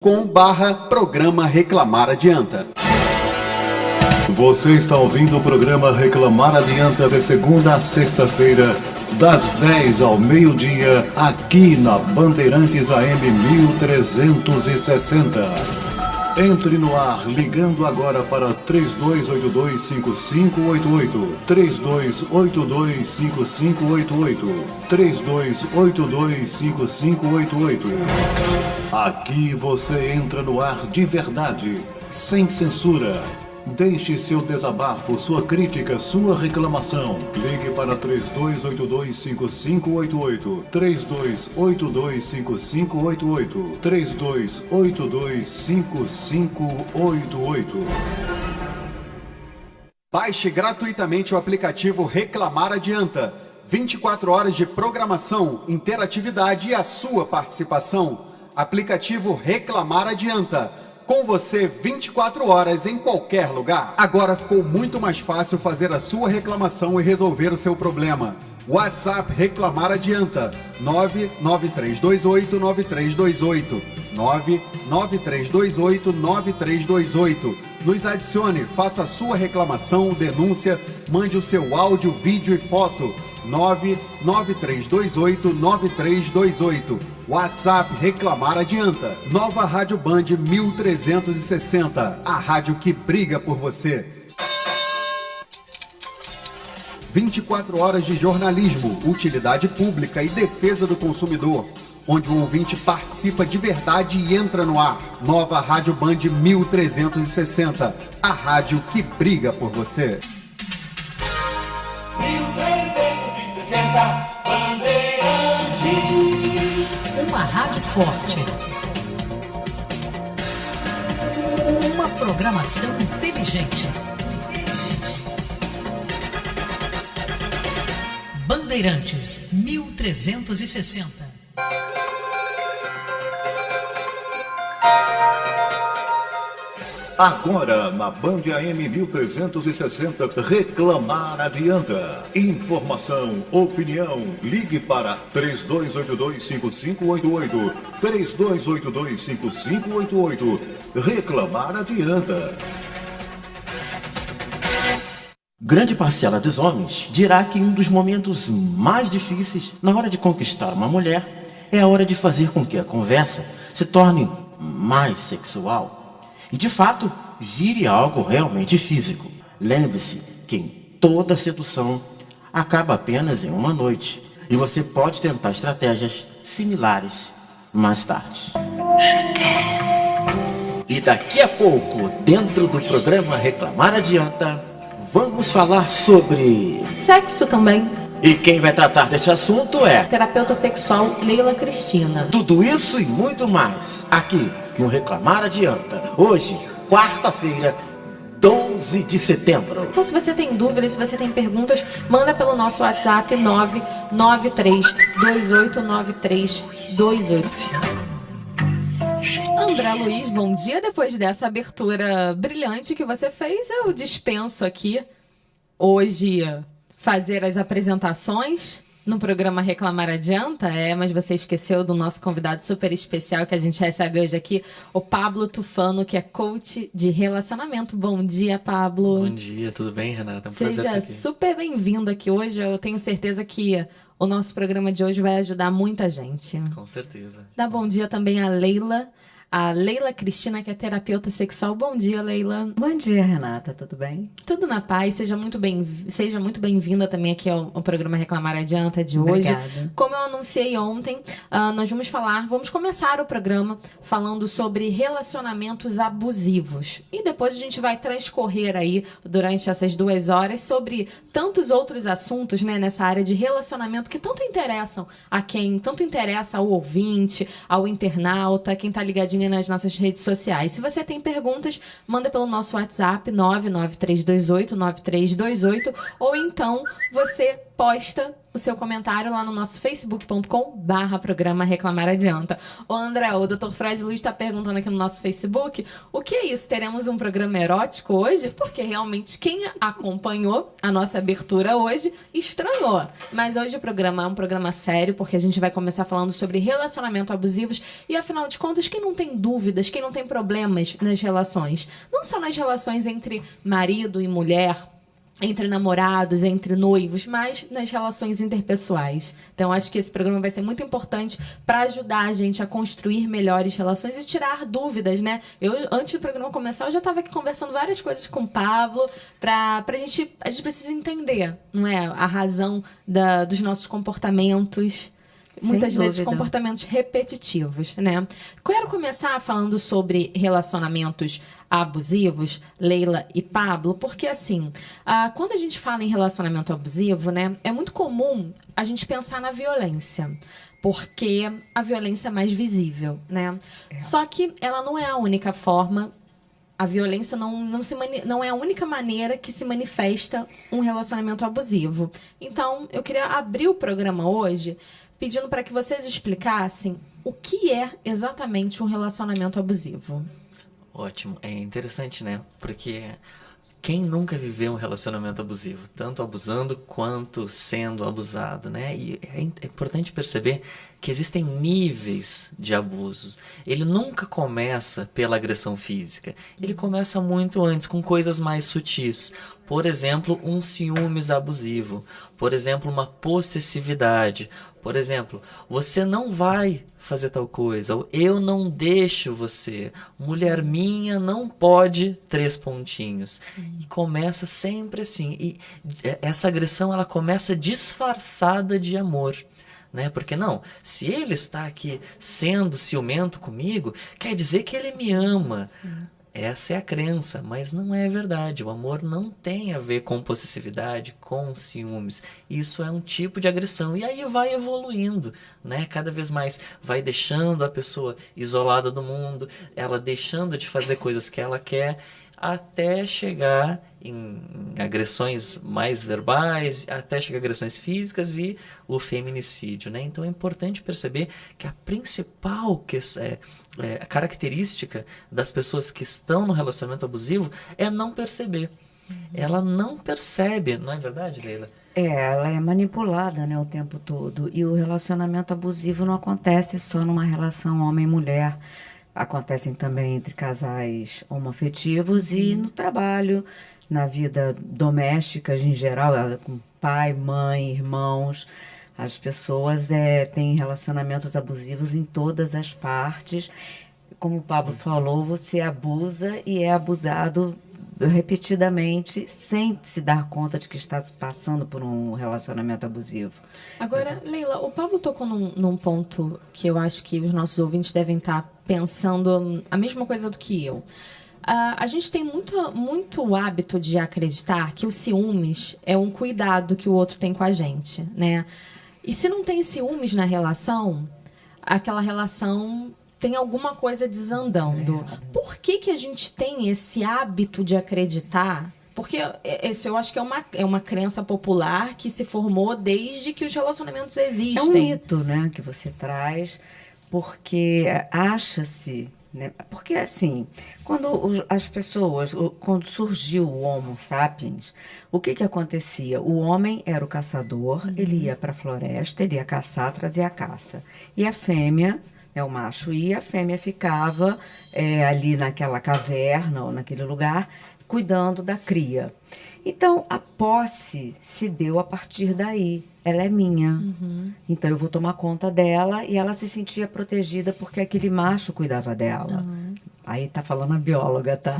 youtube.com/programa Reclamar Adianta. Você está ouvindo o programa Reclamar Adianta de segunda a sexta-feira, das 10 ao meio-dia, aqui na Bandeirantes AM 1360. Entre no ar ligando agora para 3282-5588, 3282-5588, 3282-5588. Aqui você entra no ar de verdade, sem censura. Deixe seu desabafo, sua crítica, sua reclamação. Ligue para 3282-5588, 3282-5588, 3282-5588. Baixe gratuitamente o aplicativo Reclamar Adianta. 24 horas de programação, interatividade e a sua participação. Aplicativo Reclamar Adianta. Com você 24 horas em qualquer lugar. Agora ficou muito mais fácil fazer a sua reclamação e resolver o seu problema. WhatsApp Reclamar Adianta 99328-9328 99328-9328. Nos adicione, faça a sua reclamação, denúncia, mande o seu áudio, vídeo e foto. 99328-9328. WhatsApp Reclamar Adianta. Nova Rádio Band 1360. A rádio que briga por você. 24 horas de jornalismo, utilidade pública e defesa do consumidor, onde o ouvinte participa de verdade e entra no ar. Nova Rádio Band 1360. A rádio que briga por você. 1360 Bandeirantes. Uma rádio forte. Uma programação inteligente. Bandeirantes 1360. Agora, na Band AM 1360, Reclamar Adianta. Informação, opinião, ligue para 3282-5588, 3282-5588. Reclamar Adianta. Grande parcela dos homens dirá que um dos momentos mais difíceis na hora de conquistar uma mulher é a hora de fazer com que a conversa se torne mais sexual. E de fato, vire algo realmente físico. Lembre-se que em toda sedução acaba apenas em uma noite. E você pode tentar estratégias similares mais tarde. E daqui a pouco, dentro do programa Reclamar Adianta, vamos falar sobre sexo também. E quem vai tratar deste assunto é terapeuta sexual Leila Cristina. Tudo isso e muito mais aqui no Reclamar Adianta. Hoje, quarta-feira, 12 de setembro. Então, se você tem dúvidas, se você tem perguntas, manda pelo nosso WhatsApp 993289328. André Luiz, bom dia. Depois dessa abertura brilhante que você fez, eu dispenso aqui hoje fazer as apresentações no programa Reclamar Adianta, mas você esqueceu do nosso convidado super especial que a gente recebe hoje aqui, o Pablo Tufano, que é coach de relacionamento. Bom dia, Pablo. Bom dia, tudo bem, Renata? Seja super bem-vindo aqui hoje. Eu tenho certeza que o nosso programa de hoje vai ajudar muita gente. Com certeza. Dá bom dia também a Leila Cristina, que é terapeuta sexual. Bom dia, Leila. Bom dia, Renata. Tudo bem? Tudo na paz. Seja muito bem-vinda também aqui ao programa Reclamar Adianta de hoje. Obrigada. Como eu anunciei ontem, nós vamos começar o programa falando sobre relacionamentos abusivos. E depois a gente vai transcorrer aí, durante essas 2 horas, sobre tantos outros assuntos, né, nessa área de relacionamento que tanto interessam a quem, tanto interessa ao ouvinte, ao internauta, quem tá ligadinho nas nossas redes sociais. Se você tem perguntas, manda pelo nosso WhatsApp 99328-9328, ou então você posta o seu comentário lá no nosso facebook.com/programa Reclamar Adianta. Ô André, o Dr. Fred Luiz está perguntando aqui no nosso Facebook, o que é isso? Teremos um programa erótico hoje? Porque realmente quem acompanhou a nossa abertura hoje estranhou. Mas hoje o programa é um programa sério, porque a gente vai começar falando sobre relacionamento abusivos e, afinal de contas, quem não tem dúvidas, quem não tem problemas nas relações, não só nas relações entre marido e mulher, entre namorados, entre noivos, mas nas relações interpessoais. Então, acho que esse programa vai ser muito importante para ajudar a gente a construir melhores relações e tirar dúvidas, né? Antes do programa começar, eu já estava aqui conversando várias coisas com o Pablo a gente precisa entender, não é? A razão dos nossos comportamentos. Muitas vezes comportamentos repetitivos, né? Quero começar falando sobre relacionamentos abusivos, Leila e Pablo, porque assim, quando a gente fala em relacionamento abusivo, né, é muito comum a gente pensar na violência, porque a violência é mais visível, né? Só que ela não é a única forma. A violência não é a única maneira que se manifesta um relacionamento abusivo. Então, eu queria abrir o programa hoje pedindo para que vocês explicassem o que é exatamente um relacionamento abusivo. Ótimo. É interessante, né? Porque quem nunca viveu um relacionamento abusivo? Tanto abusando quanto sendo abusado, né? E é importante perceber que existem níveis de abusos. Ele nunca começa pela agressão física. Ele começa muito antes, com coisas mais sutis. Por exemplo, um ciúmes abusivo. Por exemplo, uma possessividade. Por exemplo, você não vai fazer tal coisa. Ou eu não deixo você. Mulher minha não pode 3 pontinhos. E começa sempre assim. E essa agressão ela começa disfarçada de amor. Né? Porque não, se ele está aqui sendo ciumento comigo, quer dizer que ele me ama. Essa é a crença, mas não é verdade. O amor não tem a ver com possessividade, com ciúmes. Isso é um tipo de agressão. E aí vai evoluindo, né? Cada vez mais vai deixando a pessoa isolada do mundo, ela deixando de fazer coisas que ela quer, até chegar em agressões mais verbais, até chegar a agressões físicas e o feminicídio, né? Então é importante perceber que a principal a característica das pessoas que estão no relacionamento abusivo é não perceber. Ela não percebe, não é verdade, Leila? Ela é manipulada, né, o tempo todo. E o relacionamento abusivo não acontece só numa relação homem-mulher. Acontecem também entre casais homoafetivos e no trabalho, na vida doméstica em geral, com pai, mãe, irmãos. As pessoas têm relacionamentos abusivos em todas as partes. Como o Pablo falou, você abusa e é abusado repetidamente sem se dar conta de que está passando por um relacionamento abusivo. Agora, Leila, o Pablo tocou num ponto que eu acho que os nossos ouvintes devem estar pensando a mesma coisa do que eu. A gente tem muito hábito de acreditar que o ciúmes é um cuidado que o outro tem com a gente, né? E se não tem ciúmes na relação, aquela relação tem alguma coisa desandando. Por que a gente tem esse hábito de acreditar? Porque isso eu acho que é uma crença popular que se formou desde que os relacionamentos existem. É um mito, né, que você traz, porque acha-se, né, porque assim, quando surgiu o Homo sapiens, o que acontecia? O homem era o caçador, ele ia para a floresta, ele ia caçar, trazia a caça. E a fêmea, o macho ia, a fêmea ficava ali naquela caverna ou naquele lugar, cuidando da cria. Então, a posse se deu a partir daí. Ela é minha. Então, eu vou tomar conta dela e ela se sentia protegida porque aquele macho cuidava dela. Aí tá falando a bióloga, tá?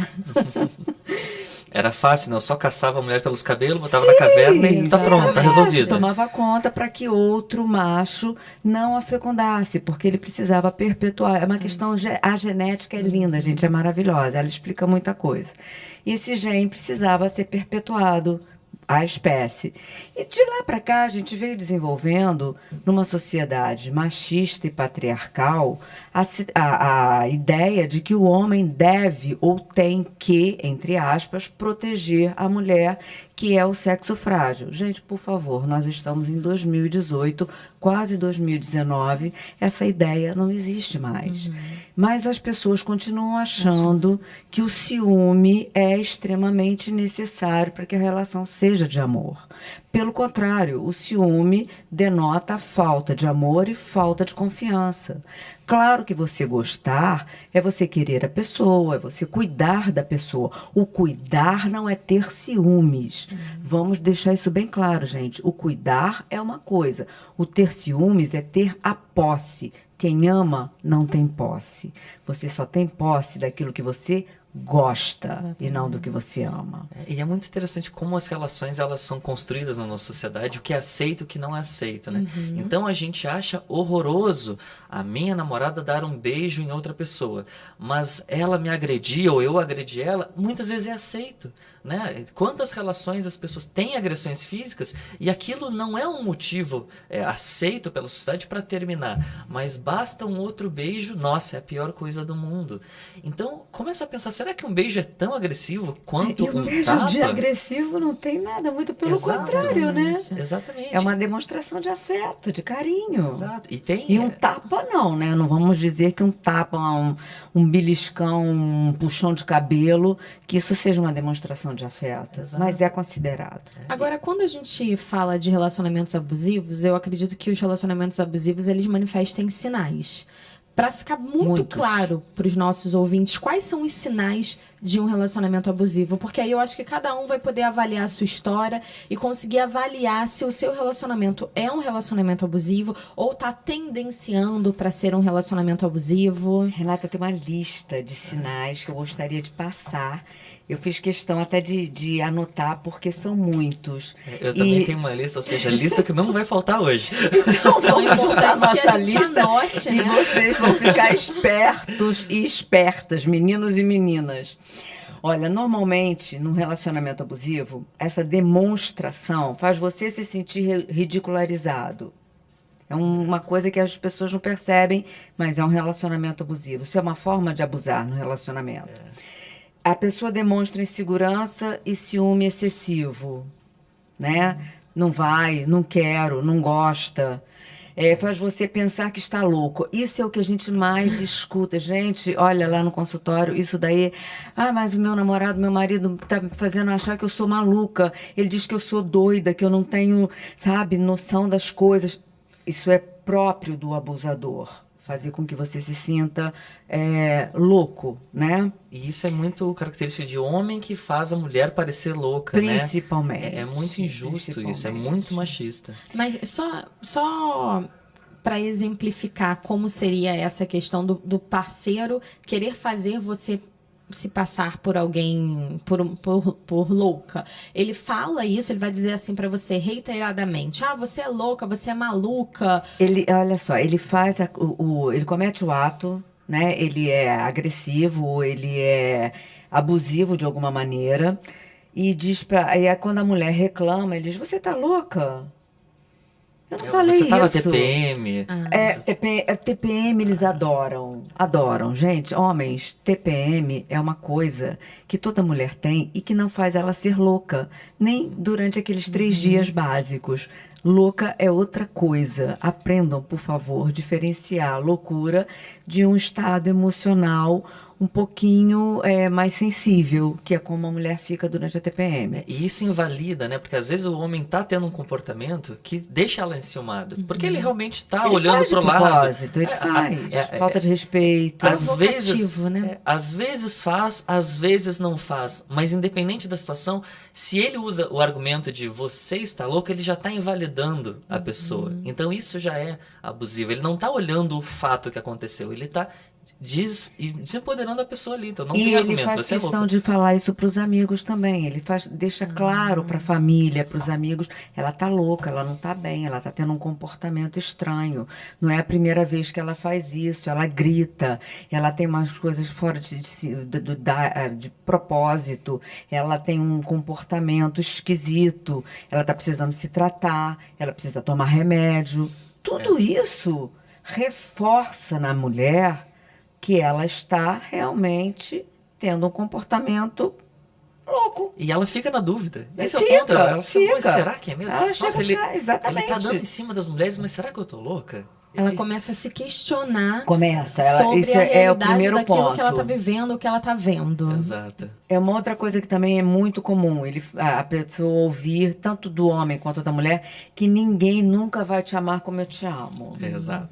Era fácil, não? Eu só caçava a mulher pelos cabelos, botava na caverna e tá pronto, tá resolvido. Tomava conta para que outro macho não a fecundasse, porque ele precisava perpetuar. É uma questão, a genética é linda, gente, é maravilhosa, ela explica muita coisa. E esse gene precisava ser perpetuado, a espécie. E de lá para cá a gente veio desenvolvendo, numa sociedade machista e patriarcal, a ideia de que o homem deve ou tem que, entre aspas, proteger a mulher que é o sexo frágil. Gente, por favor, nós estamos em 2018, quase 2019, essa ideia não existe mais. Mas as pessoas continuam achando que o ciúme é extremamente necessário para que a relação seja de amor. Pelo contrário, o ciúme denota falta de amor e falta de confiança. Claro que você gostar é você querer a pessoa, é você cuidar da pessoa. O cuidar não é ter ciúmes. Vamos deixar isso bem claro, gente. O cuidar é uma coisa. O ter ciúmes é ter a posse. Quem ama não tem posse. Você só tem posse daquilo que você gosta e não do que você ama. E é muito interessante como as relações elas são construídas na nossa sociedade, o que é aceito e o que não é aceito, né? Então a gente acha horroroso a minha namorada dar um beijo em outra pessoa, mas ela me agredir ou eu agredi ela, muitas vezes é aceito, né? Quantas relações as pessoas têm agressões físicas e aquilo não é um motivo aceito pela sociedade para terminar, mas basta um outro beijo, nossa, é a pior coisa do mundo. Então começa a pensar, será que um beijo é tão agressivo quanto um beijo tapa? de agressivo não tem nada, muito pelo contrário, né? Exatamente. É uma demonstração de afeto, de carinho. Exato. E um tapa não, né? Não vamos dizer que um tapa, um beliscão, um puxão de cabelo, que isso seja uma demonstração de afeto. Exato. Mas é considerado. Agora, quando a gente fala de relacionamentos abusivos, eu acredito que os relacionamentos abusivos, eles manifestem sinais. Para ficar muito claro para os nossos ouvintes, quais são os sinais de um relacionamento abusivo? Porque aí eu acho que cada um vai poder avaliar a sua história e conseguir avaliar se o seu relacionamento é um relacionamento abusivo ou está tendenciando para ser um relacionamento abusivo. Renata, tem uma lista de sinais que eu gostaria de passar. Eu fiz questão até de anotar, porque são muitos. Eu também tenho uma lista, ou seja, lista que não vai faltar hoje. Então é importante que a gente lista anote, e né? vocês vão ficar espertos e espertas, meninos e meninas. Olha, normalmente, num relacionamento abusivo, essa demonstração faz você se sentir ridicularizado. É uma coisa que as pessoas não percebem, mas é um relacionamento abusivo. Isso é uma forma de abusar no relacionamento. A pessoa demonstra insegurança e ciúme excessivo, né? Não vai, não quero, não gosta. Faz você pensar que está louco. Isso é o que a gente mais escuta. Gente, olha lá no consultório, isso daí... Ah, mas o meu namorado, meu marido tá me fazendo achar que eu sou maluca. Ele diz que eu sou doida, que eu não tenho, sabe, noção das coisas. Isso é próprio do abusador. Fazer com que você se sinta louco, né? E isso é muito característico de homem que faz a mulher parecer louca, Principalmente. né? É muito injusto isso, é muito machista. Mas só para exemplificar como seria essa questão do parceiro querer fazer você se passar por alguém, por louca. Ele fala isso, ele vai dizer assim pra você reiteradamente: ah, você é louca, você é maluca. Olha só, ele faz ele comete o ato, né? Ele é agressivo, ele é abusivo de alguma maneira e diz aí quando a mulher reclama, ele diz: você tá louca? Eu não falei você tá na isso. TPM. TPM eles adoram. Adoram. Gente, homens, TPM é uma coisa que toda mulher tem e que não faz ela ser louca. Nem durante aqueles 3 dias básicos. Louca é outra coisa. Aprendam, por favor, diferenciar a loucura de um estado emocional um pouquinho mais sensível, que é como a mulher fica durante a TPM. E isso invalida, né? Porque às vezes o homem tá tendo um comportamento que deixa ela enciumada. Porque ele realmente tá olhando pro lado. Ele faz. Falta de respeito. Às vezes, né? Às vezes faz, às vezes não faz. Mas independente da situação, se ele usa o argumento de você está louco, ele já tá invalidando a pessoa. Então isso já é abusivo. Ele não tá olhando o fato que aconteceu. Ele tá desempoderando a pessoa ali, então não tem argumento. Ele faz você questão é louco. de falar isso para os amigos também. Ele deixa claro para a família, para os amigos, ela tá louca, ela não tá bem, ela tá tendo um comportamento estranho. Não é a primeira vez que ela faz isso, ela grita, ela tem umas coisas fora de propósito, ela tem um comportamento esquisito, ela tá precisando se tratar, ela precisa tomar remédio. Tudo isso reforça na mulher que ela está realmente tendo um comportamento louco. E ela fica na dúvida. Esse é o Fica, ponto. Ela fica, mas fica. será que é mesmo? Ela chega Nossa, a ele ficar- exatamente. tá dando em cima das mulheres, mas será que eu tô louca? Ela começa a se questionar Começa. sobre Esse a é o realidade primeiro daquilo ponto. que ela tá vivendo, o que ela tá vendo. Exato. É uma outra coisa que também é muito comum, a pessoa ouvir, tanto do homem quanto da mulher, que ninguém nunca vai te amar como eu te amo. Exato.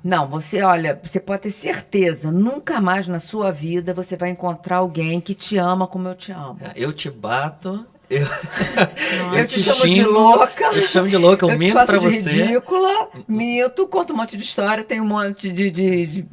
Não, olha, você pode ter certeza, nunca mais na sua vida você vai encontrar alguém que te ama como eu te amo. Eu te bato, eu Eu te te chamo de xingo, louca. eu te chamo de louca, eu te minto faço pra de você. ridícula, minto, conto um monte de história, tem um monte de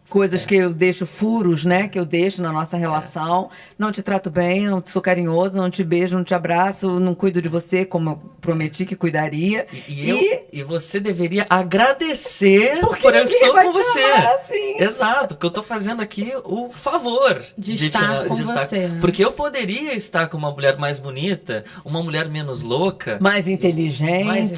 coisas que eu deixo, furos, né, que eu deixo na nossa relação. Não te trato bem, não sou carinhoso, não te beijo, não te abraço, não cuido de você como eu prometi que cuidaria. E você deveria agradecer Porque por eu ninguém estar vai com te você. amar assim. Exato, porque eu tô fazendo aqui o favor De estar com você. Porque eu poderia estar com uma mulher mais bonita, uma mulher menos louca. Mais inteligente, mais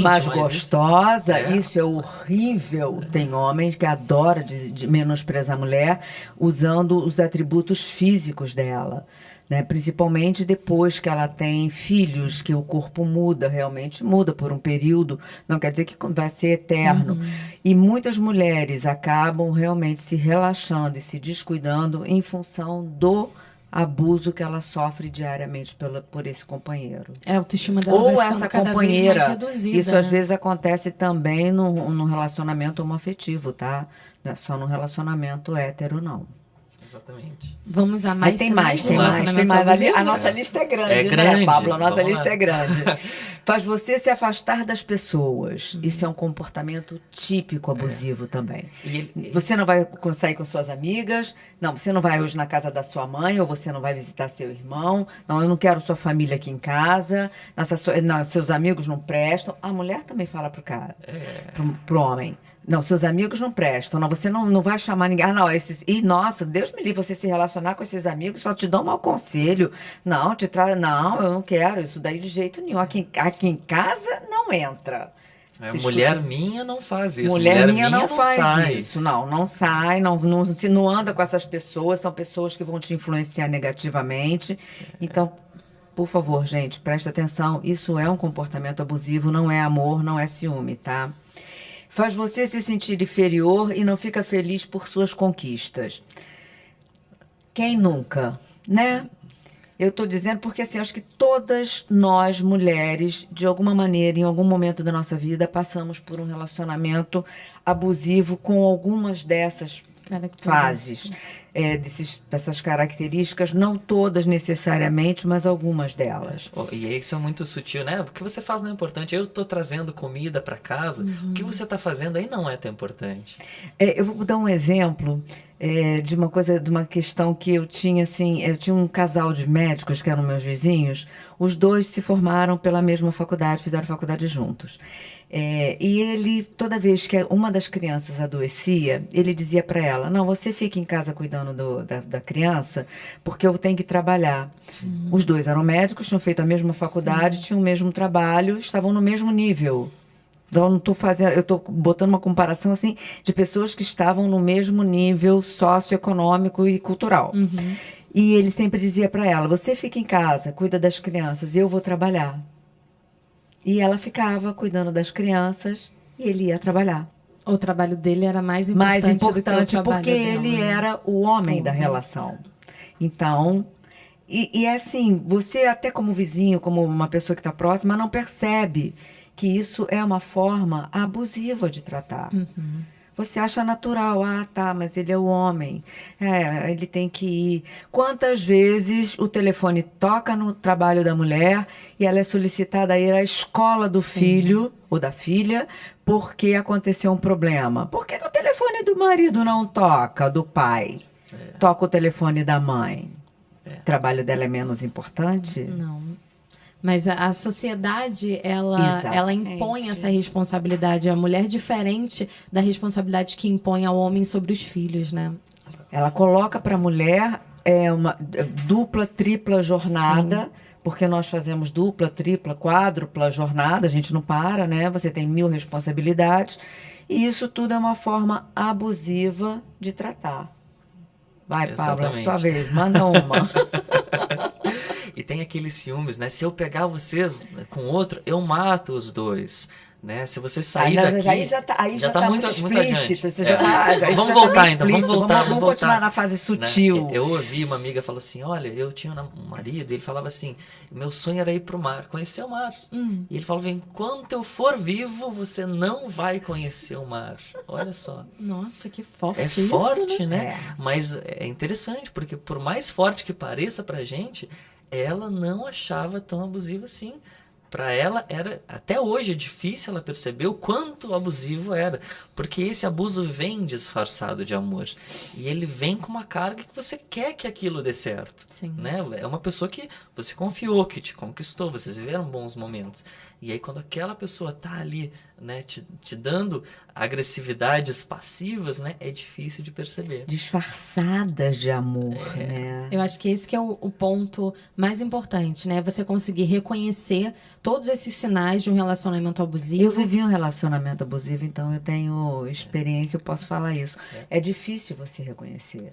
mas gostosa. É. Isso é horrível. Tem homens que adoram de menosprezar a mulher usando os atributos físicos dela. Né? Principalmente depois que ela tem filhos, que o corpo muda, realmente muda por um período, não quer dizer que vai ser eterno. E muitas mulheres acabam realmente se relaxando e se descuidando em função do abuso que ela sofre diariamente por esse companheiro. A autoestima dela vai Ou ficando essa cada vez companheira, mais reduzida. isso né? às vezes acontece também no relacionamento homoafetivo, tá? Não é só no relacionamento hétero, não. Exatamente. Vamos a mais Aí tem sinais mais, de tem mais, tem relacionamentos mais. A abusivos? nossa lista é grande, É grande, né, Pablo? A nossa vamos lista lá. é grande. Faz você se afastar das pessoas. Isso é um comportamento típico abusivo também. E ele- Você não vai sair com suas amigas, não, você não vai hoje na casa da sua mãe, ou você não vai visitar seu irmão, não, eu não quero sua família aqui em casa, não, seus amigos não prestam. A mulher também fala pro cara, pro homem. Não, seus amigos não prestam. Não, você não vai chamar ninguém. Ah, não, esses. E, nossa, Deus me livre você se relacionar com esses amigos, só te dão mau conselho. Não, não, eu não quero isso daí de jeito nenhum. Aqui em casa não entra. mulher minha não faz isso. Mulher minha não faz sai. isso. Não sai, não anda com essas pessoas, são pessoas que vão te influenciar negativamente. Então, por favor, gente, preste atenção. Isso é um comportamento abusivo, não é amor, não é ciúme, tá? Faz você se sentir inferior e não fica feliz por suas conquistas. Quem nunca, né? Eu estou dizendo porque, assim, acho que todas nós, mulheres, de alguma maneira, em algum momento da nossa vida, passamos por um relacionamento abusivo com algumas dessas fases, dessas características, não todas necessariamente, mas algumas delas. E isso é muito sutil, né? O que você faz não é importante. Eu tô trazendo comida para casa, o que você tá fazendo aí não é tão importante. Eu vou dar um exemplo de uma questão que eu tinha, assim, eu tinha um casal de médicos que eram meus vizinhos, os dois se formaram pela mesma faculdade, fizeram faculdade juntos. E ele, toda vez que uma das crianças adoecia, ele dizia para ela, não, você fica em casa cuidando da criança, porque eu tenho que trabalhar. Os dois eram médicos, tinham feito a mesma faculdade, tinham o mesmo trabalho, estavam no mesmo nível. Então, eu estou botando uma comparação assim de pessoas que estavam no mesmo nível socioeconômico e cultural. E ele sempre dizia para ela, você fica em casa, cuida das crianças, eu vou trabalhar. E ela ficava cuidando das crianças e ele ia trabalhar. O trabalho dele era mais importante do que o trabalho porque dela, ele né? era o homem da relação. Então, e é assim, você até como vizinho, como uma pessoa que está próxima, não percebe que isso é uma forma abusiva de tratar. Você acha natural, tá, mas ele é o homem, ele tem que ir. Quantas vezes o telefone toca no trabalho da mulher e ela é solicitada a ir à escola do filho ou da filha porque aconteceu um problema? Por que o telefone do marido não toca, do pai? Toca o telefone da mãe. O trabalho dela é menos importante? Não. Mas a sociedade, ela impõe essa responsabilidade à mulher diferente da responsabilidade que impõe ao homem sobre os filhos, né? Ela coloca para a mulher uma dupla, tripla jornada, porque nós fazemos dupla, tripla, quádrupla jornada, a gente não para, né? Você tem 1000 responsabilidades. E isso tudo é uma forma abusiva de tratar. Vai, Pablo, Exatamente. tua vez, manda uma. tem aqueles ciúmes, né? Se eu pegar vocês com outro, eu mato os dois. Né? Se você sair daqui, aí já tá muito adiante. Você já tá, aí vamos já voltar tá então, vamos voltar. Vamos continuar na fase sutil. Né? Eu ouvi uma amiga falar assim, olha, eu tinha um marido, e ele falava assim, meu sonho era ir pro mar, conhecer o mar. E ele falava, enquanto eu for vivo, você não vai conhecer o mar. Olha só. Nossa, que forte É isso, forte, né? É. Mas é interessante, porque por mais forte que pareça pra gente, ela não achava tão abusivo assim. Para ela era, até hoje é difícil ela perceber o quanto abusivo era, porque esse abuso vem disfarçado de amor, e ele vem com uma carga que você quer que aquilo dê certo. Sim. Né? É uma pessoa que você confiou, que te conquistou, vocês viveram bons momentos, e aí quando aquela pessoa tá ali, né, te dando agressividades passivas, né, é difícil de perceber. Disfarçadas de amor, né? Eu acho que esse que é o ponto mais importante, né? Você conseguir reconhecer todos esses sinais de um relacionamento Eu abusivo. vivi um relacionamento abusivo, então eu tenho experiência, eu posso falar isso. É difícil você reconhecer.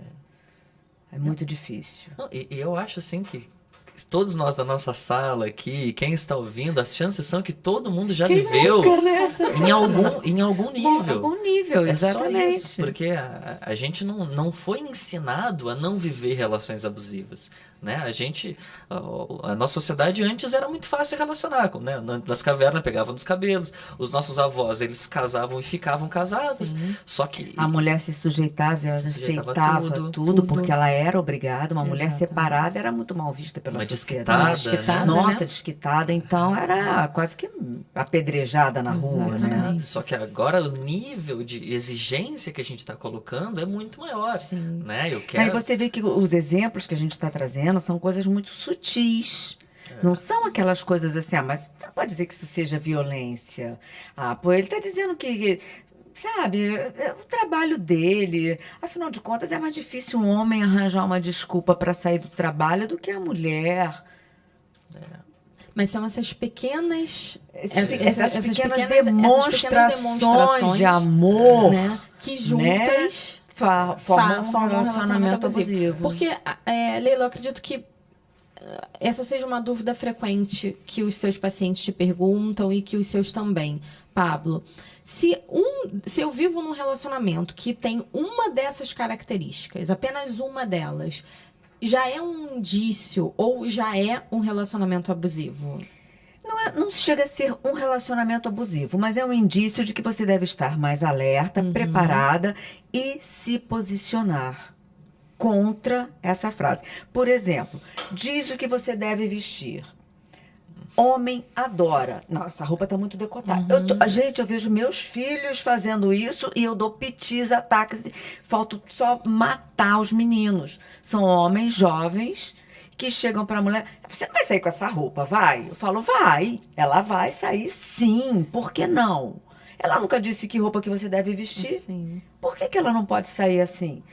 É muito difícil. Não, e eu acho assim que todos nós da nossa sala aqui, quem está ouvindo, as chances são que todo mundo já viveu em algum nível. Algum nível, É exatamente. só isso, porque a gente não foi ensinado a não viver relações abusivas. Né? A nossa sociedade antes era muito fácil relacionar, né? Nas cavernas pegavam nos cabelos, os nossos avós, eles casavam e ficavam casados, só que A mulher se sujeitava, ela Se sujeitava aceitava tudo, porque ela era obrigada. Uma mulher Exatamente. separada era muito mal vista pela uma sociedade. desquitada, né? Nossa, né? desquitada. Então era quase que apedrejada na rua, né? Exatamente. Só que agora o nível de exigência que a gente está colocando é muito maior. Sim. Né? Eu Aí quero... você vê que os exemplos que a gente está trazendo são coisas muito sutis. Não são aquelas coisas assim, mas você não pode dizer que isso seja violência. Pô, ele está dizendo que, sabe, é o trabalho dele. Afinal de contas, é mais difícil um homem arranjar uma desculpa para sair do trabalho do que a mulher. Mas são essas pequenas... Essas pequenas demonstrações de amor, né, que juntas... formam um relacionamento abusivo. Porque, Leila, eu acredito que essa seja uma dúvida frequente que os seus pacientes te perguntam e que os seus também. Pablo, se eu vivo num relacionamento que tem uma dessas características, apenas uma delas, já é um indício ou já é um relacionamento abusivo? Não chega a ser um relacionamento abusivo, mas é um indício de que você deve estar mais alerta, preparada e se posicionar contra essa frase. Por exemplo, diz o que você deve vestir. Homem adora. Nossa, a roupa está muito decotada. Gente, eu vejo meus filhos fazendo isso e eu dou pitis, ataques. Falta só matar os meninos. São homens jovens que chegam para a mulher, você não vai sair com essa roupa, vai? Eu falo, vai. Ela vai sair sim, por que não? Ela nunca disse que roupa que você deve vestir. Sim. Por que ela não pode sair assim?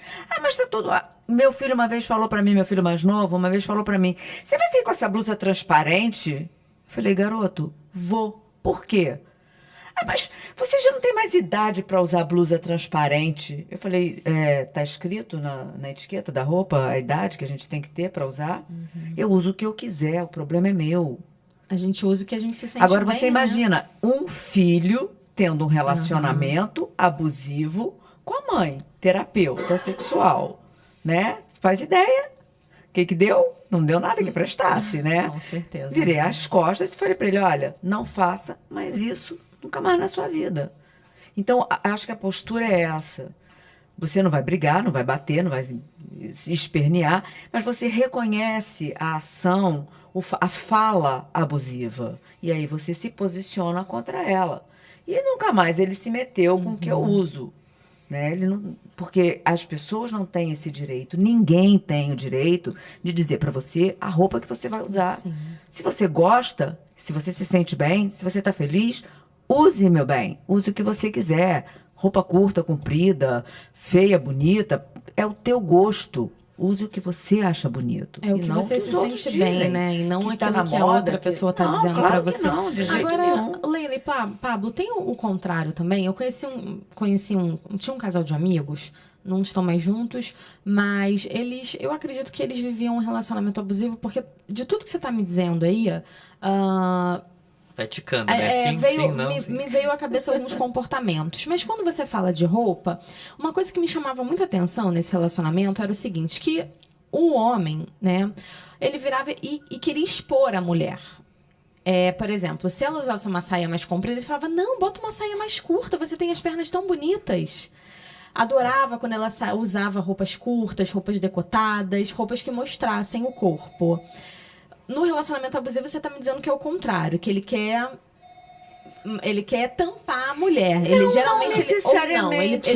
Mas tá tudo... Meu filho uma vez falou para mim, meu filho mais novo, uma vez falou para mim, você vai sair com essa blusa transparente? Eu falei, garoto, vou. Por quê? Mas você já não tem mais idade para usar blusa transparente. Eu falei, tá escrito na etiqueta da roupa a idade que a gente tem que ter para usar? Eu uso o que eu quiser, o problema é meu. A gente usa o que a gente se sente Agora bem, você né? imagina um filho tendo um relacionamento abusivo com a mãe, terapeuta sexual, né? Faz ideia? O que deu? Não deu nada que prestasse, né? Com certeza. Virei as costas e falei para ele, olha, não faça mais isso nunca mais na sua vida. Então, acho que a postura é essa. Você não vai brigar, não vai bater, não vai se espernear, mas você reconhece a ação, a fala abusiva. E aí você se posiciona contra ela. E nunca mais ele se meteu com o que eu uso. Né? Porque as pessoas não têm esse direito. Ninguém tem o direito de dizer para você a roupa que você vai usar. Sim. Se você gosta, se você se sente bem, se você está feliz, use, meu bem. Use o que você quiser. Roupa curta, comprida, feia, bonita. É o teu gosto. Use o que você acha bonito. É o e que não você os se outros sente bem, dizem. né? E não Que tá aquilo na que a moda, outra pessoa está Não, dizendo claro para que você. não, de jeito Agora, nenhum. Leila e Pablo, tem o contrário também. Eu conheci tinha um casal de amigos não estão mais juntos, mas eu acredito que eles viviam um relacionamento abusivo, porque de tudo que você está me dizendo aí, Vai ticando, né? Sim, sim, não. me veio à cabeça alguns comportamentos. Mas quando você fala de roupa, uma coisa que me chamava muita atenção nesse relacionamento era o seguinte, que o homem, né, ele virava e queria expor a mulher. Por exemplo, se ela usasse uma saia mais comprida, ele falava, não, bota uma saia mais curta, você tem as pernas tão bonitas. Adorava quando ela usava roupas curtas, roupas decotadas, roupas que mostrassem o corpo. No relacionamento abusivo, você está me dizendo que é o contrário, que ele quer tampar a mulher. Ele geralmente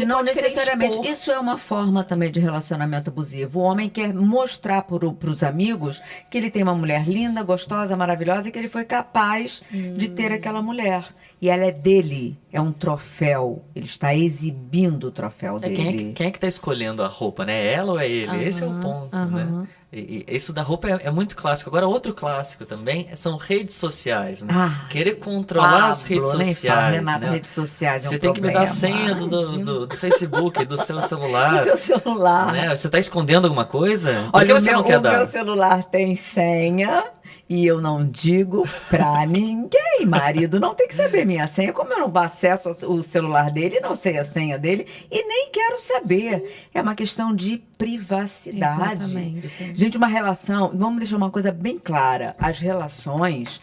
Não pode querer necessariamente. expor. Isso é uma forma também de relacionamento abusivo. O homem quer mostrar para os amigos que ele tem uma mulher linda, gostosa, maravilhosa e que ele foi capaz de ter aquela mulher. E ela é dele, é um troféu. Ele está exibindo o troféu dele. Quem é que tá escolhendo a roupa, né? É ela ou é ele? Esse é o ponto, né? E isso da roupa é muito clássico. Agora, outro clássico também são redes sociais, né? Querer controlar as redes sociais. Renato, né? redes sociais Você tem que me dar a senha do Facebook, do seu celular. Do seu celular. Né? Você tá escondendo alguma coisa? Por Olha, que você não quer o dar? meu celular tem senha e eu não digo pra ninguém. Marido não tem que saber minha senha. Como eu não acesso o celular dele, não sei a senha dele e nem quero saber. Sim. É uma questão de privacidade. Exatamente. Gente, uma relação... Vamos deixar uma coisa bem clara. As relações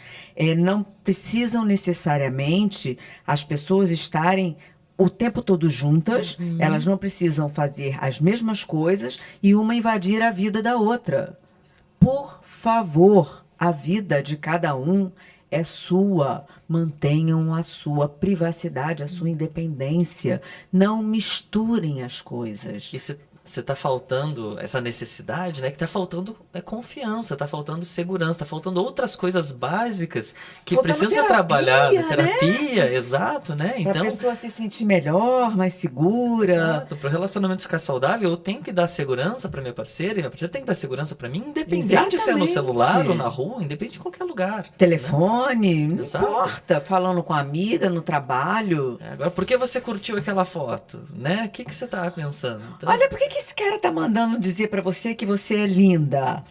não precisam necessariamente as pessoas estarem o tempo todo juntas, elas não precisam fazer as mesmas coisas e uma invadir a vida da outra. Por favor, a vida de cada um é sua. Mantenham a sua privacidade, a sua independência. Não misturem as coisas. E você tá faltando essa necessidade, né? Que tá faltando confiança, tá faltando segurança, tá faltando outras coisas básicas que precisam ser trabalhadas. Terapia, exato, né? Então, pra pessoa se sentir melhor, mais segura. Exato. Para o relacionamento ficar saudável, eu tenho que dar segurança para minha parceira e minha parceira tem que dar segurança para mim, independente se é no celular ou na rua, independente de qualquer lugar. Telefone, né? não importa. Falando com a amiga, no trabalho. Agora, por que você curtiu aquela foto? Né? O que você tava pensando? Então... Olha, por que esse cara tá mandando dizer pra você que você é linda?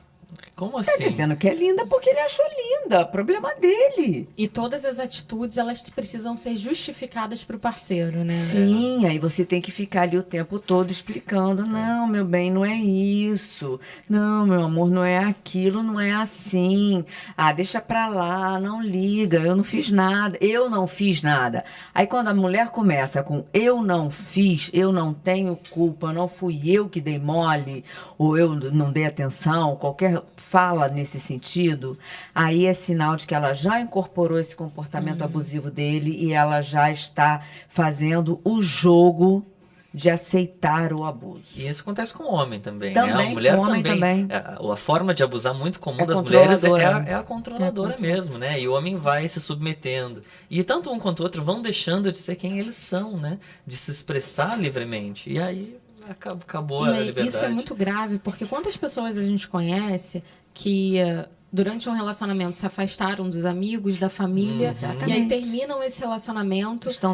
Como Tá assim? dizendo que é linda porque ele achou linda. Problema dele. E todas as atitudes, elas precisam ser justificadas pro parceiro, né? Sim, aí você tem que ficar ali o tempo todo explicando. Não, meu bem, não é isso. Não, meu amor, não é aquilo, não é assim. Ah, deixa pra lá, não liga, eu não fiz nada. Eu não fiz nada. Aí quando a mulher começa com eu não fiz, eu não tenho culpa, não fui eu que dei mole, ou eu não dei atenção, qualquer fala nesse sentido, aí é sinal de que ela já incorporou esse comportamento abusivo dele e ela já está fazendo o jogo de aceitar o abuso. E isso acontece com o homem também, também, né? A mulher o homem também. A forma de abusar muito comum das mulheres é a controladora É mesmo, né? E o homem vai se submetendo. E tanto um quanto o outro vão deixando de ser quem eles são, né? De se expressar livremente. E aí acabou a liberdade. Isso é muito grave, porque quantas pessoas a gente conhece que durante um relacionamento se afastaram dos amigos, da família, e aí terminam esse relacionamento, estão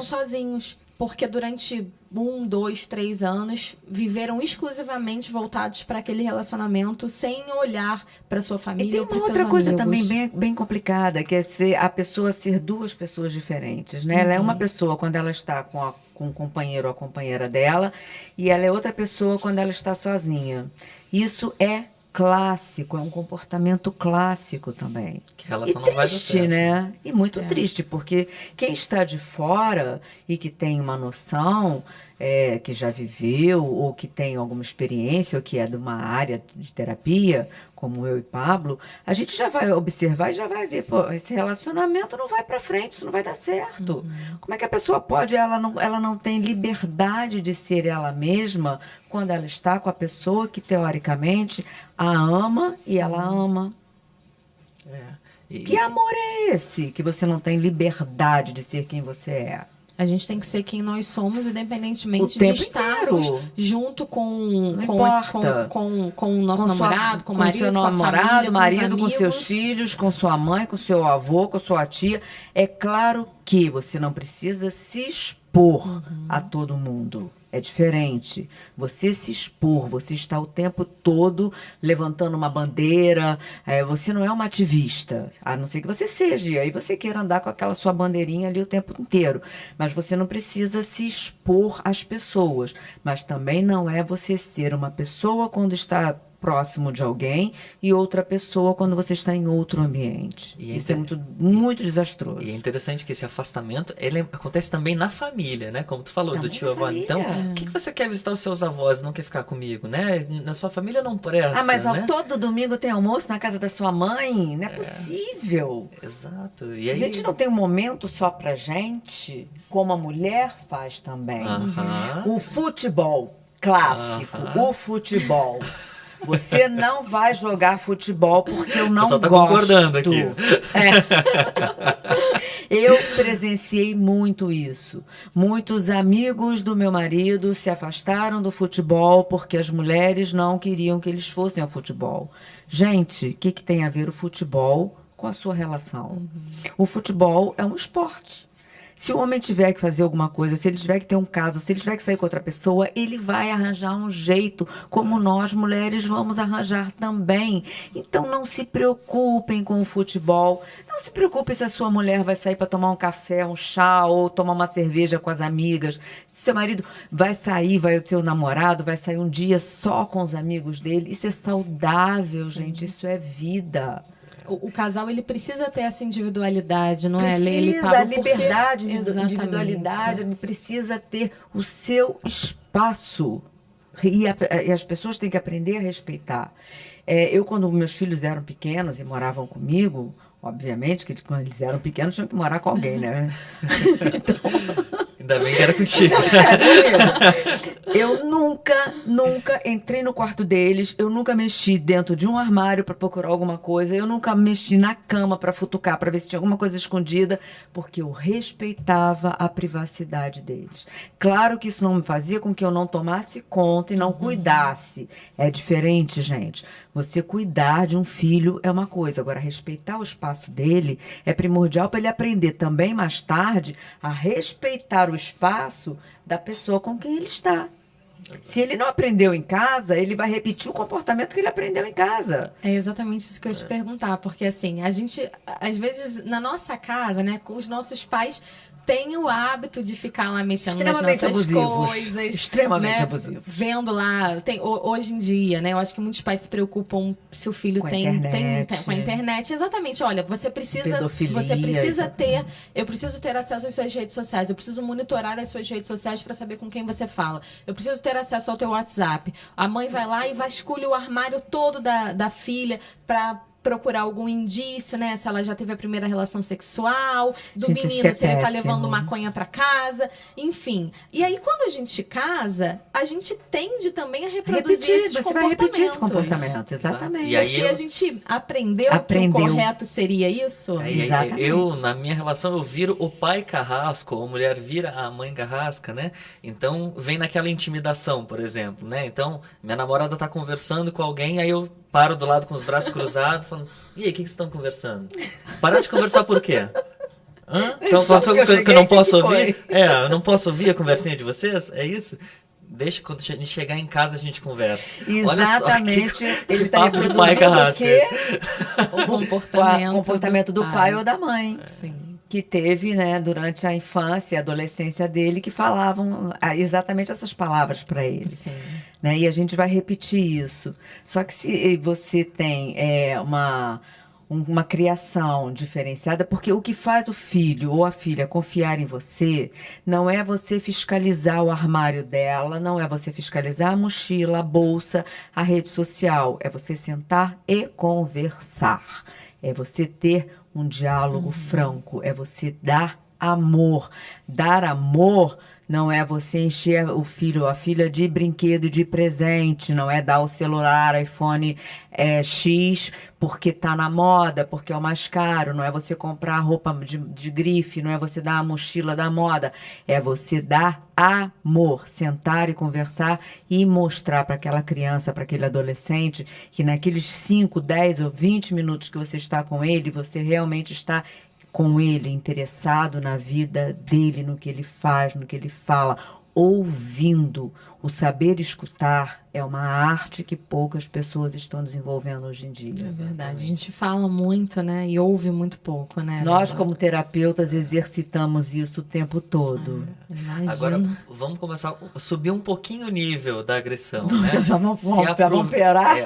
sozinhos, porque durante 1, 2, 3 anos viveram exclusivamente voltados para aquele relacionamento sem olhar para sua família ou para seus amigos. E tem uma outra coisa também bem complicada, que é a pessoa ser duas pessoas diferentes, né? Ela é uma pessoa quando ela está com o companheiro ou a companheira dela, e ela é outra pessoa quando ela está sozinha. Isso é clássico, é um comportamento clássico também. Que a relação e não vai dar triste, certo. né? E muito triste, porque quem está de fora e que tem uma noção, que já viveu, ou que tem alguma experiência, ou que é de uma área de terapia, como eu e Pablo, a gente já vai observar e já vai ver, pô, esse relacionamento não vai pra frente, isso não vai dar certo. Como é que a pessoa pode, ela não tem liberdade de ser ela mesma quando ela está com a pessoa que, teoricamente, a ama e ela ama. Que amor é esse que você não tem liberdade de ser quem você é? A gente tem que ser quem nós somos, independentemente O tempo de estarmos inteiro. junto com o nosso Com namorado, com o marido, seu com a família, marido, com com os seus amigos. filhos, com sua mãe, com seu avô, com sua tia. É claro que você não precisa se expor a todo mundo. É diferente. Você se expor, você está o tempo todo levantando uma bandeira, você não é uma ativista, a não ser que você seja, e aí você queira andar com aquela sua bandeirinha ali o tempo inteiro. Mas você não precisa se expor às pessoas. Mas também não é você ser uma pessoa quando está próximo de alguém e outra pessoa quando você está em outro ambiente. E Isso é muito desastroso. E é interessante que esse afastamento, ele acontece também na família, né? Como tu falou, Também do tio na avô. família. Então, o que você quer visitar os seus avós e não quer ficar comigo, né? Na sua família não presta, Mas né? todo domingo tem almoço na casa da sua mãe? Não é possível. Exato. E A aí... gente não tem um momento só pra gente, como a mulher faz também. Aham. O futebol clássico, Aham. o futebol. Você não vai jogar futebol porque eu não pessoal tá gosto. concordando aqui. Eu presenciei muito isso. Muitos amigos do meu marido se afastaram do futebol porque as mulheres não queriam que eles fossem ao futebol. Gente, o que tem a ver o futebol com a sua relação? O futebol é um esporte. Se o homem tiver que fazer alguma coisa, se ele tiver que ter um caso, se ele tiver que sair com outra pessoa, ele vai arranjar um jeito, como nós mulheres vamos arranjar também. Então não se preocupem com o futebol. Não se preocupe se a sua mulher vai sair para tomar um café, um chá ou tomar uma cerveja com as amigas. Se seu marido vai sair, o seu namorado vai sair um dia só com os amigos dele. Isso é saudável, gente. Isso é vida. O casal, ele precisa ter essa individualidade, não é? Precisa, Ele Pablo, liberdade, Exatamente. individualidade, ele precisa ter o seu espaço. E as pessoas têm que aprender a respeitar. Quando meus filhos eram pequenos e moravam comigo, obviamente que quando eles eram pequenos tinham que morar com alguém, né? Ainda bem que era contigo. Eu nunca entrei no quarto deles, eu nunca mexi dentro de um armário para procurar alguma coisa, eu nunca mexi na cama para futucar, para ver se tinha alguma coisa escondida, porque eu respeitava a privacidade deles. Claro que isso não me fazia com que eu não tomasse conta e não cuidasse. É diferente, gente. Você cuidar de um filho é uma coisa, agora respeitar o espaço dele é primordial para ele aprender também mais tarde a respeitar o espaço da pessoa com quem ele está. Se ele não aprendeu em casa, ele vai repetir o comportamento que ele aprendeu em casa. É exatamente isso que eu ia te perguntar, porque assim, a gente, às vezes, na nossa casa, né, com os nossos pais têm o hábito de ficar lá mexendo nas nossas coisas. Extremamente né, abusivos. Vendo lá, hoje em dia, né, eu acho que muitos pais se preocupam se o filho Com a tem internet. com a internet. Exatamente, olha, você precisa Pedofilia, ter, eu preciso ter acesso às suas redes sociais, eu preciso monitorar as suas redes sociais para saber com quem você fala. Eu preciso ter acesso ao teu WhatsApp. A mãe vai lá e vasculha o armário todo da filha para procurar algum indício, né? Se ela já teve a primeira relação sexual, do Gente, menino, isso é se ele tá péssimo. levando maconha pra casa, enfim. E aí, quando a gente casa, a gente tende também a reproduzir esses Você vai comportamentos. repetir esse comportamento, exatamente. E aí Porque a gente aprendeu que Aprendeu. o correto seria isso. Exatamente. Eu, na minha relação, eu viro o pai carrasco, ou a mulher vira a mãe carrasca, né? Então, vem naquela intimidação, por exemplo, né? Então, minha namorada tá conversando com alguém, aí eu paro do lado com os braços cruzados, falando, e aí, o que vocês estão conversando? Parar de conversar por quê? Então, que eu não posso ouvir? Eu não posso ouvir a conversinha de vocês? É isso? Deixa, quando a gente chegar em casa, a gente conversa. Exatamente. Olha só Ele está papo de pai carrasca esse. O comportamento do pai ou da mãe. Sim. Que teve, né, durante a infância e adolescência dele, que falavam exatamente essas palavras para ele. Sim. Né? E a gente vai repetir isso. Só que se você tem uma criação diferenciada, porque o que faz o filho ou a filha confiar em você não é você fiscalizar o armário dela, não é você fiscalizar a mochila, a bolsa, a rede social. É você sentar e conversar. É você ter um diálogo franco, é você dar amor. Dar amor não é você encher o filho ou a filha de brinquedo, de presente, não é dar o celular, iPhone X, porque tá na moda, porque é o mais caro, não é você comprar roupa de grife, não é você dar a mochila da moda, é você dar amor, sentar e conversar e mostrar para aquela criança, para aquele adolescente, que naqueles 5, 10 ou 20 minutos que você está com ele, você realmente está com ele, interessado na vida dele, no que ele faz, no que ele fala. ouvindo. O saber escutar é uma arte que poucas pessoas estão desenvolvendo hoje em dia. É verdade. A gente fala muito, né? E ouve muito pouco, né? Nós, Eva? como terapeutas, exercitamos isso o tempo todo. Imagina. Agora, vamos começar a subir um pouquinho o nível da agressão, né? Vamos Se vamos piorar?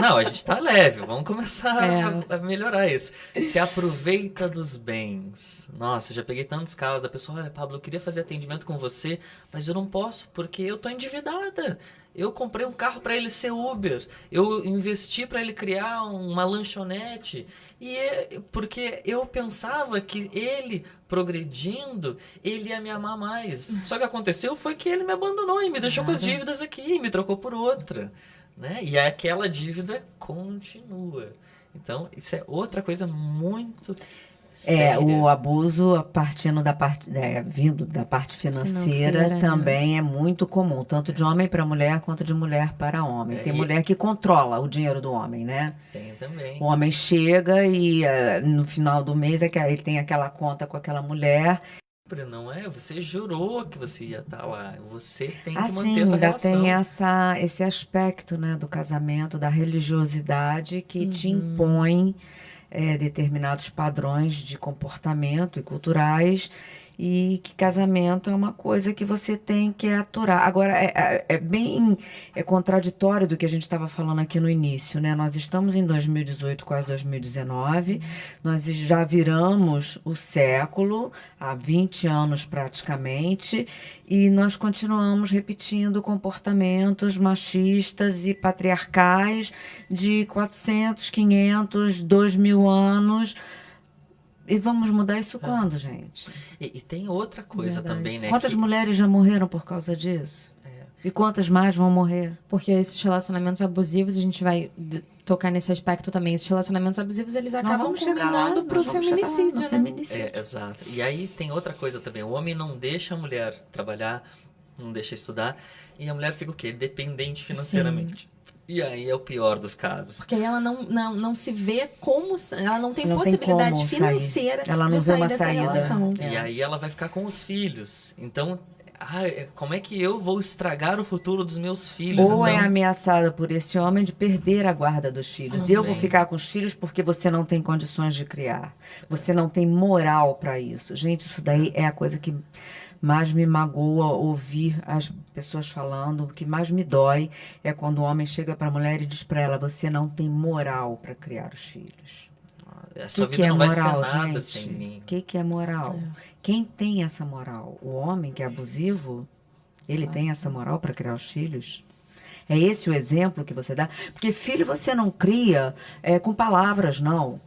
Não, a gente tá leve, vamos começar É. a melhorar isso. Se aproveita dos bens. Nossa, já peguei tantos casos da pessoa, olha, Pablo, eu queria fazer atendimento com você, mas eu não posso porque eu tô endividada. Eu comprei um carro para ele ser Uber. Eu investi para ele criar uma lanchonete. Porque eu pensava que ele, progredindo, ele ia me amar mais. Só que aconteceu foi que ele me abandonou e me deixou com as dívidas aqui, e me trocou por outra. Né? E aquela dívida continua. Então, isso é outra coisa muito séria. O abuso partindo da parte, vindo da parte financeira, Né? também é muito comum, tanto de homem para mulher quanto de mulher para homem. Tem mulher que controla o dinheiro do homem, né? Tem também. O homem chega e no final do mês é que ele tem aquela conta com aquela mulher. Não é? Você jurou que você ia estar lá. Você tem que Assim, manter essa ainda relação. tem esse aspecto, né, do casamento, da religiosidade que te impõe determinados padrões de comportamento e culturais, e que casamento é uma coisa que você tem que aturar. Agora, é bem contraditório do que a gente estava falando aqui no início, né? Nós estamos em 2018, quase 2019, nós já viramos o século, há 20 anos praticamente, e nós continuamos repetindo comportamentos machistas e patriarcais de 400, 500, 2000 anos. E vamos mudar isso quando, gente? E tem outra coisa Verdade. também, né? Quantas mulheres já morreram por causa disso? E quantas mais vão morrer? Porque esses relacionamentos abusivos, a gente vai tocar nesse aspecto também. Esses relacionamentos abusivos, eles acabam vamos chegar lá, culminando pro nós vamos chegar lá no feminicídio, né? feminicídio. Exato. E aí tem outra coisa também. O homem não deixa a mulher trabalhar, não deixa estudar, e a mulher fica o quê? Dependente financeiramente. E aí é o pior dos casos. Porque aí ela não se vê como... Ela não tem Não tem possibilidade como financeira sair. Ela não de vê sair uma dessa saída. relação. E aí ela vai ficar com os filhos. Então, como é que eu vou estragar o futuro dos meus filhos? Ou é Então, ameaçada por esse homem de perder a guarda dos filhos. Eu vou Também. ficar com os filhos porque você não tem condições de criar. Você não tem moral para isso. Gente, isso daí é a coisa que mais me magoa ouvir as pessoas falando. O que mais me dói é quando o homem chega para a mulher e diz para ela: você não tem moral para criar os filhos. a sua O que vida é não vai moral, ser nada gente? sem mim. O que é moral? Quem tem essa moral? O homem que é abusivo, ele tem essa moral para criar os filhos? É esse o exemplo que você dá? Porque filho você não cria com palavras, não.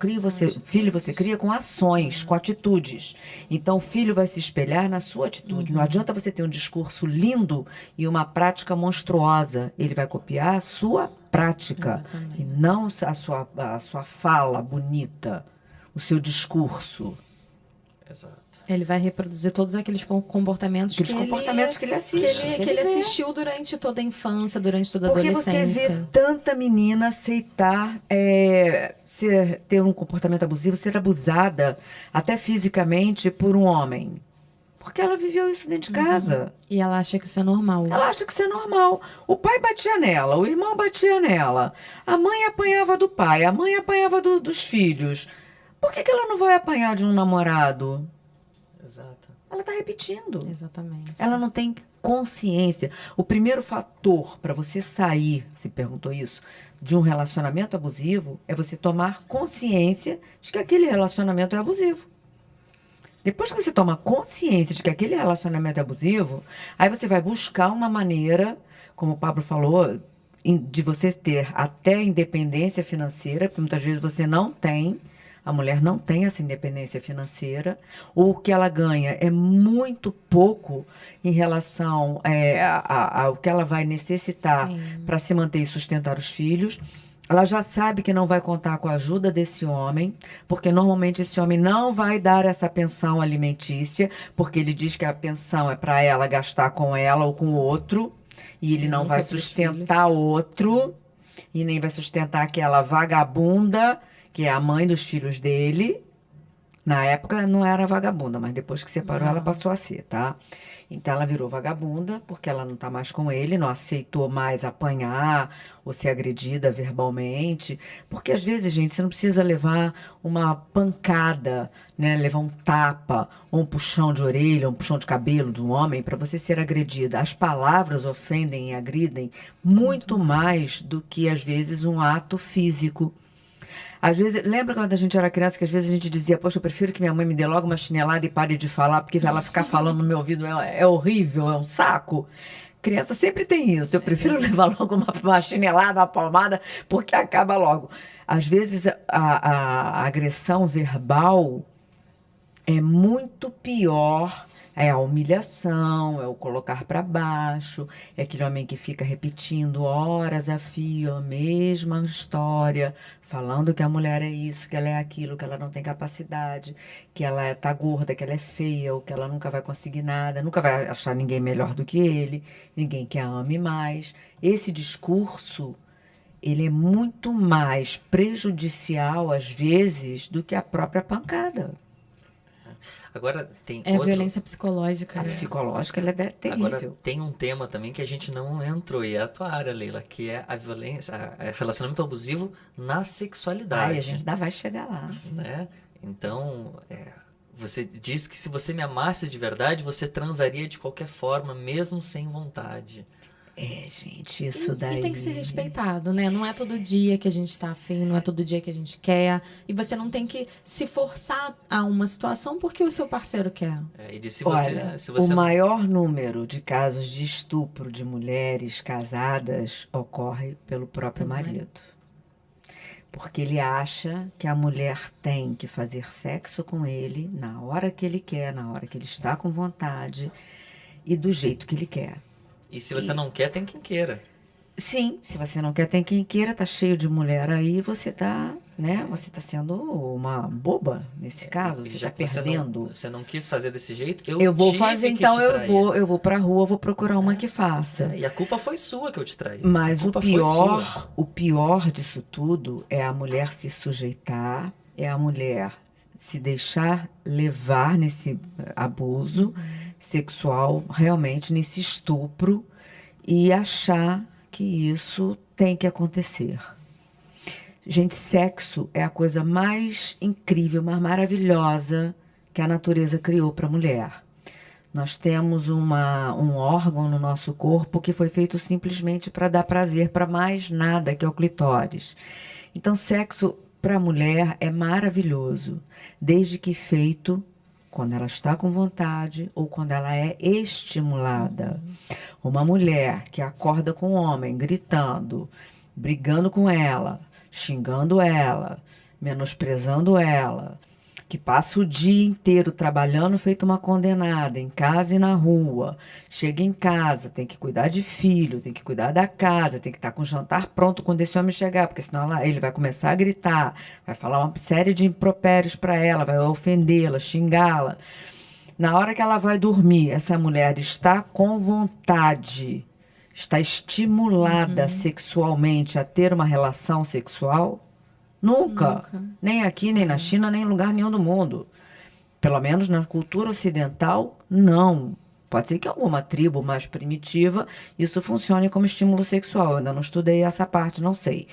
Filho você cria com ações, com atitudes. Então o filho vai se espelhar na sua atitude. Não adianta você ter um discurso lindo e uma prática monstruosa. Ele vai copiar a sua prática e não a sua fala bonita, o seu discurso. Exato. Ele vai reproduzir todos aqueles comportamentos Aqueles comportamentos que ele assiste. que ele vê. assistiu durante toda a infância, durante toda a Porque você adolescência. vê tanta menina aceitar ter um comportamento abusivo, ser abusada, até fisicamente, por um homem. Porque ela viveu isso dentro de casa. E ela acha que isso é normal. Ela acha que isso é normal. O pai batia nela, o irmão batia nela. A mãe apanhava do pai, a mãe apanhava dos filhos. Por que ela não vai apanhar de um namorado? Exato. Ela está repetindo. Exatamente. Ela não tem consciência. O primeiro fator para você sair, se perguntou isso, de um relacionamento abusivo é você tomar consciência de que aquele relacionamento é abusivo. Depois que você toma consciência de que aquele relacionamento é abusivo, aí você vai buscar uma maneira, como o Pablo falou, de você ter até independência financeira, porque muitas vezes você não tem. A mulher não tem essa independência financeira, ou o que ela ganha é muito pouco em relação ao que ela vai necessitar para se manter e sustentar os filhos. Ela já sabe que não vai contar com a ajuda desse homem, porque normalmente esse homem não vai dar essa pensão alimentícia, porque ele diz que a pensão é para ela gastar com ela ou com o outro, e ele não vai sustentar outro, e nem vai sustentar aquela vagabunda que é a mãe dos filhos dele, Na época não era vagabunda, mas depois que separou ela passou a ser, tá? Então ela virou vagabunda porque ela não tá mais com ele, não aceitou mais apanhar ou ser agredida verbalmente. Porque às vezes, gente, você não precisa levar uma pancada, né? Levar um tapa, ou um puxão de orelha, um puxão de cabelo de um homem para você ser agredida. As palavras ofendem e agridem muito mais do que, às vezes, um ato físico. Às vezes, lembra quando a gente era criança que às vezes a gente dizia, poxa, eu prefiro que minha mãe me dê logo uma chinelada e pare de falar, porque ela ficar falando no meu ouvido é horrível, é um saco. Criança sempre tem isso. Eu prefiro levar logo uma chinelada, uma palmada, porque acaba logo. Às vezes a agressão verbal é muito pior. É a humilhação, é o colocar para baixo, é aquele homem que fica repetindo horas a fio a mesma história, falando que a mulher é isso, que ela é aquilo, que ela não tem capacidade, que ela tá gorda, que ela é feia, ou que ela nunca vai conseguir nada, nunca vai achar ninguém melhor do que ele, ninguém que a ame mais. Esse discurso, ele é muito mais prejudicial, às vezes, do que a própria pancada. Agora tem É outro... violência psicológica. A psicológica, ela é terrível. Agora tem um tema também que a gente não entrou e é a tua área, Leila, que é a violência, relacionamento abusivo na sexualidade. Ai, a gente ainda vai chegar lá. Né? Então, você diz que se você me amasse de verdade, você transaria de qualquer forma, mesmo sem vontade. Gente, isso daí... E tem que ser respeitado, né? Não é todo dia que a gente tá afim, não é todo dia que a gente quer. E você não tem que se forçar a uma situação porque o seu parceiro quer. E se Olha, se você o maior número de casos de estupro de mulheres casadas ocorre pelo próprio marido. Porque ele acha que a mulher tem que fazer sexo com ele na hora que ele quer, na hora que ele está com vontade e do jeito que ele quer. E se você não quer, tem quem queira. Sim, se você não quer, tem quem queira, tá cheio de mulher aí, você tá, né? Você tá sendo uma boba nesse caso, você Já tá que perdendo. você não quis fazer desse jeito, Eu vou tive fazer, que então te trair. eu vou pra rua, vou procurar uma que faça. E a culpa foi sua que eu te traí. Mas A culpa foi sua. o pior disso tudo é a mulher se sujeitar, é a mulher se deixar levar nesse abuso sexual, realmente nesse estupro, e achar que isso tem que acontecer. Gente, sexo é a coisa mais incrível, mais maravilhosa que a natureza criou para a mulher. Nós temos um órgão no nosso corpo que foi feito simplesmente para dar prazer, para mais nada, que é o clitóris. Então, sexo para a mulher é maravilhoso, desde que feito quando ela está com vontade ou quando ela é estimulada. Uma mulher que acorda com um homem gritando, brigando com ela, xingando ela, menosprezando ela, que passa o dia inteiro trabalhando feito uma condenada, em casa e na rua, chega em casa, tem que cuidar de filho, tem que cuidar da casa, tem que estar com o jantar pronto quando esse homem chegar, porque senão ele vai começar a gritar, vai falar uma série de impropérios para ela, vai ofendê-la, xingá-la. Na hora que ela vai dormir, essa mulher está com vontade, está estimulada sexualmente a ter uma relação sexual? Nunca. Nem aqui, nem na China, nem em lugar nenhum do mundo. Pelo menos na cultura ocidental, não. Pode ser que em alguma tribo mais primitiva isso funcione como estímulo sexual. Eu ainda não estudei essa parte, não sei.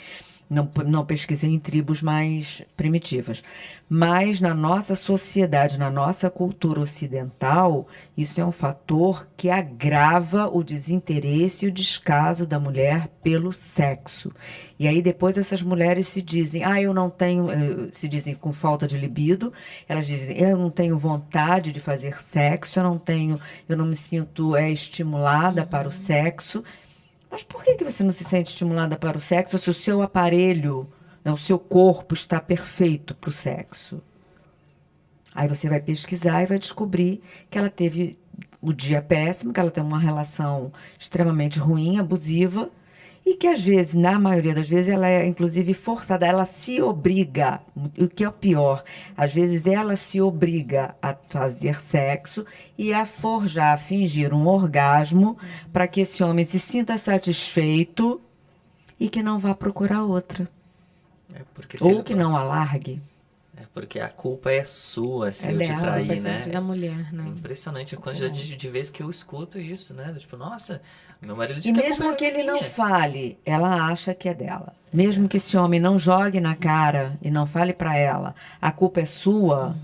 Não pesquisei em tribos mais primitivas. Mas na nossa sociedade, na nossa cultura ocidental, isso é um fator que agrava o desinteresse e o descaso da mulher pelo sexo. E aí depois essas mulheres se dizem, eu não tenho, se dizem com falta de libido, elas dizem, eu não tenho vontade de fazer sexo, eu não me sinto estimulada para o sexo. Mas por que você não se sente estimulada para o sexo se o seu aparelho, o seu corpo está perfeito para o sexo? Aí você vai pesquisar e vai descobrir que ela teve o dia péssimo, que ela tem uma relação extremamente ruim, abusiva, e que às vezes, na maioria das vezes, ela é inclusive forçada, ela se obriga, o que é o pior, às vezes ela se obriga a fazer sexo e a forjar, a fingir um orgasmo para que esse homem se sinta satisfeito e que não vá procurar outra. Porque ou que não a largue. Porque a culpa é sua se eu te dela, trair, É né? sempre da mulher, né? Impressionante a quantidade de vezes que eu escuto isso, né? Tipo, nossa, meu marido E disse que a culpa mesmo era que ele não minha. fale, ela acha que é dela. Mesmo que esse homem não jogue na cara e não fale pra ela, a culpa é sua,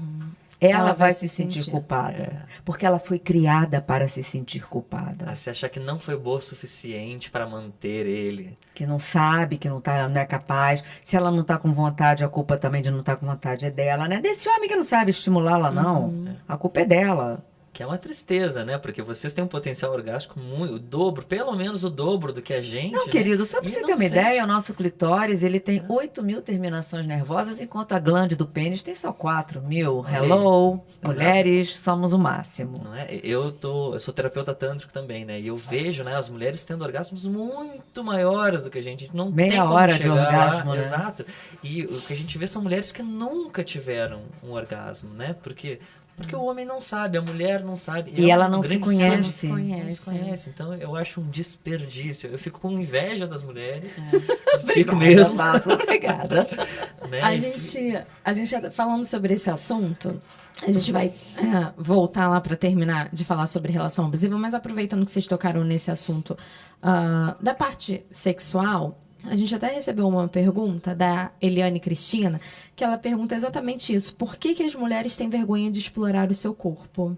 ela vai se sentir culpada. Porque ela foi criada para se sentir culpada. A se achar que não foi boa o suficiente para manter ele. Que não sabe, que não é capaz. Se ela não tá com vontade, a culpa também de não estar com vontade é dela, né? Desse homem que não sabe estimulá-la, não. A culpa é dela. Que é uma tristeza, né? Porque vocês têm um potencial orgástico muito, o dobro, pelo menos o dobro do que a gente. Não, né? querido, só pra E você não ter uma sente. ideia, o nosso clitóris, ele tem 8.000 terminações nervosas, enquanto a glande do pênis tem só 4.000. Olha aí. Hello, Exato. mulheres, somos o máximo. Não é? Eu sou terapeuta tântrico também, né? E eu vejo, né, as mulheres tendo orgasmos muito maiores do que a gente. A gente não Meia tem como hora de chegar lá. orgasmo, né? Exato. E o que a gente vê são mulheres que nunca tiveram um orgasmo, né? Porque o homem não sabe, a mulher não sabe. E É ela um não se grande conhece. sonho. Não se conhece. Então eu acho um desperdício. Eu fico com inveja das mulheres. Fico mesmo. Obrigada. Né? A E gente falando sobre esse assunto, a gente vai voltar lá para terminar de falar sobre relação abusiva, mas aproveitando que vocês tocaram nesse assunto da parte sexual, a gente até recebeu uma pergunta da Eliane Cristina, que ela pergunta exatamente isso. Por que as mulheres têm vergonha de explorar o seu corpo?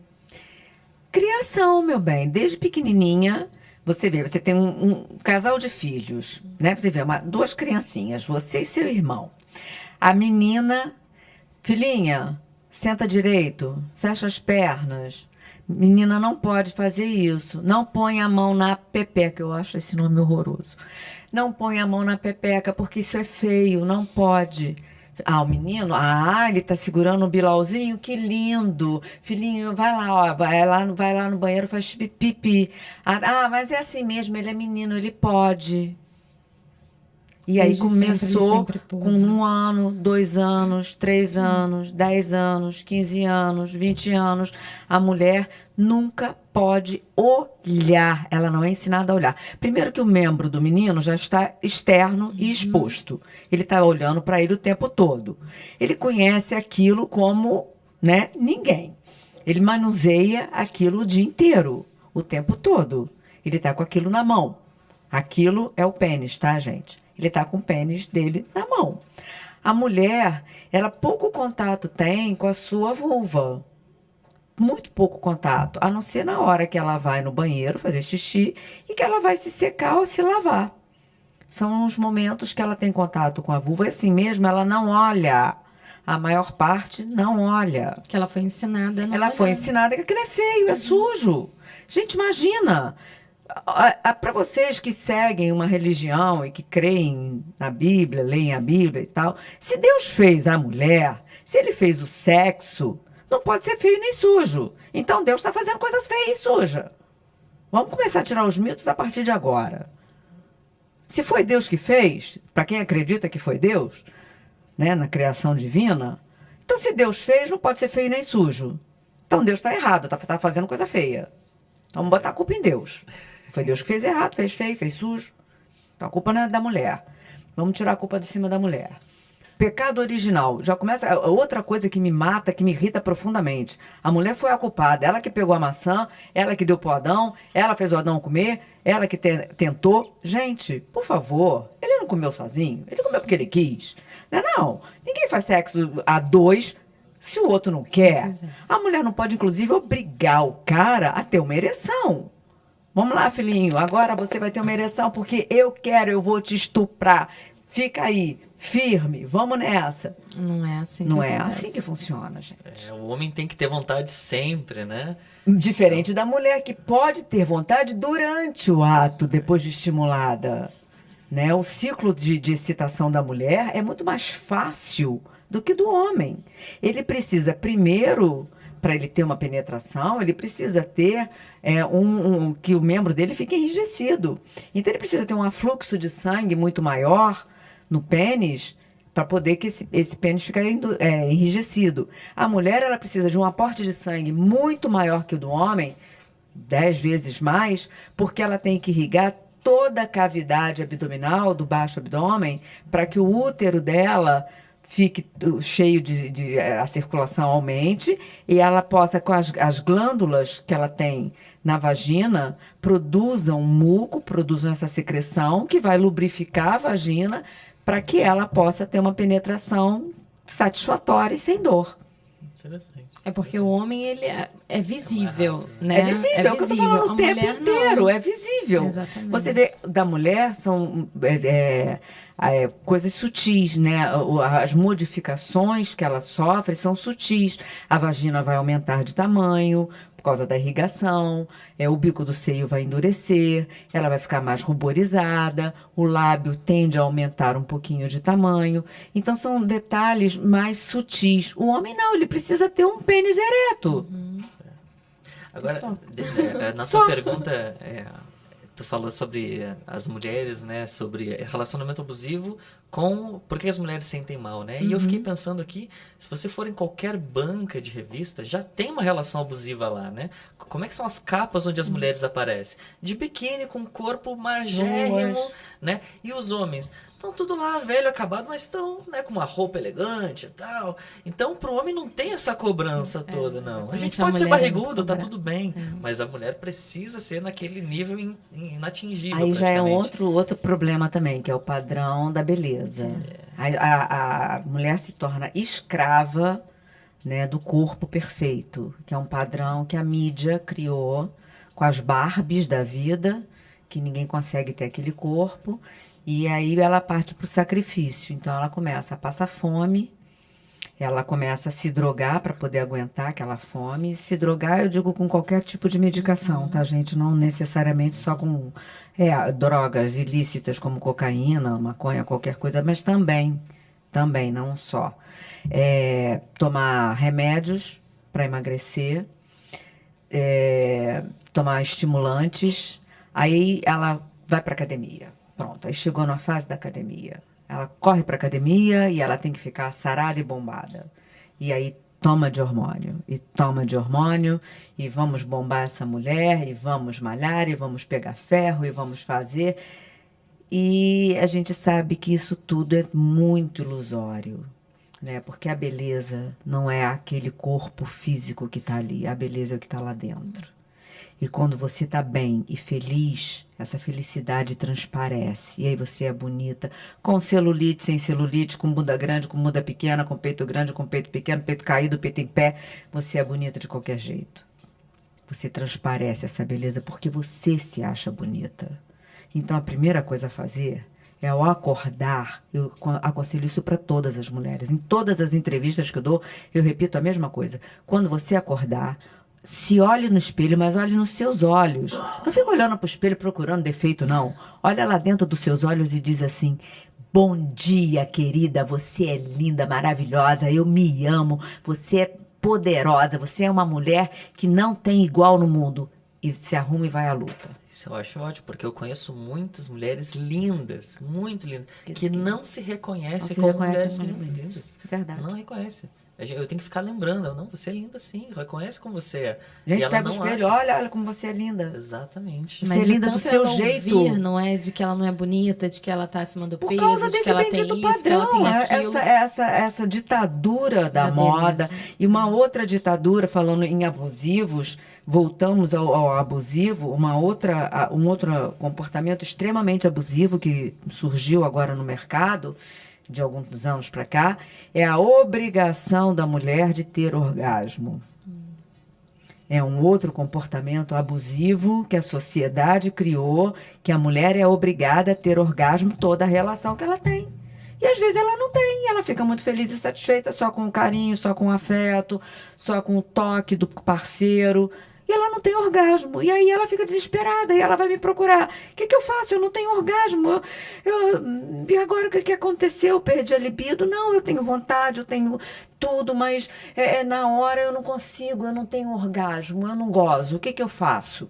Criação, meu bem. Desde pequenininha, você vê, você tem um casal de filhos, né? Você vê duas criancinhas, você e seu irmão. A menina, filhinha, senta direito, fecha as pernas. Menina, não pode fazer isso. Não põe a mão na pepeca. Eu acho esse nome horroroso. Não põe a mão na pepeca, porque isso é feio. Não pode. O menino, ele tá segurando o bilauzinho, que lindo. Filhinho, vai lá, ó, vai lá no banheiro, faz pipi. Mas é assim mesmo, ele é menino, ele pode. E aí Desde sempre, ele começou sempre pôde. com 1 ano, 2 anos, 3 anos, 10 anos, 15 anos, 20 anos. A mulher nunca pode olhar, ela não é ensinada a olhar. Primeiro que o membro do menino já está externo e exposto. Ele está olhando para ele o tempo todo. Ele conhece aquilo como, né, ninguém. Ele manuseia aquilo o dia inteiro, o tempo todo. Ele está com aquilo na mão. Aquilo é o pênis, tá, gente? Ele está com o pênis dele na mão. A mulher, ela pouco contato tem com a sua vulva. Muito pouco contato, a não ser na hora que ela vai no banheiro fazer xixi e que ela vai se secar ou se lavar. São os momentos que ela tem contato com a vulva. E assim mesmo, ela não olha. A maior parte não olha. Que ela foi ensinada. Ela foi ensinada que aquilo é feio, é sujo. Gente, imagina. Para vocês que seguem uma religião e que creem na Bíblia, leem a Bíblia e tal, se Deus fez a mulher, se ele fez o sexo, não pode ser feio nem sujo. Então Deus está fazendo coisas feias e sujas. Vamos começar a tirar os mitos a partir de agora. Se foi Deus que fez, para quem acredita que foi Deus, né, na criação divina, então se Deus fez, não pode ser feio nem sujo. Então Deus está errado, está fazendo coisa feia. Vamos botar a culpa em Deus. Foi Deus que fez errado, fez feio, fez sujo. Então a culpa não é da mulher. Vamos tirar a culpa de cima da mulher. Pecado original. Já começa outra coisa que me mata, que me irrita profundamente. A mulher foi a culpada. Ela que pegou a maçã, ela que deu pro Adão, ela fez o Adão comer, ela que tentou. Gente, por favor, ele não comeu sozinho. Ele comeu porque ele quis. Não. Ninguém faz sexo a 2 se o outro não quer. A mulher não pode, inclusive, obrigar o cara a ter uma ereção. Vamos lá, filhinho, agora você vai ter uma ereção porque eu quero, eu vou te estuprar. Fica aí, firme, vamos nessa. Não é assim que Não é acontece. assim que funciona, gente. o homem tem que ter vontade sempre, né? Diferente da mulher, que pode ter vontade durante o ato, depois de estimulada. Né? O ciclo de excitação da mulher é muito mais fácil do que do homem. Ele precisa, primeiro, para ele ter uma penetração, ele precisa ter que o membro dele fique enrijecido. Então, ele precisa ter um afluxo de sangue muito maior no pênis para poder que esse pênis fique enrijecido. A mulher, ela precisa de um aporte de sangue muito maior que o do homem, 10 vezes mais, porque ela tem que irrigar toda a cavidade abdominal do baixo abdômen para que o útero dela fique cheio a circulação aumente e ela possa, com as glândulas que ela tem na vagina, produzam muco, produzam essa secreção que vai lubrificar a vagina para que ela possa ter uma penetração satisfatória e sem dor. Interessante. É porque o homem, ele é visível, né? É visível, é o que eu tô falando o tempo mulher, inteiro, não. é visível. Exatamente. Você vê, da mulher são coisas sutis, né? As modificações que ela sofre são sutis. A vagina vai aumentar de tamanho por causa da irrigação, o bico do seio vai endurecer, ela vai ficar mais ruborizada, o lábio tende a aumentar um pouquinho de tamanho. Então são detalhes mais sutis. O homem não, ele precisa ter um pênis ereto. Agora, Só. na tua pergunta, tu falou sobre as mulheres, né? Sobre relacionamento abusivo por que as mulheres sentem mal, né? E eu fiquei pensando aqui, se você for em qualquer banca de revista, já tem uma relação abusiva lá, né? Como é que são as capas onde as mulheres aparecem? De biquíni, com corpo magérrimo, né? E os homens? Estão tudo lá, velho, acabado, mas estão, né, com uma roupa elegante e tal. Então, pro homem não tem essa cobrança toda, não. A gente exatamente, a pode ser mulher é muito barrigudo, tá cobrada. tudo bem. Mas a mulher precisa ser naquele nível inatingível, Aí já é praticamente. outro problema também, que é o padrão da beleza. A mulher se torna escrava, né, do corpo perfeito, que é um padrão que a mídia criou com as Barbies da vida, que ninguém consegue ter aquele corpo, e aí ela parte para o sacrifício. Então ela começa a passar fome, ela começa a se drogar para poder aguentar aquela fome. Se drogar, eu digo com qualquer tipo de medicação, tá, gente? Não necessariamente só com drogas ilícitas como cocaína, maconha, qualquer coisa, mas também, não só. Tomar remédios para emagrecer, tomar estimulantes, aí ela vai para academia. Pronto, aí chegou na fase da academia. Ela corre para academia e ela tem que ficar sarada e bombada. E aí toma de hormônio, e vamos bombar essa mulher, e vamos malhar, e vamos pegar ferro, e vamos fazer. E a gente sabe que isso tudo é muito ilusório, né? Porque a beleza não é aquele corpo físico que está ali, a beleza é o que está lá dentro. E quando você está bem e feliz, essa felicidade transparece. E aí você é bonita, com celulite, sem celulite, com bunda grande, com bunda pequena, com peito grande, com peito pequeno, peito caído, peito em pé. Você é bonita de qualquer jeito. Você transparece essa beleza porque você se acha bonita. Então a primeira coisa a fazer é ao acordar. Eu aconselho isso para todas as mulheres. Em todas as entrevistas que eu dou, eu repito a mesma coisa. Quando você acordar, se olhe no espelho, mas olhe nos seus olhos. Não fica olhando para o espelho procurando defeito, não. Olha lá dentro dos seus olhos e diz assim: bom dia, querida, você é linda, maravilhosa, eu me amo, você é poderosa, você é uma mulher que não tem igual no mundo. E se arruma e vai à luta. Isso eu acho ótimo, porque eu conheço muitas mulheres lindas, muito lindas, que não se reconhecem como mulheres lindas. Verdade. Não reconhecem. Eu tenho que ficar lembrando, não, você é linda sim, reconhece como você é. Gente, E ela pega o não espelho, acha. olha como você é linda. Exatamente. Você Mas é linda de do tanto seu ela jeito. ouvir, não é de que ela não é bonita, de que ela tá acima do Por peso, causa de desse que ela tem bendito isso, que ela tem padrão, aquilo. essa ditadura da moda. beleza. E uma outra ditadura, falando em abusivos, voltamos ao abusivo, um outro comportamento extremamente abusivo que surgiu agora no mercado, de alguns anos para cá, é a obrigação da mulher de ter orgasmo. É um outro comportamento abusivo que a sociedade criou, que a mulher é obrigada a ter orgasmo toda a relação que ela tem. E às vezes ela não tem, ela fica muito feliz e satisfeita só com o carinho, só com o afeto, só com o toque do parceiro. E ela não tem orgasmo. E aí ela fica desesperada e ela vai me procurar. O que eu faço? Eu não tenho orgasmo. E agora o que aconteceu? Eu perdi a libido? Não, eu tenho vontade, eu tenho tudo, mas na hora eu não consigo, eu não tenho orgasmo, eu não gozo. O que eu faço?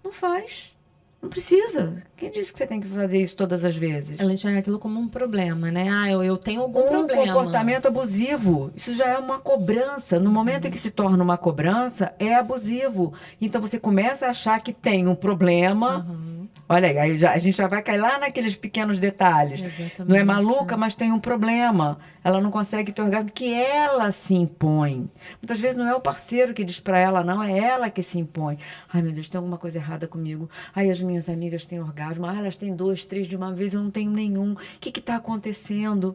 Não faz. Não precisa. Quem disse que você tem que fazer isso todas as vezes? Ela enxerga aquilo como um problema, né? Ah, eu tenho algum problema. Comportamento abusivo. Isso já é uma cobrança. No momento em que se torna uma cobrança, é abusivo. Então você começa a achar que tem um problema Olha aí, a gente já vai cair lá naqueles pequenos detalhes. Exatamente. Não é maluca, mas tem um problema. Ela não consegue ter orgasmo porque ela se impõe. Muitas vezes não é o parceiro que diz pra ela, não, é ela que se impõe. Ai, meu Deus, tem alguma coisa errada comigo. Ai, as minhas amigas têm orgasmo. Ai, elas têm 2, 3 de uma vez, eu não tenho nenhum. O que está acontecendo?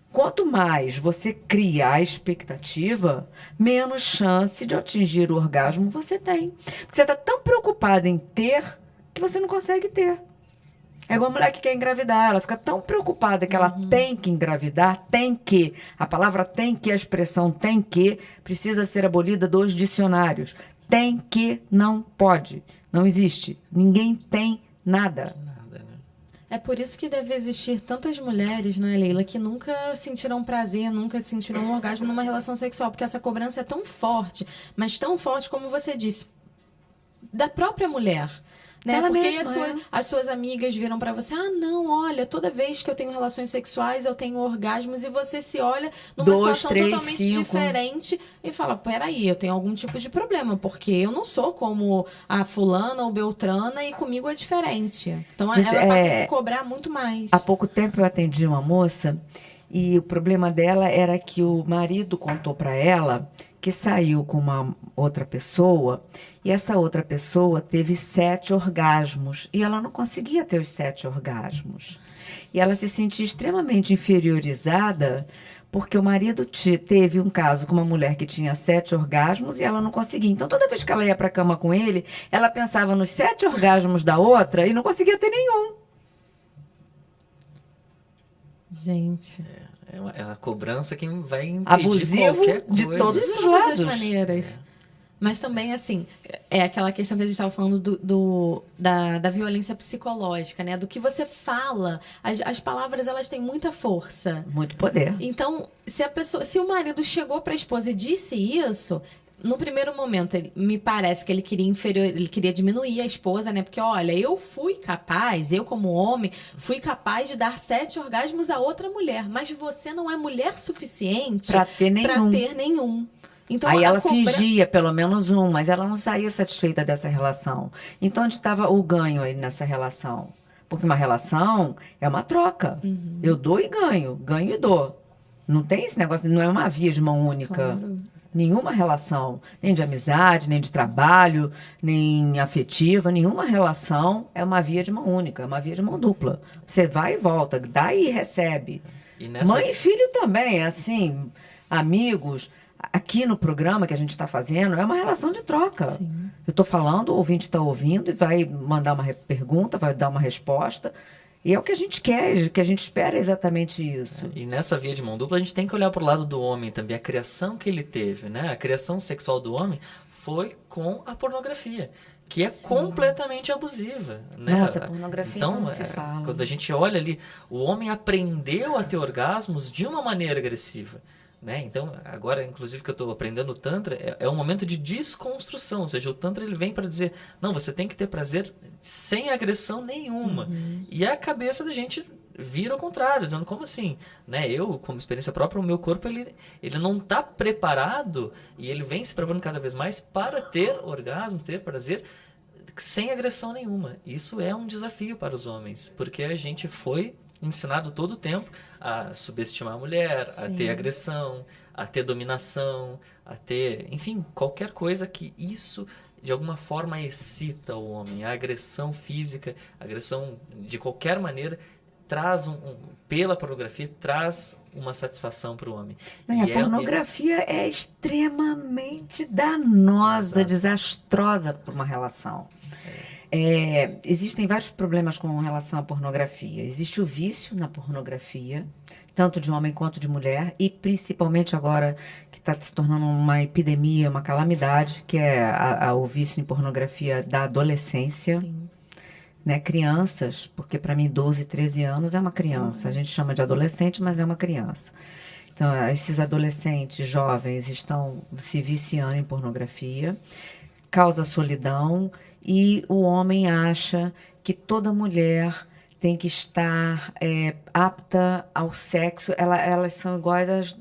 Quanto mais você cria a expectativa, menos chance de atingir o orgasmo você tem. Porque você está tão preocupada em ter que você não consegue ter. É igual a mulher que quer engravidar. Ela fica tão preocupada que ela tem que engravidar, tem que. A palavra tem que, a expressão tem que, precisa ser abolida dos dicionários. Tem que, não pode. Não existe. Ninguém tem nada. É por isso que deve existir tantas mulheres, né, Leila, que nunca sentiram prazer, nunca sentiram um orgasmo numa relação sexual, porque essa cobrança é tão forte, mas tão forte, como você disse, da própria mulher. Né? Ela Porque mesma, as suas amigas viram pra você, ah, não, olha, toda vez que eu tenho relações sexuais, eu tenho orgasmos, e você se olha numa 2, situação 3, totalmente 5. diferente e fala, peraí, eu tenho algum tipo de problema, porque eu não sou como a fulana ou beltrana e comigo é diferente. Então Gente, ela passa a se cobrar muito mais. Há pouco tempo eu atendi uma moça e o problema dela era que o marido contou para ela que saiu com uma outra pessoa e essa outra pessoa teve 7 orgasmos e ela não conseguia ter os 7 orgasmos. E ela se sentia extremamente inferiorizada porque o marido teve um caso com uma mulher que tinha 7 orgasmos e ela não conseguia. Então, toda vez que ela ia para a cama com ele, ela pensava nos 7 orgasmos da outra e não conseguia ter nenhum. Gente, É a cobrança que vai impedir Abusivo qualquer coisa. de todos de os todas as lados. maneiras. Mas também, assim, é aquela questão que a gente estava falando da violência psicológica, né? Do que você fala. As palavras, elas têm muita força. Muito poder. Então, se o marido chegou para a esposa e disse isso, no primeiro momento, me parece que ele queria diminuir a esposa, né? Porque, olha, eu como homem, fui capaz de dar 7 orgasmos a outra mulher, mas você não é mulher suficiente Pra ter nenhum. Então, Aí a ela fingia pelo menos um, mas ela não saía satisfeita dessa relação. Então, onde estava o ganho aí nessa relação? Porque uma relação é uma troca. Eu dou e ganho e dou. Não tem esse negócio, não é uma via de mão única. Claro. Nenhuma relação, nem de amizade, nem de trabalho, nem afetiva, nenhuma relação é uma via de mão única, é uma via de mão dupla. Você vai e volta, dá e recebe. E nessa... Mãe e filho também, assim, amigos. Aqui no programa que a gente está fazendo, é uma relação de troca. Sim. Eu estou falando, o ouvinte está ouvindo e vai mandar uma pergunta, vai dar uma resposta. E é o que a gente quer, o que a gente espera é exatamente isso. E nessa via de mão dupla, a gente tem que olhar para o lado do homem também, a criação que ele teve, né? A criação sexual do homem foi com a pornografia, que é completamente abusiva, né? Nossa, a pornografia então, não se fala. quando a gente olha ali, o homem aprendeu a ter orgasmos de uma maneira agressiva. Né? Então, agora, inclusive, que eu estou aprendendo o Tantra, é um momento de desconstrução. Ou seja, o Tantra ele vem para dizer, não, você tem que ter prazer sem agressão nenhuma. E a cabeça da gente vira ao contrário, dizendo, como assim? Né? Eu, como experiência própria, o meu corpo ele não está preparado e ele vem se preparando cada vez mais para ter orgasmo, ter prazer sem agressão nenhuma. Isso é um desafio para os homens, porque a gente foi ensinado todo o tempo a subestimar a mulher, a ter agressão, a ter dominação, a ter, enfim, qualquer coisa que isso de alguma forma excita o homem. A agressão física, a agressão de qualquer maneira traz pela pornografia traz uma satisfação para o homem. Não, e a pornografia é extremamente danosa, desastrosa para uma relação. Existem vários problemas com relação à pornografia. Existe o vício na pornografia, tanto de homem quanto de mulher, e principalmente agora que está se tornando uma epidemia, uma calamidade, que é o vício em pornografia da adolescência. Né? Crianças, porque para mim 12, 13 anos é uma criança. A gente chama de adolescente, mas é uma criança. Então, esses adolescentes jovens estão se viciando em pornografia, causa solidão. E o homem acha que toda mulher tem que estar apta ao sexo. Elas são iguais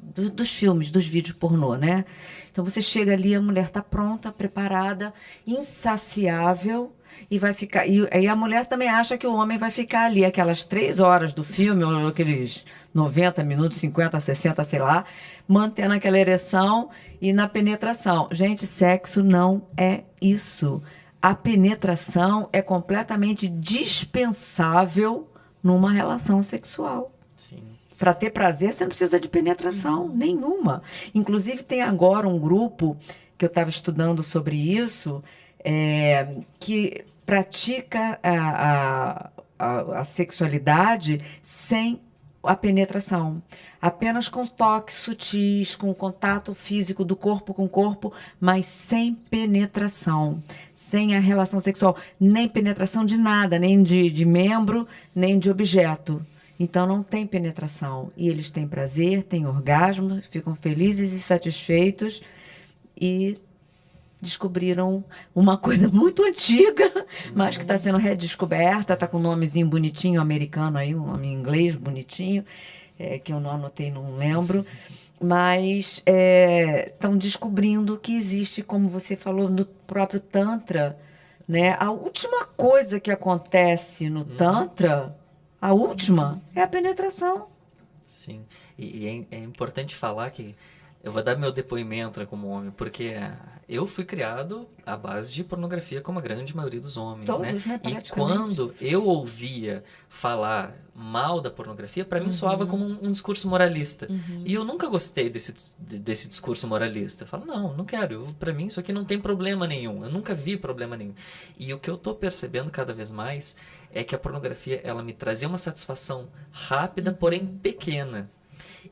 dos filmes, dos vídeos pornô, né? Então você chega ali, a mulher está pronta, preparada, insaciável. e vai ficar. E aí a mulher também acha que o homem vai ficar ali aquelas 3 horas do filme, ou aqueles 90 minutos, 50, 60, sei lá, mantendo aquela ereção e na penetração. Gente, sexo não é isso. A penetração é completamente dispensável numa relação sexual. Sim. Para ter prazer, você não precisa de penetração nenhuma. Inclusive, tem agora um grupo que eu estava estudando sobre isso, que pratica a sexualidade sem a penetração. Apenas com toques sutis, com contato físico do corpo com corpo, mas sem penetração. Sem a relação sexual. Nem penetração de nada, nem de membro, nem de objeto. Então não tem penetração. E eles têm prazer, têm orgasmo, ficam felizes e satisfeitos e descobriram uma coisa muito antiga, mas que está sendo redescoberta, está com um nomezinho bonitinho americano aí, um nome em inglês bonitinho, que eu não anotei, não lembro. Mas estão descobrindo que existe, como você falou, no próprio Tantra, né? A última coisa que acontece no Tantra, a última, é a penetração. Sim, e é importante falar que eu vou dar meu depoimento, né, como homem, porque eu fui criado à base de pornografia como a grande maioria dos homens, Todos, né? E quando eu ouvia falar mal da pornografia, para mim soava como um discurso moralista. E eu nunca gostei desse discurso moralista. Eu falo, não quero. Para mim isso aqui não tem problema nenhum. Eu nunca vi problema nenhum. E o que eu tô percebendo cada vez mais é que a pornografia, ela me trazia uma satisfação rápida, porém pequena.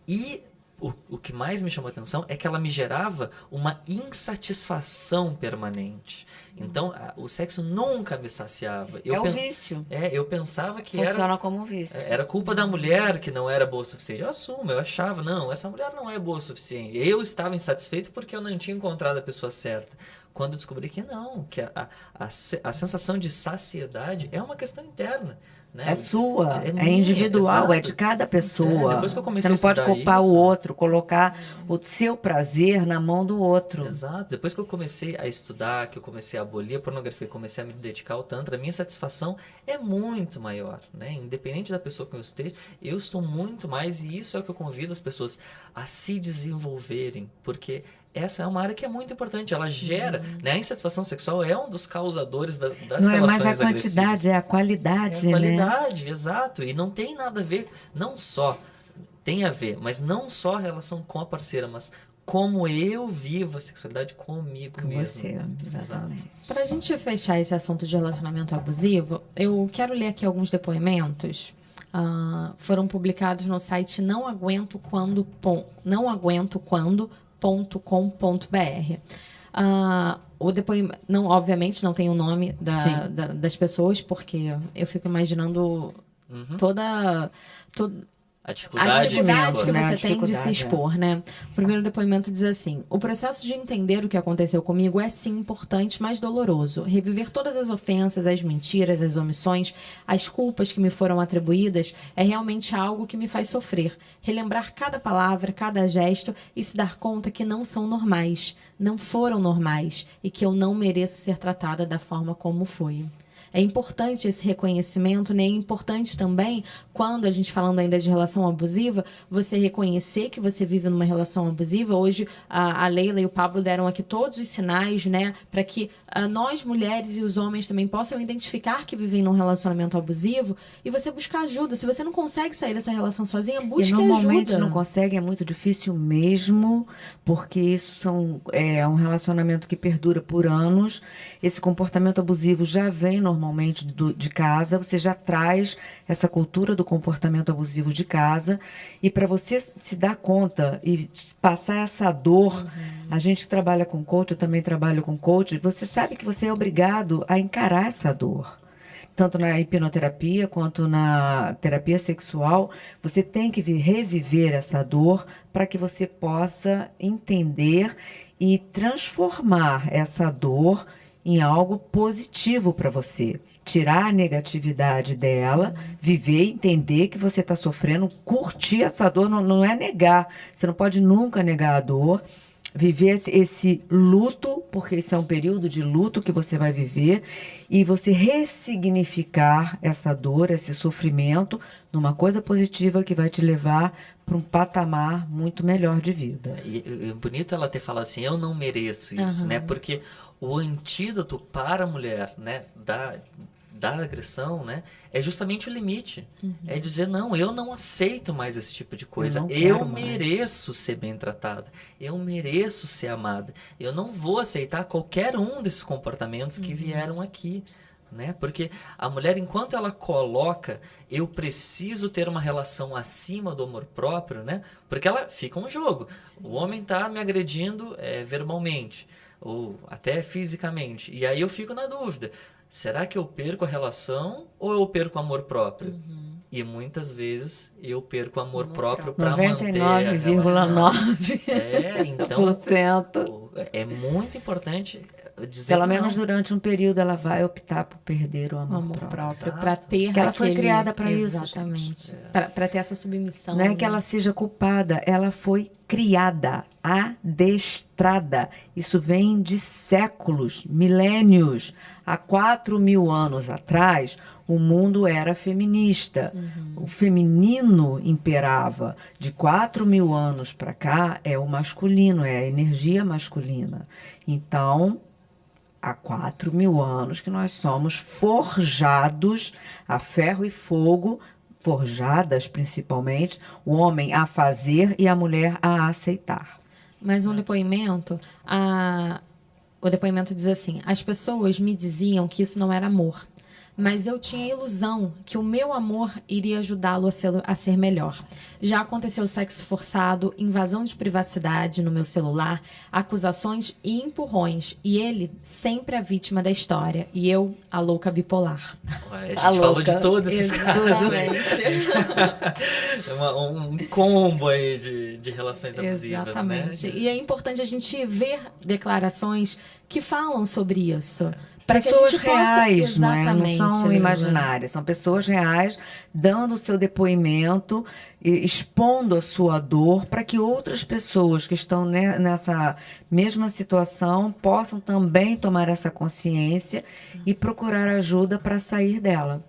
E o que mais me chamou a atenção é que ela me gerava uma insatisfação permanente. Então, o sexo nunca me saciava. É o vício. Eu pensava que funciona como vício. Era culpa da mulher que não era boa o suficiente. Eu assumo, eu achava, não, essa mulher não é boa o suficiente. Eu estava insatisfeito porque eu não tinha encontrado a pessoa certa. Quando eu descobri que não, que a sensação de saciedade é uma questão interna. Né? É sua, é minha, individual, exato. é de cada pessoa. Depois que eu comecei Você não pode culpar isso, o outro, colocar o seu prazer na mão do outro. Exato. Depois que eu comecei a estudar, que eu comecei a abolir a pornografia, comecei a me dedicar ao Tantra, a minha satisfação é muito maior, né? Independente da pessoa que eu esteja, eu estou muito mais, e isso é o que eu convido as pessoas a se desenvolverem, porque essa é uma área que é muito importante, ela gera, né? A insatisfação sexual é um dos causadores das não relações é mais a agressivas. quantidade, é a qualidade, É a qualidade, exato. E não tem nada a ver, não só tem a ver, mas não só a relação com a parceira, mas como eu vivo a sexualidade comigo com mesmo. você, exatamente. Pra gente fechar esse assunto de relacionamento abusivo, eu quero ler aqui alguns depoimentos. Foram publicados no site nãoaguentoquando.com.br. O depoimento, não, obviamente, não tem o nome das pessoas, porque eu fico imaginando toda a dificuldade que você tem de se dificuldade, expor, né? O primeiro depoimento diz assim: o processo de entender o que aconteceu comigo é sim importante, mas doloroso. Reviver todas as ofensas, as mentiras, as omissões, as culpas que me foram atribuídas é realmente algo que me faz sofrer. Relembrar cada palavra, cada gesto e se dar conta que não são normais, não foram normais e que eu não mereço ser tratada da forma como foi. É importante esse reconhecimento, né? É importante também, quando a gente falando ainda de relação abusiva, você reconhecer que você vive numa relação abusiva. Hoje, a Leila e o Pablo deram aqui todos os sinais, né? Para que nós, mulheres e os homens também possam identificar que vivem num relacionamento abusivo e você buscar ajuda. Se você não consegue sair dessa relação sozinha, busque ajuda. E normalmente não consegue, é muito difícil mesmo, porque isso é um relacionamento que perdura por anos. Esse comportamento abusivo já vem normalmente de casa, você já traz essa cultura do comportamento abusivo de casa, e para você se dar conta e passar essa dor, a gente que trabalha com coach, eu também trabalho com coach, você sabe que você é obrigado a encarar essa dor. Tanto na hipnoterapia quanto na terapia sexual, você tem que reviver essa dor para que você possa entender e transformar essa dor em algo positivo para você. Tirar a negatividade dela, viver, entender que você está sofrendo, curtir essa dor, não é negar. Você não pode nunca negar a dor. viver esse luto, porque esse é um período de luto que você vai viver, e você ressignificar essa dor, esse sofrimento, numa coisa positiva que vai te levar para um patamar muito melhor de vida. E bonito ela ter falado assim, eu não mereço isso, né? Porque o antídoto para a mulher, né, da agressão, né, é justamente o limite. É dizer, não, eu não aceito mais esse tipo de coisa. Eu mereço ser bem tratada. Eu mereço ser amada. Eu não vou aceitar qualquer um desses comportamentos que vieram aqui. Né? Porque a mulher, enquanto ela coloca, eu preciso ter uma relação acima do amor próprio, né? Porque ela fica um jogo. O homem tá me agredindo verbalmente, ou até fisicamente. E aí eu fico na dúvida. Será que eu perco a relação ou eu perco o amor próprio? E muitas vezes eu perco o amor próprio para manter a relação. 99,9%. Então, é muito importante dizer pelo que menos não. durante um período ela vai optar por perder o amor próprio. Para ter Porque ela foi criada para isso. Exatamente. Para ter essa submissão. Não é que ela seja culpada, ela foi criada, adestrada. Isso vem de séculos, milênios. Há 4.000 anos atrás, o mundo era feminista. O feminino imperava. De 4.000 anos para cá, é o masculino, é a energia masculina. Então, há 4.000 anos que nós somos forjados a ferro e fogo, forjadas principalmente, o homem a fazer e a mulher a aceitar. Mas um depoimento, o depoimento diz assim, as pessoas me diziam que isso não era amor, mas eu tinha a ilusão que o meu amor iria ajudá-lo a ser melhor. Já aconteceu sexo forçado, invasão de privacidade no meu celular, acusações e empurrões. E ele sempre a vítima da história. E eu, a louca bipolar. A gente falou de todos esses casos. Um combo aí de relações abusivas. Exatamente. Né? E é importante a gente ver declarações que falam sobre isso. Pessoas reais, exatamente, não são imaginárias, são pessoas reais dando o seu depoimento, expondo a sua dor para que outras pessoas que estão nessa mesma situação possam também tomar essa consciência e procurar ajuda para sair dela.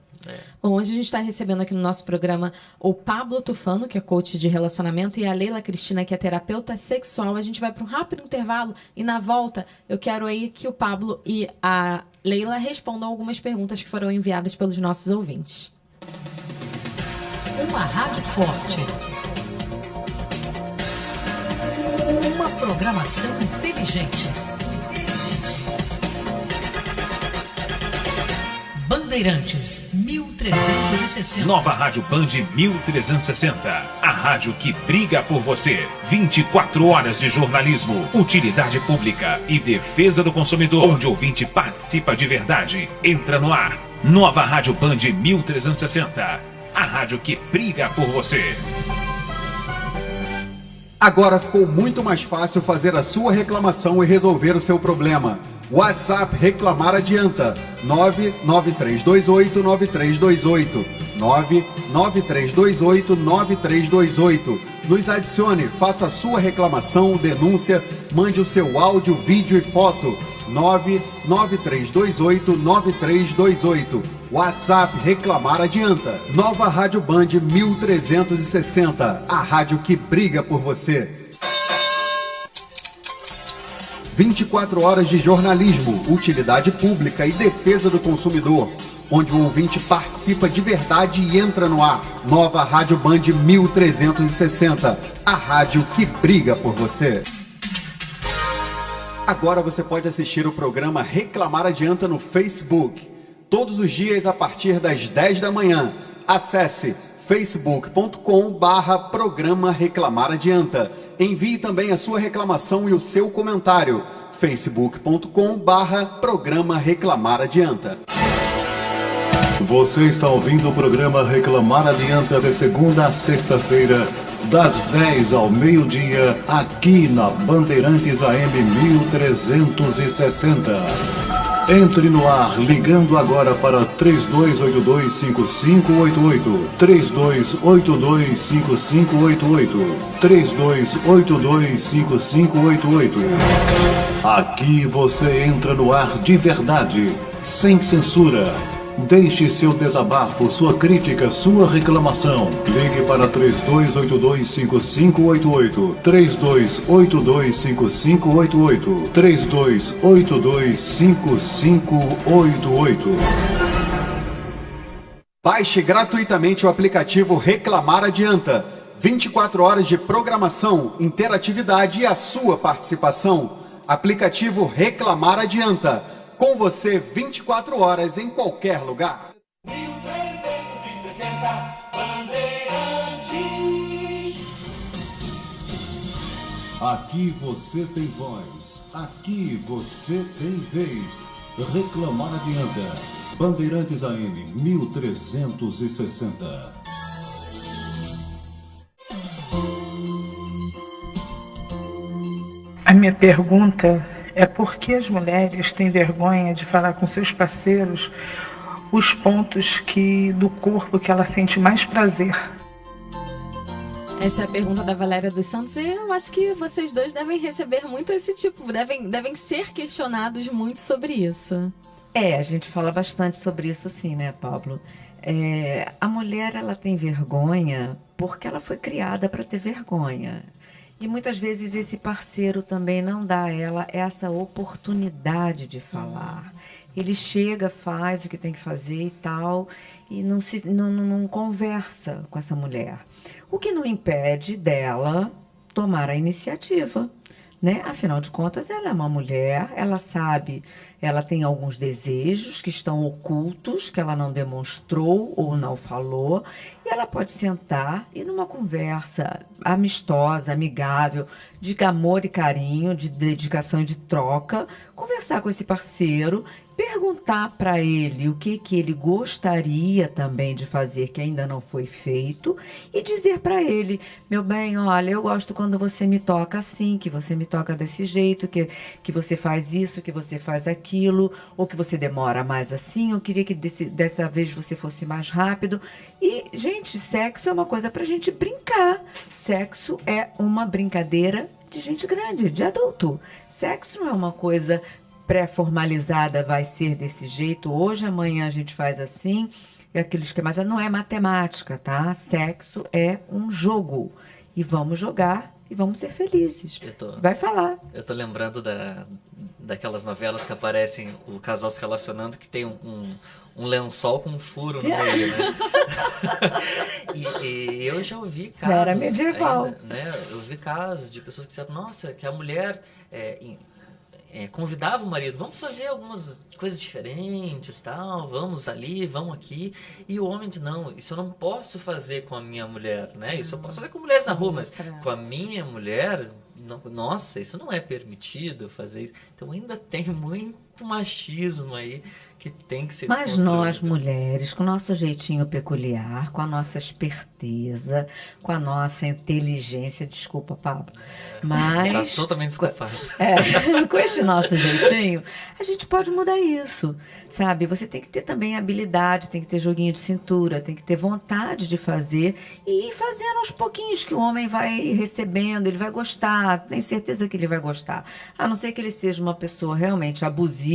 Bom, hoje a gente está recebendo aqui no nosso programa o Pablo Tufano, que é coach de relacionamento, e a Leila Cristina, que é terapeuta sexual. A gente vai para um rápido intervalo e na volta eu quero aí que o Pablo e a Leila respondam algumas perguntas que foram enviadas pelos nossos ouvintes. Uma rádio forte. Uma programação inteligente. Bandeirantes 1360. Nova Rádio Band 1360. A rádio que briga por você. 24 horas de jornalismo, utilidade pública e defesa do consumidor, onde o ouvinte participa de verdade. Entra no ar. Nova Rádio Band 1360. A rádio que briga por você. Agora ficou muito mais fácil fazer a sua reclamação e resolver o seu problema. WhatsApp Reclamar Adianta 993289328 993289328. Nos adicione, faça a sua reclamação, denúncia, mande o seu áudio, vídeo e foto 993289328. WhatsApp Reclamar Adianta. Nova Rádio Band 1360, a rádio que briga por você. 24 horas de jornalismo, utilidade pública e defesa do consumidor, onde o ouvinte participa de verdade e entra no ar. Nova Rádio Band 1360, a rádio que briga por você. Agora você pode assistir o programa Reclamar Adianta no Facebook, todos os dias a partir das 10 da manhã. Acesse facebook.com/programa Reclamar Adianta. Envie também a sua reclamação e o seu comentário. facebook.com/programa Reclamar Adianta. Você está ouvindo o programa Reclamar Adianta de segunda a sexta-feira, das 10 ao meio-dia, aqui na Bandeirantes AM 1360. Entre no ar ligando agora para 3282-5588, 3282-5588, 3282-5588. Aqui você entra no ar de verdade, sem censura. Deixe seu desabafo, sua crítica, sua reclamação. Ligue para 3282-5588, 3282-5588, 3282-5588. Baixe gratuitamente o aplicativo Reclamar Adianta. 24 horas de programação, interatividade e a sua participação. Aplicativo Reclamar Adianta. Com você 24 horas em qualquer lugar. 1360 Bandeirantes. Aqui você tem voz, aqui você tem vez. Reclamar adianta. Bandeirantes AM 1360. A minha pergunta é por que as mulheres têm vergonha de falar com seus parceiros os pontos do corpo que ela sente mais prazer? Essa é a pergunta da Valéria dos Santos e eu acho que vocês dois devem receber muito esse tipo, devem ser questionados muito sobre isso. A gente fala bastante sobre isso sim, né, Pablo? A mulher, ela tem vergonha porque ela foi criada para ter vergonha. E muitas vezes esse parceiro também não dá a ela essa oportunidade de falar. Ele chega, faz o que tem que fazer e tal, e não conversa com essa mulher. O que não impede dela tomar a iniciativa, né? Afinal de contas, ela é uma mulher, ela sabe, ela tem alguns desejos que estão ocultos, que ela não demonstrou ou não falou, e ela pode sentar e numa conversa amistosa, amigável, de amor e carinho, de dedicação e de troca, conversar com esse parceiro, perguntar para ele o que ele gostaria também de fazer que ainda não foi feito e dizer para ele: meu bem, olha, eu gosto quando você me toca assim, que você me toca desse jeito, que você faz isso, que você faz aquilo, ou que você demora mais assim, eu queria que dessa vez você fosse mais rápido. E, gente, sexo é uma coisa pra gente brincar. Sexo é uma brincadeira de gente grande, de adulto. Sexo não é uma coisa pré-formalizada, vai ser desse jeito, hoje, amanhã a gente faz assim, e aquele esquema, mas não é matemática, tá? Sexo é um jogo, e vamos jogar e vamos ser felizes. Vai falar. Eu tô lembrando daquelas novelas que aparecem o casal se relacionando, que tem um lençol com um furo no meio, né? e eu já ouvi casos... Era medieval. Ainda, né? Eu vi casos de pessoas que disseram, nossa, que a mulher... convidava o marido, vamos fazer algumas coisas diferentes, tal, vamos ali, vamos aqui, e o homem diz, não, isso eu não posso fazer com a minha mulher, né, isso eu posso fazer com mulheres na rua, mas com a minha mulher, não, nossa, isso não é permitido fazer isso. Então ainda tem muito machismo aí que tem que ser desconstruído. Mas nós, mulheres, com o nosso jeitinho peculiar, com a nossa esperteza, com a nossa inteligência, desculpa, Pablo, mas... Tá totalmente desculpado. Com esse nosso jeitinho, a gente pode mudar isso, sabe? Você tem que ter também habilidade, tem que ter joguinho de cintura, tem que ter vontade de fazer e ir fazendo aos pouquinhos que o homem vai recebendo, ele vai gostar, tem certeza que ele vai gostar. A não ser que ele seja uma pessoa realmente abusiva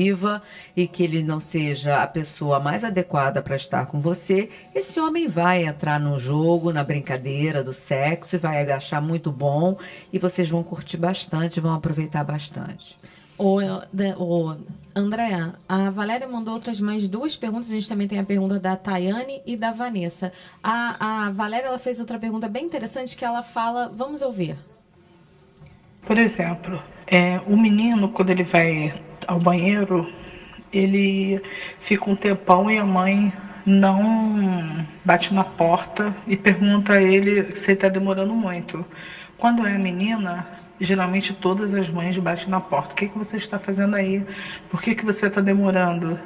e que ele não seja a pessoa mais adequada para estar com você, esse homem vai entrar no jogo, na brincadeira do sexo e vai achar muito bom e vocês vão curtir bastante, vão aproveitar bastante. Andréa, a Valéria mandou mais duas perguntas. A gente também tem a pergunta da Tayane e da Vanessa. A Valéria, ela fez outra pergunta bem interessante que ela fala, vamos ouvir. Por exemplo, o menino, quando ele vai ao banheiro, ele fica um tempão e a mãe não bate na porta e pergunta a ele se ele está demorando muito. Quando é a menina, geralmente todas as mães batem na porta. O que você está fazendo aí? Por que você está demorando?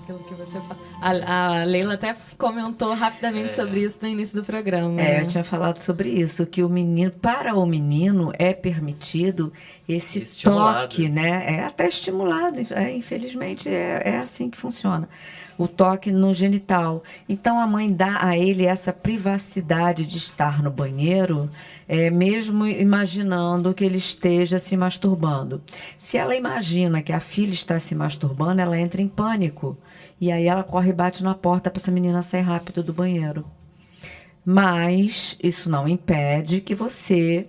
aquilo que você fala. A Leila até comentou rapidamente sobre isso no início do programa. né? Eu tinha falado sobre isso, que o menino, para o menino é permitido esse Estimulado. toque, né? É até estimulado, infelizmente é assim que funciona. O toque no genital. Então a mãe dá a ele essa privacidade de estar no banheiro, mesmo imaginando que ele esteja se masturbando. Se ela imagina que a filha está se masturbando, ela entra em pânico. E aí ela corre e bate na porta para essa menina sair rápido do banheiro. Mas isso não impede que você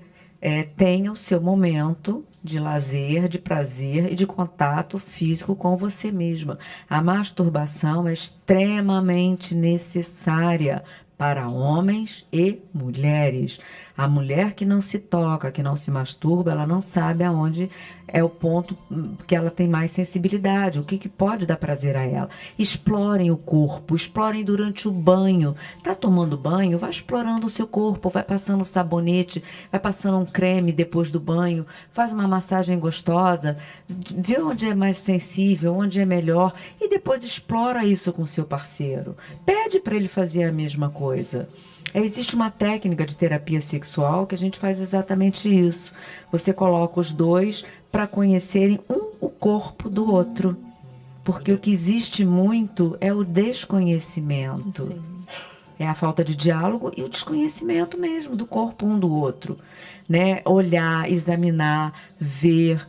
tenha o seu momento de lazer, de prazer e de contato físico com você mesma. A masturbação é extremamente necessária para homens e mulheres. A mulher que não se toca, que não se masturba, ela não sabe aonde é o ponto que ela tem mais sensibilidade, o que pode dar prazer a ela. Explorem o corpo, explorem durante o banho. Tá tomando banho? Vai explorando o seu corpo, vai passando sabonete, vai passando um creme depois do banho, faz uma massagem gostosa, vê onde é mais sensível, onde é melhor e depois explora isso com o seu parceiro. Pede para ele fazer a mesma coisa. Existe uma técnica de terapia sexual que a gente faz exatamente isso. Você coloca os dois para conhecerem o corpo do outro. Porque o que existe muito é o desconhecimento. Sim. É a falta de diálogo e o desconhecimento mesmo do corpo um do outro. Né? Olhar, examinar, ver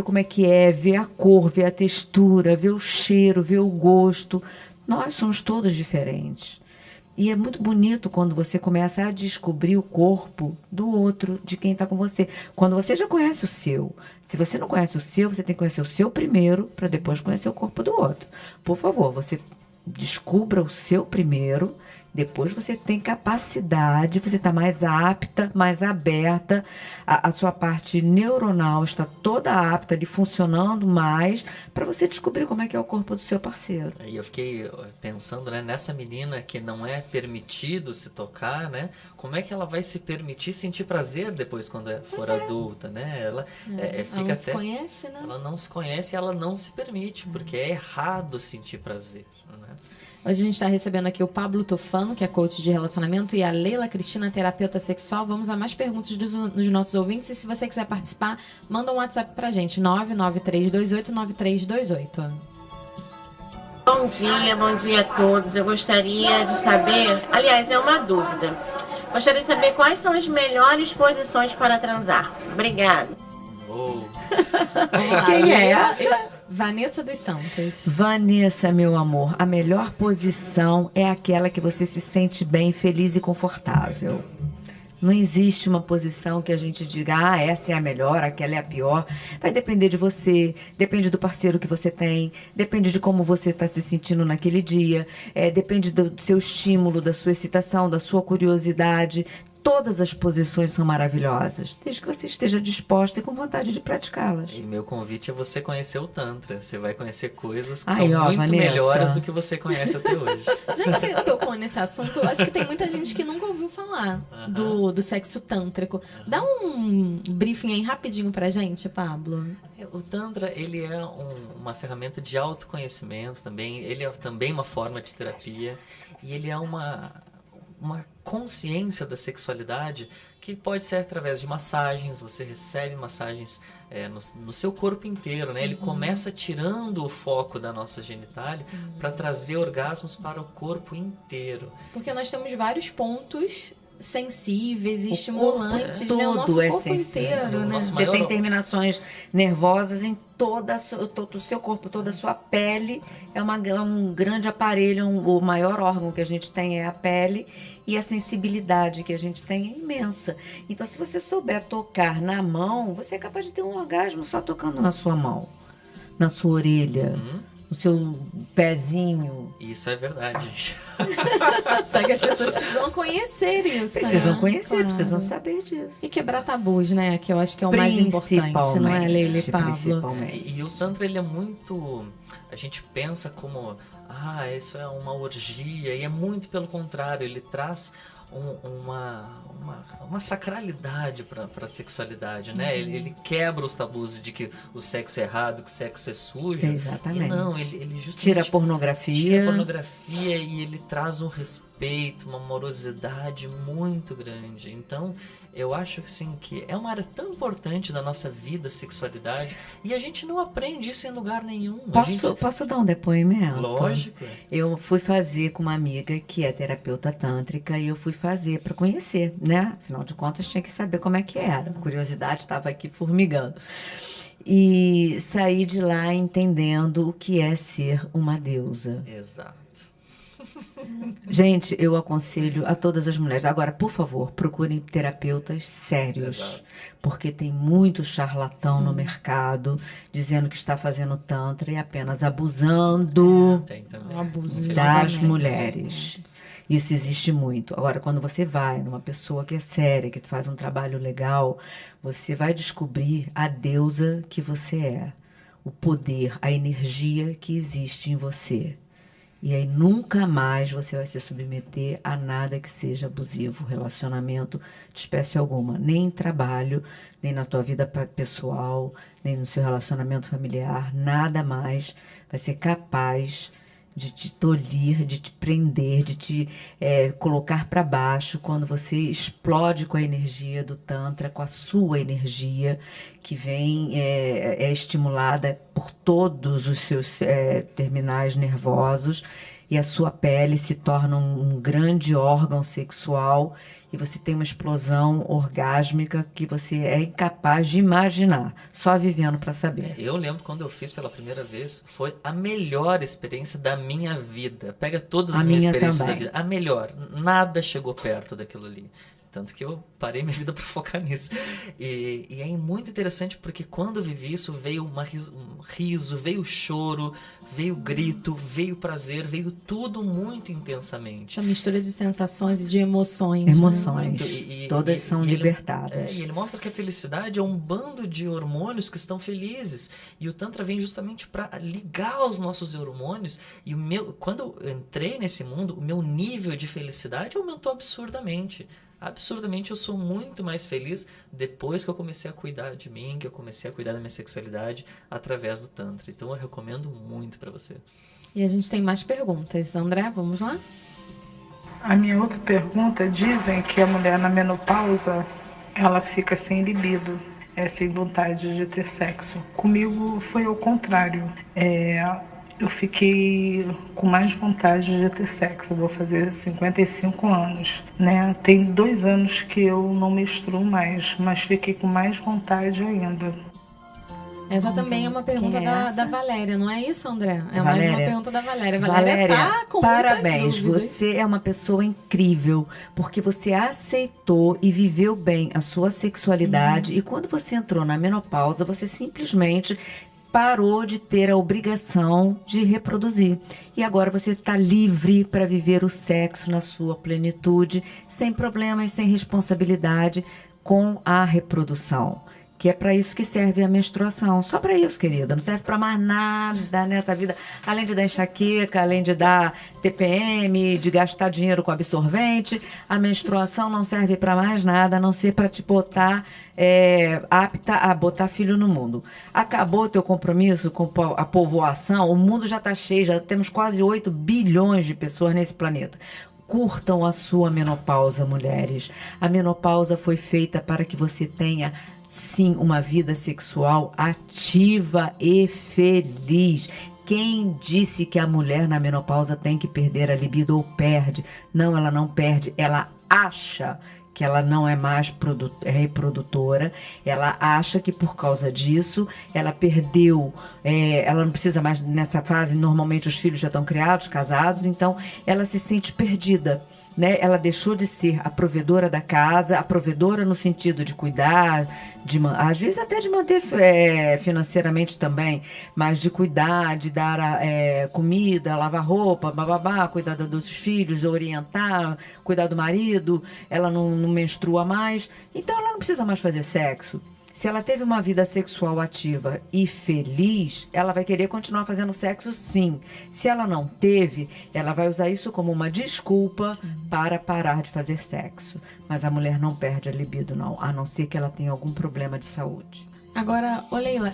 como é que é, ver a cor, ver a textura, ver o cheiro, ver o gosto. Nós somos todos diferentes. E é muito bonito quando você começa a descobrir o corpo do outro, de quem está com você. Quando você já conhece o seu. Se você não conhece o seu, você tem que conhecer o seu primeiro, para depois conhecer o corpo do outro. Por favor, você descubra o seu primeiro, depois você tem capacidade, você está mais apta, mais aberta, a sua parte neuronal está toda apta, ali funcionando mais, para você descobrir como é que é o corpo do seu parceiro. E eu fiquei pensando, né, nessa menina que não é permitido se tocar, né? Como é que ela vai se permitir sentir prazer depois quando for adulta, né? Ela fica ela não até... se conhece, né? Ela não se conhece e ela não se permite, porque é errado sentir prazer, né? Hoje a gente está recebendo aqui o Pablo Tofano, que é coach de relacionamento, e a Leila Cristina, terapeuta sexual. Vamos a mais perguntas dos nossos ouvintes. E se você quiser participar, manda um WhatsApp pra gente, 993289328. Bom dia a todos. Eu gostaria de saber, aliás, é uma dúvida. Gostaria de saber quais são as melhores posições para transar. Obrigada. Oh. Vamos lá, Quem é Leila- essa? Vanessa dos Santos. Vanessa, meu amor, a melhor posição é aquela que você se sente bem, feliz e confortável. Não existe uma posição que a gente diga, essa é a melhor, aquela é a pior. Vai depender de você, depende do parceiro que você tem, depende de como você está se sentindo naquele dia, depende do seu estímulo, da sua excitação, da sua curiosidade. Todas as posições são maravilhosas, desde que você esteja disposta e com vontade de praticá-las. E meu convite é você conhecer o Tantra. Você vai conhecer coisas que Aí, são ó, muito Vanessa. melhores do que você conhece até hoje. Já que você tocou nesse assunto, eu acho que tem muita gente que nunca ouviu falar do sexo tântrico. Dá um briefing aí rapidinho pra gente, Pablo. O Tantra, ele é uma ferramenta de autoconhecimento também. Ele é também uma forma de terapia. E ele é uma consciência da sexualidade que pode ser através de massagens. Você recebe massagens no seu corpo inteiro, né? Ele começa tirando o foco da nossa genitália para trazer orgasmos para o corpo inteiro. Porque nós temos vários pontos sensíveis e estimulantes, corpo né? O nosso todo corpo sensível. inteiro, né? Nosso Você maior- tem terminações nervosas em todo o seu corpo, toda a sua pele. É um grande aparelho, o maior órgão que a gente tem é a pele. E a sensibilidade que a gente tem é imensa. Então, se você souber tocar na mão, você é capaz de ter um orgasmo só tocando na sua mão, na sua orelha, no seu pezinho. Isso é verdade. Só que as pessoas precisam conhecer isso, Precisam né? conhecer, Claro. precisam saber disso. E quebrar tabus, né? Que eu acho que é o mais importante, não é, Leila e Pablo? Principalmente. E o Tantra, ele é muito... A gente pensa como... isso é uma orgia. E é muito pelo contrário. Ele traz uma sacralidade para a sexualidade, né? Ele quebra os tabus de que o sexo é errado, que o sexo é sujo. Exatamente. E não, ele justamente tira a pornografia. E ele traz um respeito, uma amorosidade muito grande. Então, eu acho assim, que é uma área tão importante da nossa vida, sexualidade, e a gente não aprende isso em lugar nenhum. Posso dar um depoimento? Lógico. Eu fui fazer com uma amiga que é terapeuta tântrica e eu fui fazer para conhecer, né? Afinal de contas, tinha que saber como é que era. A curiosidade estava aqui formigando. E saí de lá entendendo o que é ser uma deusa. Exato. Gente, eu aconselho a todas as mulheres. Agora, por favor, procurem terapeutas sérios. Exato. Porque tem muito charlatão no mercado dizendo que está fazendo tantra e apenas abusando Tem também. Abuso das mulheres. Isso existe muito. Agora, quando você vai numa pessoa que é séria, que faz um trabalho legal, você vai descobrir a deusa que você é. O poder, a energia que existe em você. E aí nunca mais você vai se submeter a nada que seja abusivo, relacionamento de espécie alguma. Nem em trabalho, nem na tua vida pessoal, nem no seu relacionamento familiar. Nada mais vai ser capaz de te tolir, de te prender, de te colocar para baixo quando você explode com a energia do Tantra, com a sua energia que vem, é estimulada por todos os seus terminais nervosos e a sua pele se torna um grande órgão sexual e você tem uma explosão orgásmica que você é incapaz de imaginar, só vivendo para saber. Eu lembro quando eu fiz pela primeira vez, foi a melhor experiência da minha vida. Pega todas as minhas experiências da vida. A melhor. Nada chegou perto daquilo ali. Tanto que eu parei minha vida para focar nisso. E é muito interessante porque quando eu vivi isso, veio um riso, veio choro, veio grito, veio prazer, veio tudo muito intensamente. Essa mistura de sensações e de emoções. Emoções. Né? Todas são libertadas. E ele mostra que a felicidade é um bando de hormônios que estão felizes. E o Tantra vem justamente para ligar os nossos hormônios. E quando eu entrei nesse mundo, o meu nível de felicidade aumentou absurdamente. Absurdamente, eu sou muito mais feliz depois que eu comecei a cuidar de mim, que eu comecei a cuidar da minha sexualidade através do Tantra. Então, eu recomendo muito para você. E a gente tem mais perguntas. André, vamos lá? A minha outra pergunta, dizem que a mulher na menopausa, ela fica sem libido, sem vontade de ter sexo. Comigo foi ao contrário. Eu fiquei com mais vontade de ter sexo. Eu vou fazer 55 anos, né? Tem 2 anos que eu não menstruo mais, mas fiquei com mais vontade ainda. Essa também é uma pergunta da Valéria, não é isso, André? É mais Valéria, uma pergunta da Valéria. Valéria tá com parabéns, muitas dúvidas. você é uma pessoa incrível, porque você aceitou e viveu bem a sua sexualidade, e quando você entrou na menopausa, você simplesmente parou de ter a obrigação de reproduzir. E agora você está livre para viver o sexo na sua plenitude, sem problemas, sem responsabilidade, com a reprodução. Que é para isso que serve a menstruação. Só para isso, querida. Não serve para mais nada nessa vida. Além de dar enxaqueca, além de dar TPM, de gastar dinheiro com absorvente, a menstruação não serve para mais nada, a não ser para te botar apta a botar filho no mundo. Acabou teu compromisso com a povoação, o mundo já está cheio, já temos quase 8 bilhões de pessoas nesse planeta. Curtam a sua menopausa, mulheres. A menopausa foi feita para que você tenha, sim, uma vida sexual ativa e feliz. Quem disse que a mulher na menopausa tem que perder a libido ou perde? Não, ela não perde, ela acha que ela não é mais reprodutora, ela acha que por causa disso ela perdeu, ela não precisa mais nessa fase, normalmente os filhos já estão criados, casados, então ela se sente perdida. Né? Ela deixou de ser a provedora da casa, a provedora no sentido de cuidar, às vezes até de manter financeiramente também, mas de cuidar, de dar comida, lavar roupa, bababá, cuidar dos filhos, de orientar, cuidar do marido. Ela não menstrua mais, então ela não precisa mais fazer sexo. Se ela teve uma vida sexual ativa e feliz, ela vai querer continuar fazendo sexo, sim. Se ela não teve, ela vai usar isso como uma desculpa para parar de fazer sexo. Mas a mulher não perde a libido, não, a não ser que ela tenha algum problema de saúde. Agora, ô Leila,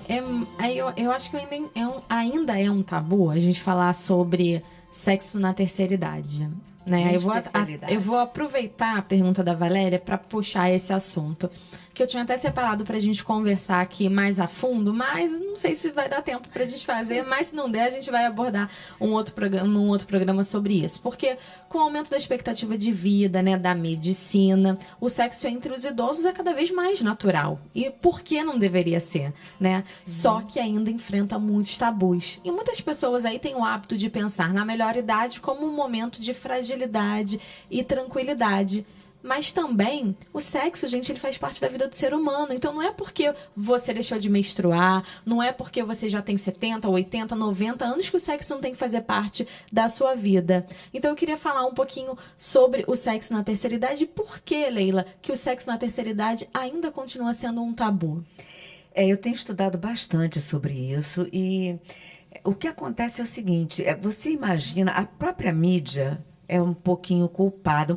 eu acho que ainda é um tabu a gente falar sobre sexo na terceira idade. Né? Eu vou aproveitar a pergunta da Valéria para puxar esse assunto, que eu tinha até separado para a gente conversar aqui mais a fundo, mas não sei se vai dar tempo para a gente fazer, mas se não der, a gente vai abordar num outro programa sobre isso. Porque com o aumento da expectativa de vida, né, da medicina, o sexo entre os idosos é cada vez mais natural. E por que não deveria ser? Né? Só que ainda enfrenta muitos tabus. E muitas pessoas aí têm o hábito de pensar na melhor idade como um momento de fragilidade e tranquilidade. Mas também, o sexo, gente, ele faz parte da vida do ser humano. Então, não é porque você deixou de menstruar, não é porque você já tem 70, 80, 90 anos que o sexo não tem que fazer parte da sua vida. Então, eu queria falar um pouquinho sobre o sexo na terceira idade e por que, Leila, que o sexo na terceira idade ainda continua sendo um tabu. Eu tenho estudado bastante sobre isso e o que acontece é o seguinte, você imagina, a própria mídia é um pouquinho culpada,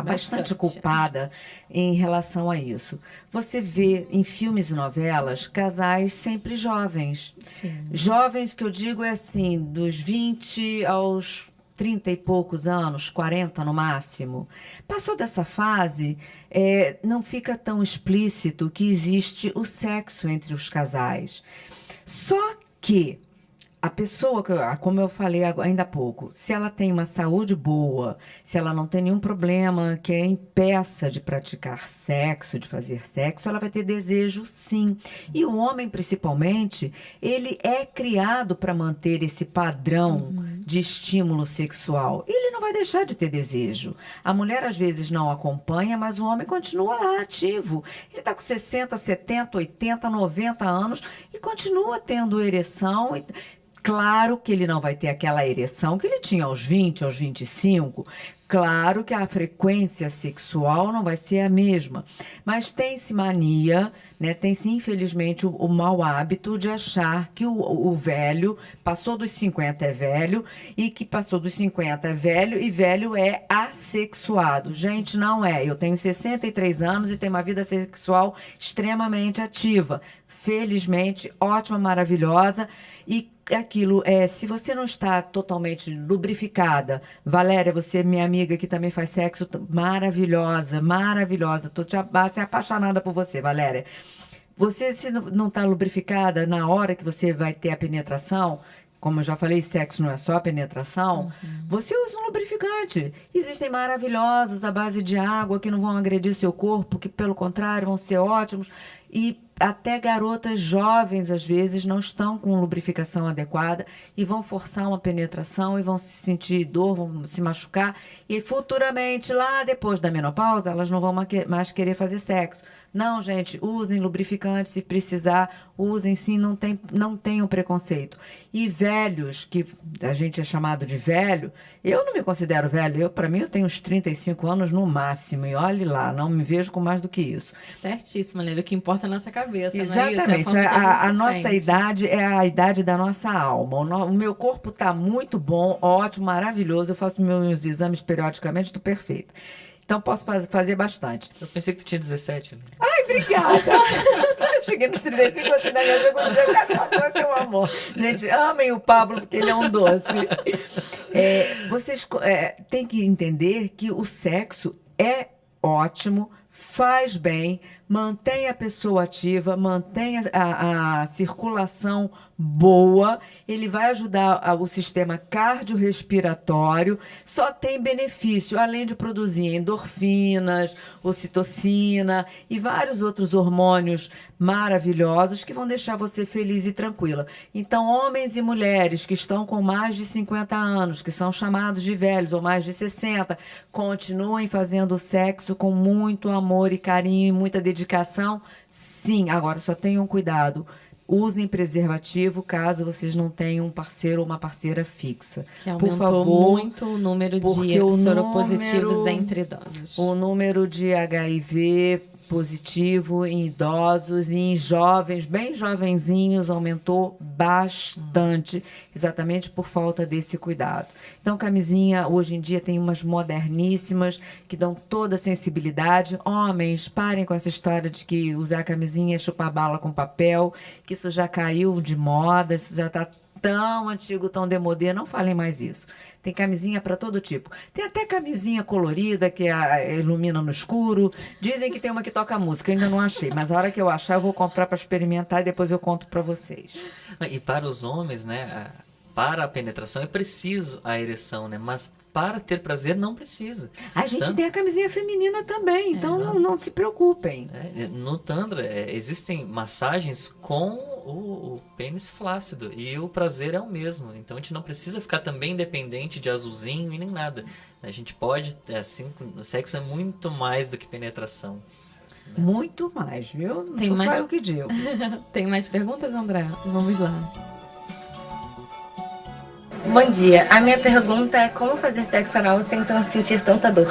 bastante culpada em relação a isso. Você vê em filmes e novelas casais sempre jovens. Sim. Jovens que eu digo é assim, dos 20 aos 30 e poucos anos, 40 no máximo. Passou dessa fase, não fica tão explícito que existe o sexo entre os casais. Só que a pessoa, como eu falei ainda há pouco, se ela tem uma saúde boa, se ela não tem nenhum problema que a impeça de praticar sexo, de fazer sexo, ela vai ter desejo, sim. E o homem, principalmente, ele é criado para manter esse padrão de estímulo sexual. Ele não vai deixar de ter desejo. A mulher, às vezes, não acompanha, mas o homem continua lá, ativo. Ele está com 60, 70, 80, 90 anos e continua tendo ereção. Claro que ele não vai ter aquela ereção que ele tinha aos 20, aos 25. Claro que a frequência sexual não vai ser a mesma. Mas tem-se mania, né? Tem-se, infelizmente, o mau hábito de achar que o velho, passou dos 50 é velho, e que passou dos 50 é velho, e velho é assexuado. Gente, não é. Eu tenho 63 anos e tenho uma vida sexual extremamente ativa. Felizmente, ótima, maravilhosa. E aquilo, se você não está totalmente lubrificada, Valéria, você é minha amiga que também faz sexo, maravilhosa, maravilhosa. Estou apaixonada por você, Valéria. Você, se não está lubrificada na hora que você vai ter a penetração, como eu já falei, sexo não é só penetração, você usa um lubrificante. Existem maravilhosos à base de água que não vão agredir seu corpo, que pelo contrário vão ser ótimos. E até garotas jovens, às vezes, não estão com lubrificação adequada e vão forçar uma penetração e vão se sentir dor, vão se machucar. E futuramente, lá depois da menopausa, elas não vão mais querer fazer sexo. Não, gente, usem lubrificante, se precisar, usem sim, não tenham preconceito. E velhos, que a gente é chamado de velho, eu não me considero velho, para mim eu tenho uns 35 anos no máximo, e olhe lá, não me vejo com mais do que isso. Certíssimo, Leila, o que importa é a nossa cabeça, exatamente, não é isso? A nossa idade é a idade da nossa alma. O meu corpo está muito bom, ótimo, maravilhoso, eu faço meus exames periodicamente, estou perfeita. Então, posso fazer bastante. Eu pensei que tu tinha 17. Né? Ai, obrigada. Eu cheguei nos 35, você na minha segunda, seu amor. Gente, amem o Pablo, porque ele é um doce. Vocês têm que entender que o sexo é ótimo, faz bem, mantém a pessoa ativa, mantém a circulação boa, ele vai ajudar o sistema cardiorrespiratório, só tem benefício, além de produzir endorfinas, ocitocina e vários outros hormônios maravilhosos que vão deixar você feliz e tranquila. Então, homens e mulheres que estão com mais de 50 anos, que são chamados de velhos, ou mais de 60, continuem fazendo sexo com muito amor e carinho e muita dedicação. Sim, agora só tenham cuidado. Usem preservativo caso vocês não tenham um parceiro ou uma parceira fixa. Que aumentou, por favor, muito o número de soropositivos entre idosos. O número de HIV positivo em idosos e em jovens, bem jovenzinhos, aumentou bastante, exatamente por falta desse cuidado. Então, camisinha, hoje em dia, tem umas moderníssimas que dão toda a sensibilidade. Homens, parem com essa história de que usar camisinha é chupar bala com papel, que isso já caiu de moda, isso já está tão antigo, tão demodê, não falem mais isso. Tem camisinha para todo tipo. Tem até camisinha colorida que ilumina no escuro. Dizem que tem uma que toca música, ainda não achei, mas a hora que eu achar eu vou comprar para experimentar e depois eu conto para vocês. E para os homens, né, para a penetração é preciso a ereção, né, mas para ter prazer não precisa. A gente tem a camisinha feminina também, então não se preocupem. No Tantra existem massagens com o pênis flácido e o prazer é o mesmo. Então a gente não precisa ficar também dependente de azulzinho e nem nada. A gente pode, assim, o sexo é muito mais do que penetração. Né? Muito mais, viu? Não Tem sou mais... só eu que digo. Tem mais perguntas, André? Vamos lá. Bom dia. A minha pergunta é como fazer sexo anal sem sentir tanta dor?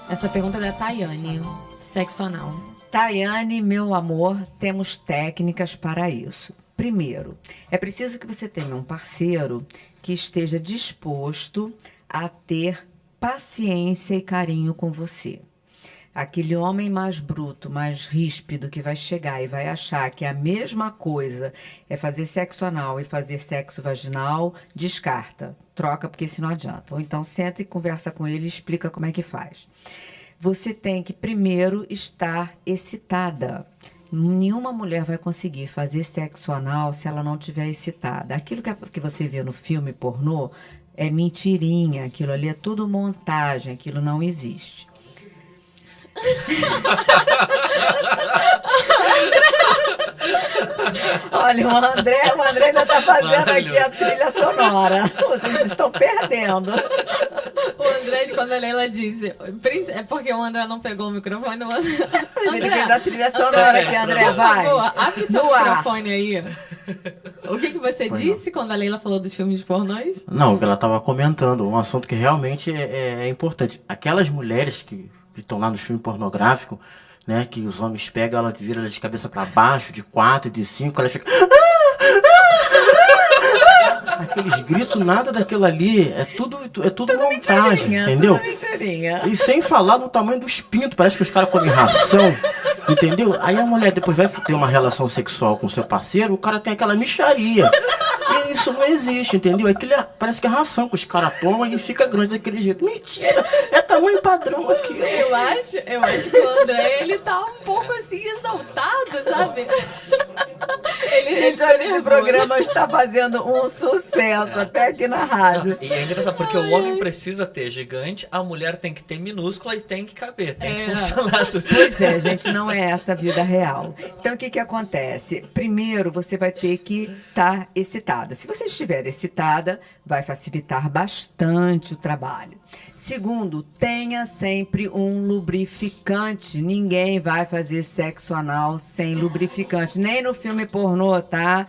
Essa pergunta é da Tayane, sexo anal. Tayane, meu amor, temos técnicas para isso. Primeiro, é preciso que você tenha um parceiro que esteja disposto a ter paciência e carinho com você. Aquele homem mais bruto, mais ríspido, que vai chegar e vai achar que a mesma coisa é fazer sexo anal e fazer sexo vaginal, descarta. Troca, porque isso não adianta. Ou então senta e conversa com ele e explica como é que faz. Você tem que primeiro estar excitada. Nenhuma mulher vai conseguir fazer sexo anal se ela não estiver excitada. Aquilo que você vê no filme pornô é mentirinha. Aquilo ali é tudo montagem. Aquilo não existe. Olha, o André ainda está fazendo aqui a trilha sonora. Vocês estão perdendo. O André, quando a Leila disse, é porque o André não pegou o microfone. Ele fez a trilha sonora aqui, André, vai. Por favor, abre seu microfone aí. O que você disse quando a Leila falou dos filmes pornôs? Não, ela estava comentando um assunto que realmente é importante. Aquelas mulheres que estão lá no filme pornográfico, né, que os homens pegam, ela vira de cabeça para baixo, de 4, de 5, ela fica... Aqueles gritos, nada daquilo ali, é tudo montagem, entendeu? E sem falar no tamanho dos pintos, parece que os caras comem ração, entendeu? Aí a mulher depois vai ter uma relação sexual com seu parceiro, o cara tem aquela mixaria. E isso não existe, entendeu? Parece que é ração que os caras tomam e fica grande daquele jeito. Mentira, é tamanho padrão aqui. Eu acho que o André, ele tá um pouco assim, exaltado, sabe? O programa está fazendo um sucesso até aqui na rádio. E é engraçado, porque o homem precisa ter gigante, a mulher tem que ter minúscula e tem que caber, tem que funcionar tudo. Pois é, gente, não é essa a vida real. Então, o que acontece? Primeiro, você vai ter que estar excitada. Se você estiver excitada, vai facilitar bastante o trabalho. Segundo, tenha sempre um lubrificante. Ninguém vai fazer sexo anal sem lubrificante, nem no filme pornô, tá?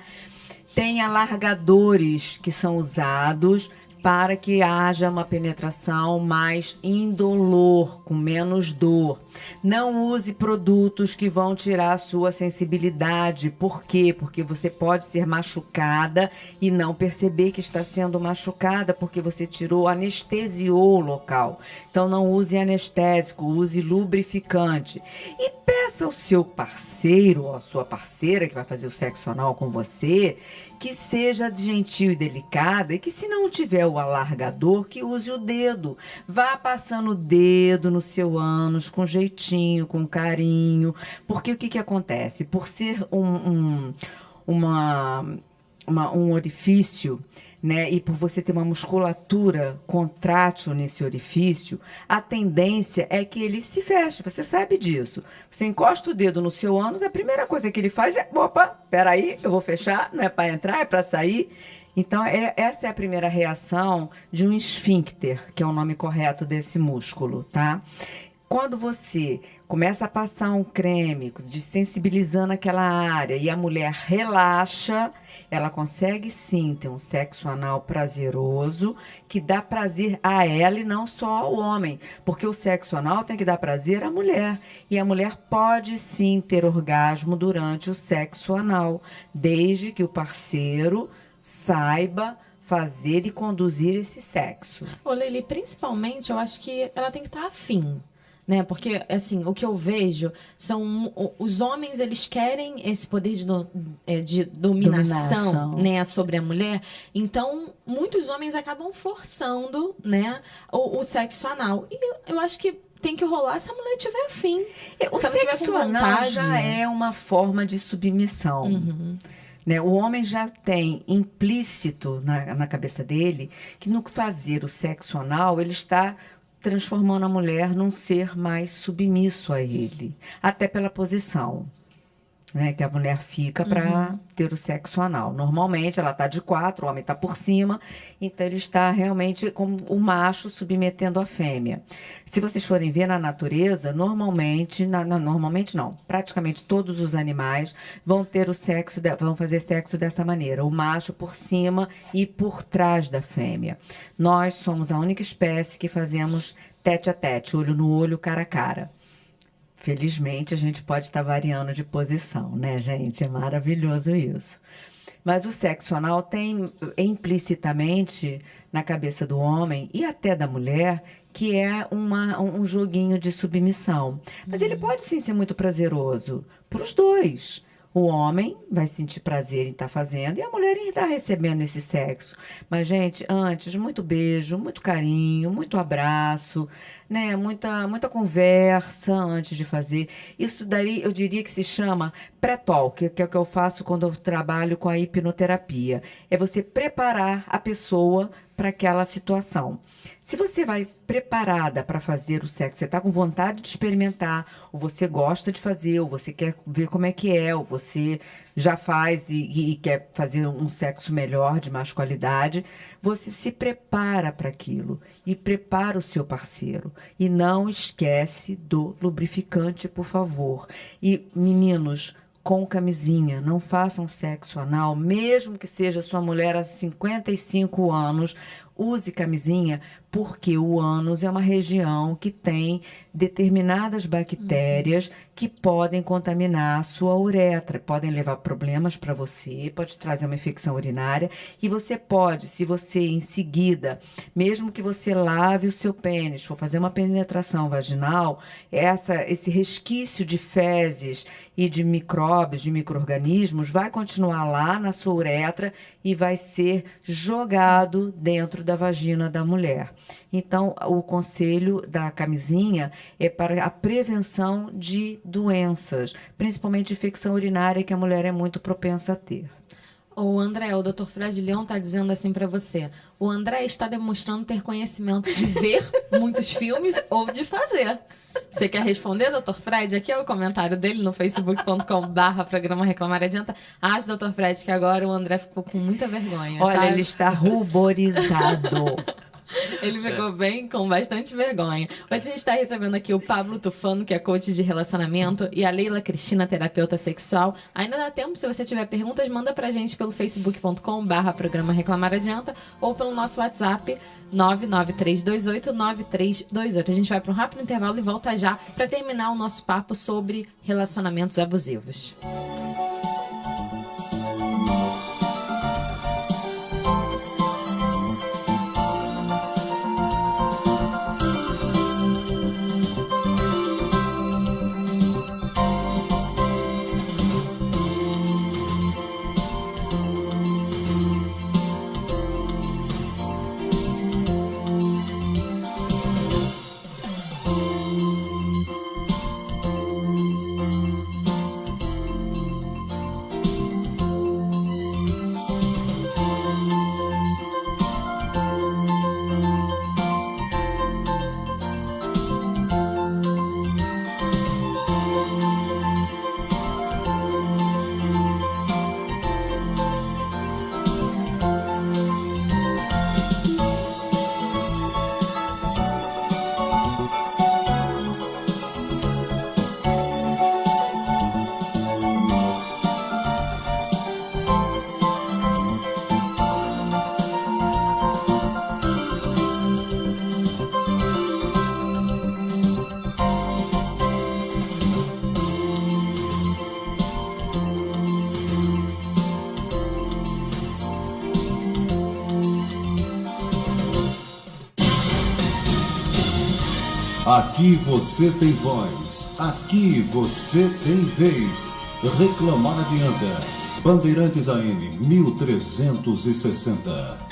Tem alargadores que são usados para que haja uma penetração mais indolor, com menos dor. Não use produtos que vão tirar a sua sensibilidade. Por quê? Porque você pode ser machucada e não perceber que está sendo machucada porque você anestesiou o local. Então não use anestésico, use lubrificante. E peça ao seu parceiro ou à sua parceira que vai fazer o sexo anal com você que seja gentil e delicada e que, se não tiver o alargador, que use o dedo. Vá passando o dedo no seu ânus com jeitinho, com carinho. Porque o que acontece? Por ser um orifício, né, e por você ter uma musculatura contrátil nesse orifício, a tendência é que ele se feche. Você sabe disso. Você encosta o dedo no seu ânus, a primeira coisa que ele faz é, opa, peraí, eu vou fechar, não é para entrar, é para sair. Então, essa é a primeira reação de um esfíncter, que é o nome correto desse músculo, tá? Quando você começa a passar um creme, desensibilizando aquela área, e a mulher relaxa, ela consegue sim ter um sexo anal prazeroso, que dá prazer a ela e não só ao homem. Porque o sexo anal tem que dar prazer à mulher. E a mulher pode sim ter orgasmo durante o sexo anal, desde que o parceiro saiba fazer e conduzir esse sexo. Ô, Lili, principalmente, eu acho que ela tem que estar afim. Né? Porque, assim, o que eu vejo são... Os homens, eles querem esse poder de dominação, né, sobre a mulher. Então, muitos homens acabam forçando, né, o sexo anal. E eu acho que tem que rolar se a mulher tiver afim. O se ela tiver sexo com anal vontade. já é uma forma de submissão. Né? O homem já tem implícito na cabeça dele que no fazer o sexo anal, ele está transformando a mulher num ser mais submisso a ele, até pela posição, né, que a mulher fica para ter o sexo anal. Normalmente ela está de 4, o homem está por cima, então ele está realmente como o macho submetendo a fêmea. Se vocês forem ver na natureza, normalmente não, praticamente todos os animais vão ter o sexo, vão fazer sexo dessa maneira, o macho por cima e por trás da fêmea. Nós somos a única espécie que fazemos tete a tete, olho no olho, cara a cara. Felizmente, a gente pode estar variando de posição, né, gente? É maravilhoso isso. Mas o sexo anal tem implicitamente na cabeça do homem e até da mulher que é um joguinho de submissão. Mas ele pode sim ser muito prazeroso para os dois. O homem vai sentir prazer em estar fazendo e a mulher em estar recebendo esse sexo. Mas, gente, antes, muito beijo, muito carinho, muito abraço, né? Muita conversa antes de fazer. Isso daí eu diria que se chama pré-talk, que é o que eu faço quando eu trabalho com a hipnoterapia. É você preparar a pessoa para aquela situação. Se você vai preparada para fazer o sexo, você está com vontade de experimentar, ou você gosta de fazer, ou você quer ver como é que é, ou você já faz e quer fazer um sexo melhor, de mais qualidade, você se prepara para aquilo e prepara o seu parceiro. E não esquece do lubrificante, por favor. E, meninos, com camisinha, não façam sexo anal, mesmo que seja sua mulher há 55 anos, use camisinha, porque o ânus é uma região que tem determinadas bactérias que podem contaminar a sua uretra, podem levar problemas para você, pode trazer uma infecção urinária e você pode, se você em seguida, mesmo que você lave o seu pênis, for fazer uma penetração vaginal, esse resquício de fezes e de micróbios, de micro-organismos, vai continuar lá na sua uretra e vai ser jogado dentro da vagina da mulher. Então, o conselho da camisinha é para a prevenção de doenças, principalmente infecção urinária, que a mulher é muito propensa a ter. O André, o Dr. Fred Leon está dizendo assim para você. O André está demonstrando ter conhecimento de ver muitos filmes ou de fazer. Você quer responder, Dr. Fred? Aqui é o comentário dele no facebook.com/programa Reclamar Adianta. Acho, Dr. Fred, que agora o André ficou com muita vergonha. Olha, sabe? ele está ruborizado. Ele ficou bem, com bastante vergonha. Hoje a gente está recebendo aqui o Pablo Tufano, que é coach de relacionamento, e a Leila Cristina, terapeuta sexual. Ainda dá tempo, se você tiver perguntas, manda pra gente pelo facebook.com/programa Reclamar Adianta ou pelo nosso WhatsApp 993289328. A gente vai para um rápido intervalo e volta já para terminar o nosso papo sobre relacionamentos abusivos. Aqui você tem voz, aqui você tem vez. Reclamar adianta. Bandeirantes AM 1360.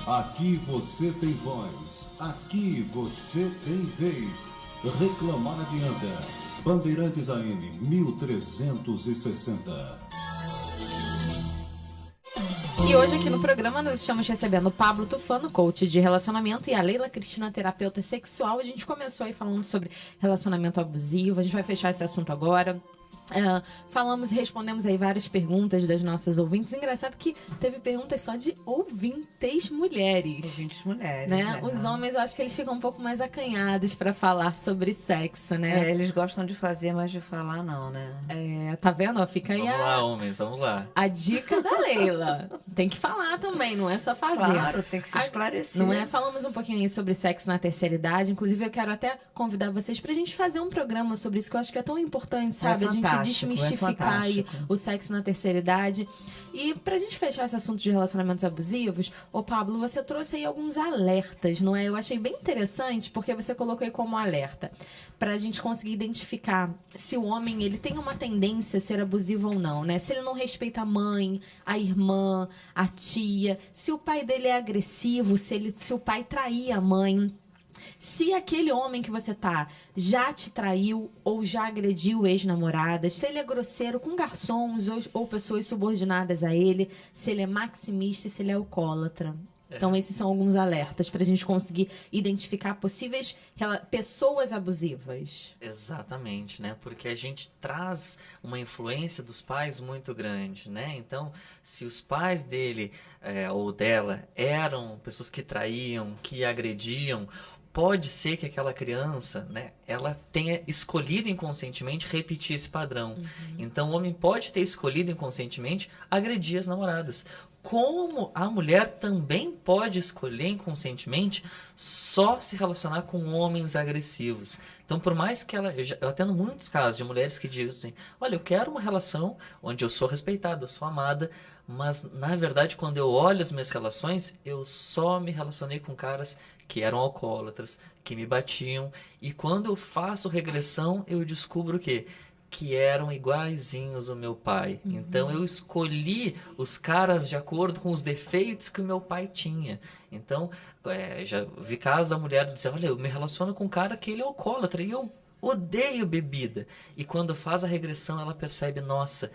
Aqui você tem voz, aqui você tem vez. Reclamar adianta. Bandeirantes AM 1360. E hoje aqui no programa nós estamos recebendo o Pablo Tufano, coach de relacionamento, e a Leila Cristina, terapeuta sexual. A gente começou aí falando sobre relacionamento abusivo, a gente vai fechar esse assunto agora. Respondemos aí várias perguntas das nossas ouvintes. Engraçado que teve perguntas só de ouvintes mulheres. Ouvintes mulheres. Né? Os homens, eu acho que eles ficam um pouco mais acanhados para falar sobre sexo, né? Eles gostam de fazer, mas de falar não, né? Tá vendo? Fica aí Vamos lá, homens, vamos lá. a dica da Leila. Tem que falar também, não é só fazer. Claro, tem que se esclarecer. Não é? Falamos um pouquinho aí sobre sexo na terceira idade. Inclusive, eu quero até convidar vocês pra gente fazer um programa sobre isso, que eu acho que é tão importante, sabe? A gente desmistificar aí o sexo na terceira idade. E pra gente fechar esse assunto de relacionamentos abusivos, ô Pablo, você trouxe aí alguns alertas, não é? Eu achei bem interessante, porque você colocou aí como alerta, pra gente conseguir identificar se o homem, ele tem uma tendência a ser abusivo ou não, né? Se ele não respeita a mãe, a irmã, a tia, se o pai dele é agressivo, se o pai traía a mãe. Se aquele homem que você tá já te traiu ou já agrediu ex-namoradas, se ele é grosseiro com garçons ou pessoas subordinadas a ele, se ele é maximista e se ele é alcoólatra. Então, esses são alguns alertas para a gente conseguir identificar possíveis pessoas abusivas. Exatamente, né? Porque a gente traz uma influência dos pais muito grande, né? Então, se os pais dele ou dela eram pessoas que traíam, que agrediam, pode ser que aquela criança, né, ela tenha escolhido inconscientemente repetir esse padrão. Então, o homem pode ter escolhido inconscientemente agredir as namoradas. Como a mulher também pode escolher inconscientemente só se relacionar com homens agressivos. Então, por mais que eu atendo muitos casos de mulheres que dizem, olha, eu quero uma relação onde eu sou respeitada, eu sou amada, mas, na verdade, quando eu olho as minhas relações, eu só me relacionei com caras que eram alcoólatras, que me batiam, e quando eu faço regressão, eu descubro que eram iguaizinhos ao meu pai. Então, eu escolhi os caras de acordo com os defeitos que o meu pai tinha. Então, já vi casos da mulher dizer, olha, eu me relaciono com um cara que ele é alcoólatra, e eu odeio bebida. E quando faz a regressão, ela percebe, nossa,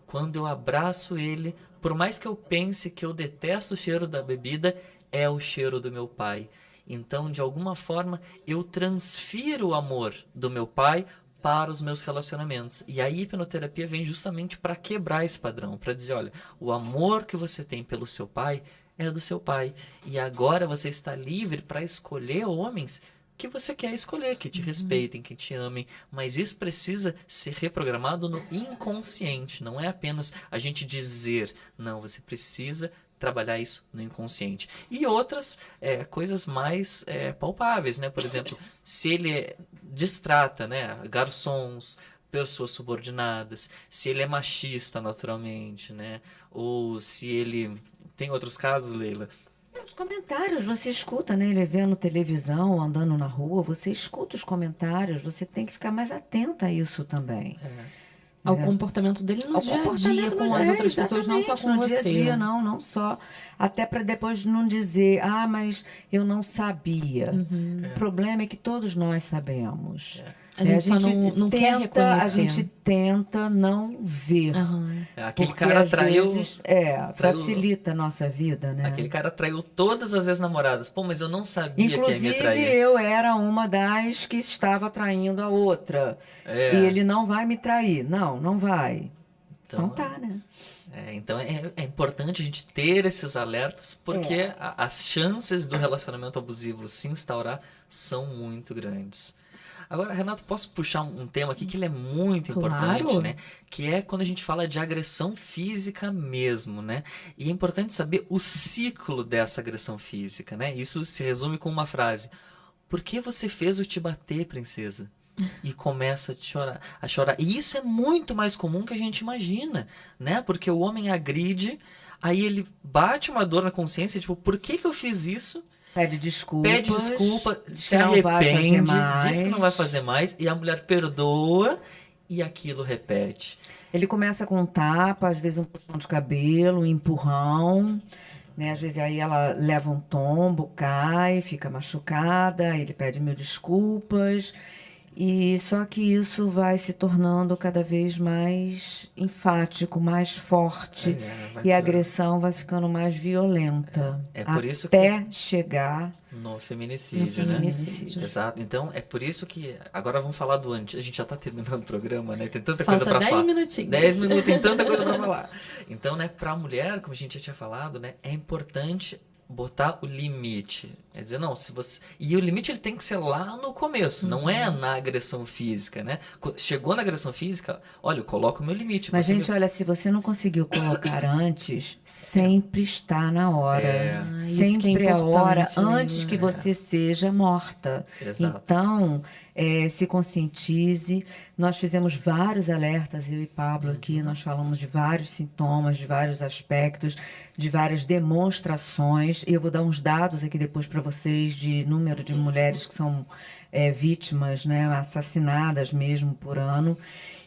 quando eu abraço ele, por mais que eu pense que eu detesto o cheiro da bebida, é o cheiro do meu pai. Então, de alguma forma, eu transfiro o amor do meu pai para os meus relacionamentos. E a hipnoterapia vem justamente para quebrar esse padrão, para dizer, olha, o amor que você tem pelo seu pai é do seu pai. E agora você está livre para escolher homens que você quer escolher, que te respeitem, que te amem, mas isso precisa ser reprogramado no inconsciente, não é apenas a gente dizer, não, você precisa trabalhar isso no inconsciente. E outras coisas mais palpáveis, né? Por exemplo, se ele distrata, né, garçons, pessoas subordinadas, se ele é machista naturalmente, né? Ou se ele... Tem outros casos, Leila? Os comentários, você escuta, né? Ele vendo televisão, ou andando na rua, você escuta os comentários, você tem que ficar mais atenta a isso também. Ao comportamento dele no Ao dia a dia, comportamento com no- as outras pessoas, não só com no você. dia a dia, não só. Até para depois não dizer, mas eu não sabia. O problema é que todos nós sabemos. A gente só não quer reconhecer. A gente tenta não ver. Aquele Porque, cara às traiu... vezes, traiu- facilita a nossa vida, né? Aquele cara traiu todas as ex-namoradas. Pô, mas eu não sabia que ia me Inclusive, trair. eu era uma das que estava traindo a outra. É. E ele não vai me trair. Não vai. Então tá, né? Então é importante a gente ter esses alertas, porque as chances do relacionamento abusivo se instaurar são muito grandes. Agora, Renato, posso puxar um tema aqui que ele é muito importante, Claro. né? Que é quando a gente fala de agressão física mesmo, né? E é importante saber o ciclo dessa agressão física, né? Isso se resume com uma frase: por que você fez eu te bater, princesa? E começa a chorar. E isso é muito mais comum que a gente imagina, né? Porque o homem agride, aí ele bate uma dor na consciência, tipo, por que eu fiz isso? Pede desculpa, se não vai fazer arrepende, mais. diz que não vai fazer mais, e a mulher perdoa e aquilo repete. Ele começa com um tapa, às vezes um puxão de cabelo, um empurrão, né? Às vezes aí ela leva um tombo, cai, fica machucada, ele pede 1000 desculpas. E só que isso vai se tornando cada vez mais enfático, mais forte, e a agressão vai ficando mais violenta. É por isso até chegar no feminicídio, né? Exato. Então, é por isso que... Agora vamos falar do antes. A gente já está terminando o programa, né? Tem tanta coisa para falar. 10 minutinhos. 10 minutos, tem tanta coisa para falar. Então, né, para a mulher, como a gente já tinha falado, né, é importante botar o limite. É dizer, não, se você... E o limite ele tem que ser lá no começo, não é na agressão física, né? Chegou na agressão física, olha, eu coloco o meu limite. Mas, gente, olha, se você não conseguiu colocar antes, sempre está na hora. Isso que é Sempre é a hora importante, né? antes que você seja morta. Exato. Então, se conscientize. Nós fizemos vários alertas, eu e Pablo aqui, nós falamos de vários sintomas, de vários aspectos, de várias demonstrações. E eu vou dar uns dados aqui depois para vocês de número de mulheres que são vítimas, né, assassinadas mesmo por ano.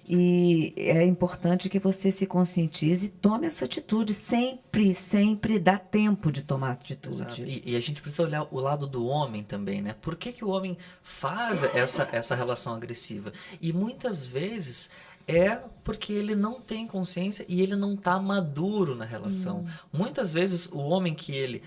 E é importante que você se conscientize e tome essa atitude. Sempre dá tempo de tomar atitude. Exato. E a gente precisa olhar o lado do homem também, né? Por que o homem faz essa relação agressiva? E muitas vezes é porque ele não tem consciência e ele não está maduro na relação. Muitas vezes o homem que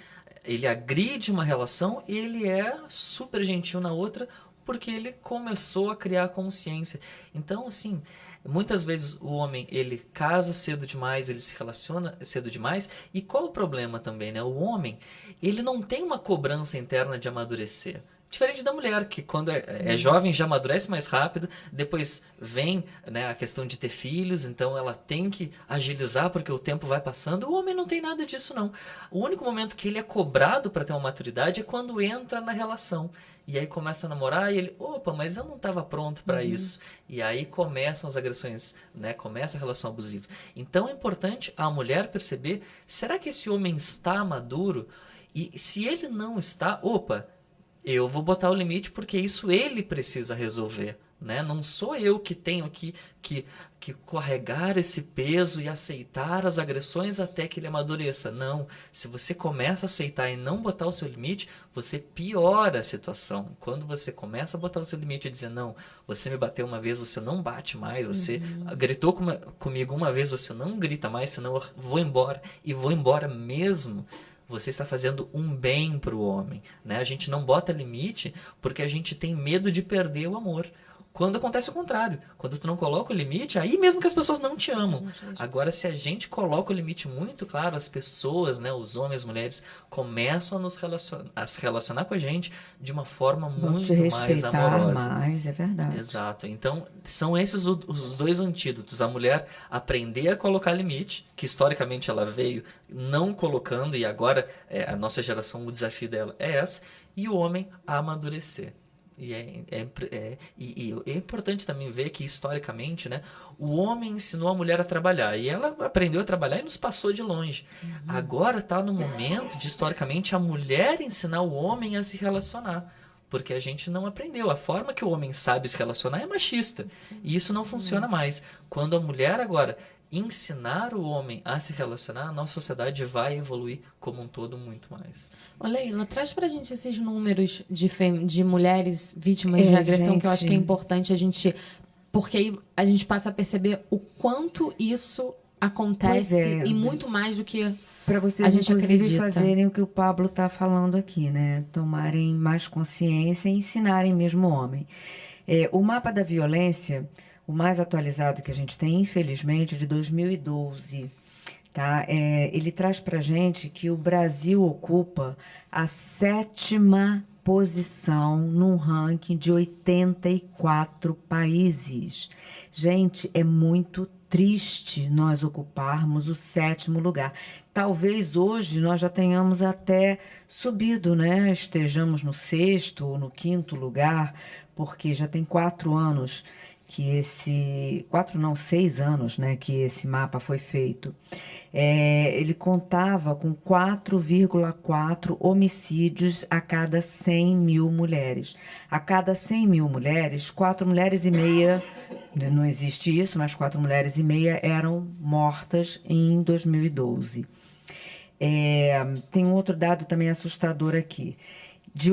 ele agride uma relação, ele é super gentil na outra porque ele começou a criar consciência. Então, assim, muitas vezes o homem, ele casa cedo demais, ele se relaciona cedo demais. E qual o problema também, né? O homem, ele não tem uma cobrança interna de amadurecer. Diferente da mulher, que quando é jovem já amadurece mais rápido, depois vem, né, a questão de ter filhos, então ela tem que agilizar porque o tempo vai passando. O homem não tem nada disso, não. O único momento que ele é cobrado para ter uma maturidade é quando entra na relação. E aí começa a namorar e ele, opa, mas eu não estava pronto para isso. E aí começam as agressões, né? Começa a relação abusiva. Então é importante a mulher perceber, será que esse homem está maduro? E se ele não está, opa, eu vou botar o limite porque isso ele precisa resolver, né? Não sou eu que tenho que carregar esse peso e aceitar as agressões até que ele amadureça. Não. Se você começa a aceitar e não botar o seu limite, você piora a situação. Quando você começa a botar o seu limite e dizer, não, você me bateu uma vez, você não bate mais, você gritou comigo uma vez, você não grita mais, senão eu vou embora. E vou embora mesmo. Você está fazendo um bem para o homem, né? A gente não bota limite porque a gente tem medo de perder o amor. Quando acontece o contrário, quando tu não coloca o limite, aí mesmo que as pessoas não te amam. Agora, se a gente coloca o limite muito claro, as pessoas, né, os homens, as mulheres, começam a se relacionar com a gente de uma forma muito mais amorosa. Mais, é verdade. Exato. Então, são esses os dois antídotos. A mulher aprender a colocar limite, que historicamente ela veio não colocando, e agora a nossa geração, o desafio dela é essa, e o homem a amadurecer. E é importante também ver que, historicamente, né, o homem ensinou a mulher a trabalhar. E ela aprendeu a trabalhar e nos passou de longe. Agora está no momento de, historicamente, a mulher ensinar o homem a se relacionar. porque a gente não aprendeu. A forma que o homem sabe se relacionar é machista. E isso não funciona mais. Quando a mulher agora ensinar o homem a se relacionar, a nossa sociedade vai evoluir como um todo muito mais. Ô Leila, traz pra gente esses números de mulheres vítimas de agressão, que eu acho que é importante a gente... Porque aí a gente passa a perceber o quanto isso acontece e muito mais do que para vocês, a gente acredita. Fazerem o que o Pablo está falando aqui, né? Tomarem mais consciência e ensinarem mesmo o homem. O mapa da violência, o mais atualizado que a gente tem, infelizmente, é de 2012. Tá? Ele traz para a gente que o Brasil ocupa a 7ª posição num ranking de 84 países. Gente, é muito triste nós ocuparmos o 7º lugar. Talvez hoje nós já tenhamos até subido, né? Estejamos no 6º ou no 5º lugar, porque já tem 4 anos que 6 anos, né, que esse mapa foi feito. Ele contava com 4,4 homicídios a cada 100 mil mulheres. A cada 100 mil mulheres, 4,5 mulheres, não existe isso, mas 4,5 mulheres eram mortas em 2012. Tem um outro dado também assustador aqui. De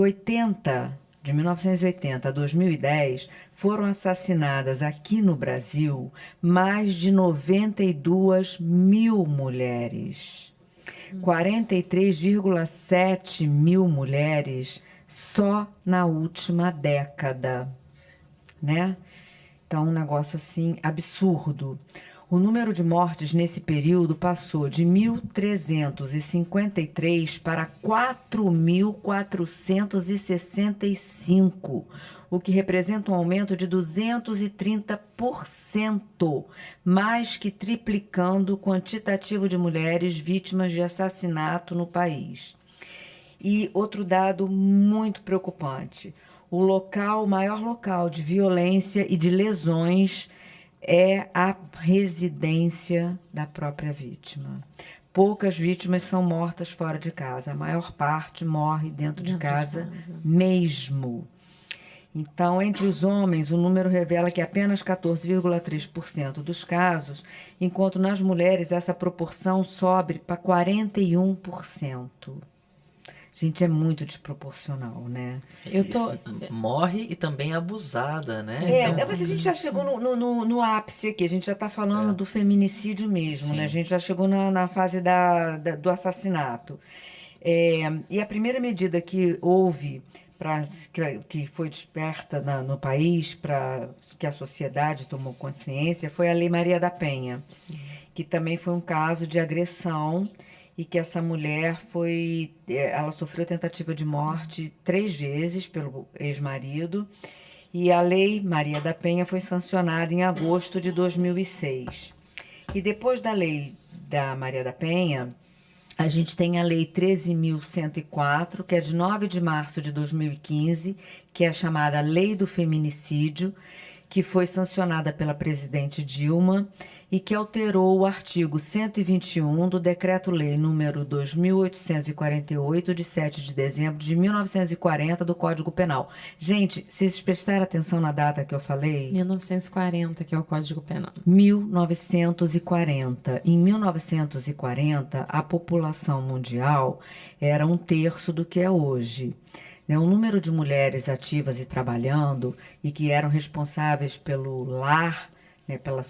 1980 a 2010, foram assassinadas aqui no Brasil mais de 92 mil mulheres. 43,7 mil mulheres só na última década, né? Então, um negócio assim absurdo. O número de mortes nesse período passou de 1.353 para 4.465, o que representa um aumento de 230%, mais que triplicando o quantitativo de mulheres vítimas de assassinato no país. E outro dado muito preocupante: o maior local de violência e de lesões é a residência da própria vítima. Poucas vítimas são mortas fora de casa. A maior parte morre dentro de casa mesmo. Então, entre os homens, o número revela que apenas 14,3% dos casos, enquanto nas mulheres essa proporção sobe para 41%. Gente, é muito desproporcional, né? Morre e também é abusada, né? Mas a gente já chegou no ápice aqui. A gente já está falando do feminicídio mesmo, né? A gente já chegou na fase do assassinato. E a primeira medida que houve, que foi desperta no país, para que a sociedade tomou consciência, foi a Lei Maria da Penha, que também foi um caso de agressão, e que essa mulher ela sofreu tentativa de morte 3 vezes pelo ex-marido, e a Lei Maria da Penha foi sancionada em agosto de 2006. E depois da Lei da Maria da Penha, a gente tem a Lei 13.104, que é de 9 de março de 2015, que é a chamada Lei do Feminicídio, que foi sancionada pela presidente Dilma e que alterou o artigo 121 do Decreto-Lei número 2.848, de 7 de dezembro de 1940, do Código Penal. Gente, vocês prestaram atenção na data que eu falei? 1940, que é o Código Penal. 1940. Em 1940, a população mundial era 1/3 do que é hoje. O número de mulheres ativas e trabalhando e que eram responsáveis pelo lar, né, pelo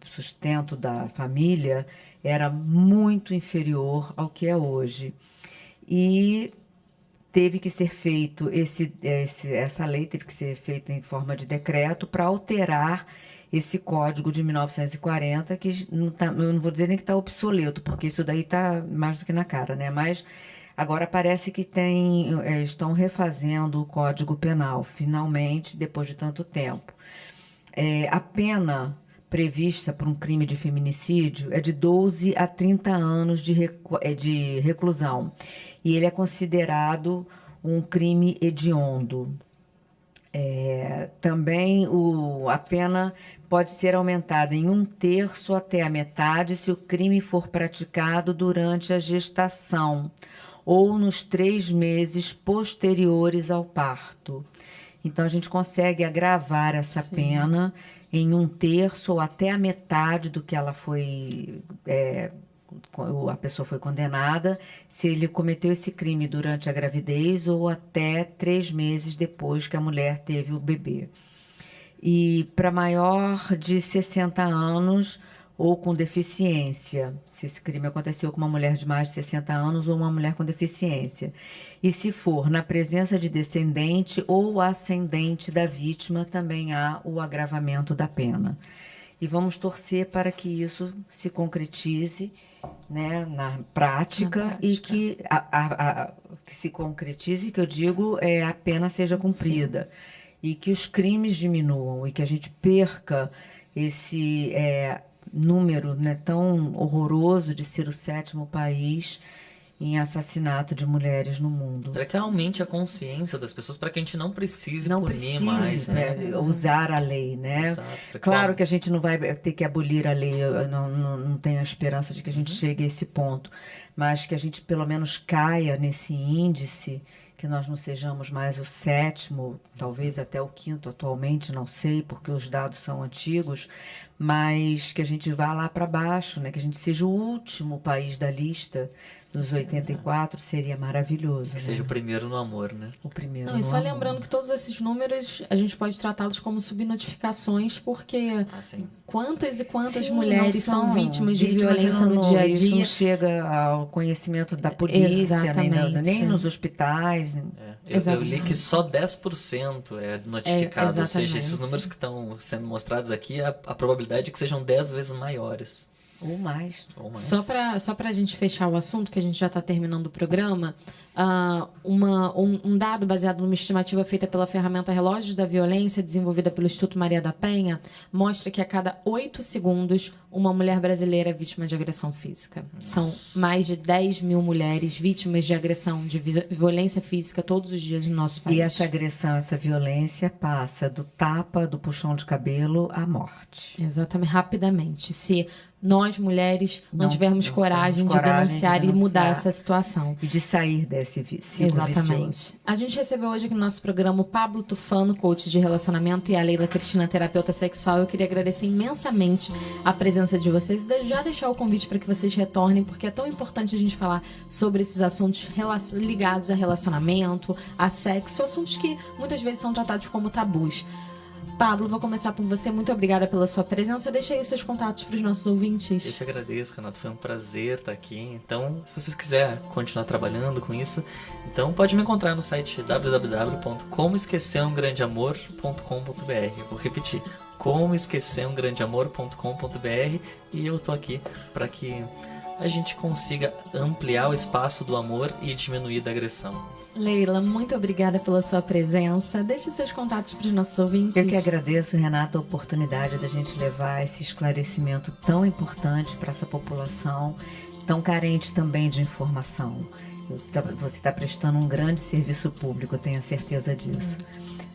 sustento da família, era muito inferior ao que é hoje. E teve que ser feito, essa lei teve que ser feita em forma de decreto para alterar esse código de 1940, que eu não vou dizer nem que está obsoleto, porque isso daí está mais do que na cara, né? Mas agora parece que estão refazendo o Código Penal, finalmente, depois de tanto tempo. A pena prevista por um crime de feminicídio é de 12 a 30 anos de reclusão. E ele é considerado um crime hediondo. Também a pena pode ser aumentada em 1/3 até a metade se o crime for praticado durante a gestação, ou nos 3 meses posteriores ao parto. Então, a gente consegue agravar essa pena em 1/3 ou até a metade do que ela foi... a pessoa foi condenada, se ele cometeu esse crime durante a gravidez ou até 3 meses depois que a mulher teve o bebê. E para maior de 60 anos ou com deficiência, se esse crime aconteceu com uma mulher de mais de 60 anos ou uma mulher com deficiência. E se for na presença de descendente ou ascendente da vítima, também há o agravamento da pena. E vamos torcer para que isso se concretize, né, na prática, e que que se concretize, que eu digo, a pena seja cumprida. E que os crimes diminuam e que a gente perca esse número, né, tão horroroso de ser o 7º país em assassinato de mulheres no mundo. Para que aumente a consciência das pessoas, para que a gente não precise punir mais, né? Usar a lei, né? Exato, claro que a gente não vai ter que abolir a lei, eu não tenho a esperança de que a gente chegue a esse ponto, mas que a gente pelo menos caia nesse índice, que nós não sejamos mais o 7º, talvez até o 5º atualmente, não sei, porque os dados são antigos, mas que a gente vá lá para baixo, né? Que a gente seja o último país da lista dos 84, seria maravilhoso. Que seja o primeiro no amor, né? O primeiro Não, e só lembrando que todos esses números a gente pode tratá-los como subnotificações, porque quantas e quantas mulheres são vítimas de violência no dia a dia. Isso não chega ao conhecimento da polícia, nem nos hospitais. Eu li que só 10% é notificado, ou seja, esses números que estão sendo mostrados aqui, a probabilidade é que sejam 10 vezes maiores. Ou mais. Só para a gente fechar o assunto, que a gente já está terminando o programa, um dado baseado numa estimativa feita pela ferramenta Relógios da Violência, desenvolvida pelo Instituto Maria da Penha, mostra que a cada 8 segundos uma mulher brasileira é vítima de agressão física. São mais de 10 mil mulheres vítimas de agressão, de violência física todos os dias no nosso país. E essa agressão, essa violência passa do tapa, do puxão de cabelo à morte. Exatamente, rapidamente. Se nós, mulheres, não tivermos coragem de denunciar e mudar essa situação. E de sair desse ciclo Exatamente. vicioso. A gente recebeu hoje aqui no nosso programa o Pablo Tufano, coach de relacionamento, e a Leila Cristina, terapeuta sexual. Eu queria agradecer imensamente a presença de vocês e já deixar o convite para que vocês retornem, porque é tão importante a gente falar sobre esses assuntos ligados a relacionamento, a sexo, assuntos que muitas vezes são tratados como tabus. Pablo, vou começar por você. Muito obrigada pela sua presença. Deixa aí os seus contatos para os nossos ouvintes. Eu te agradeço, Renato. Foi um prazer estar aqui. Então, se vocês quiserem continuar trabalhando com isso, então pode me encontrar no site www.comoesquecerumgrandeamor.com.br. Vou repetir, comoesquecerumgrandeamor.com.br, e eu tô aqui para que a gente consiga ampliar o espaço do amor e diminuir da agressão. Leila, muito obrigada pela sua presença. Deixe seus contatos para os nossos ouvintes. Eu que agradeço, Renata, a oportunidade da gente levar esse esclarecimento tão importante para essa população, tão carente também de informação. Você está prestando um grande serviço público, eu tenho a certeza disso.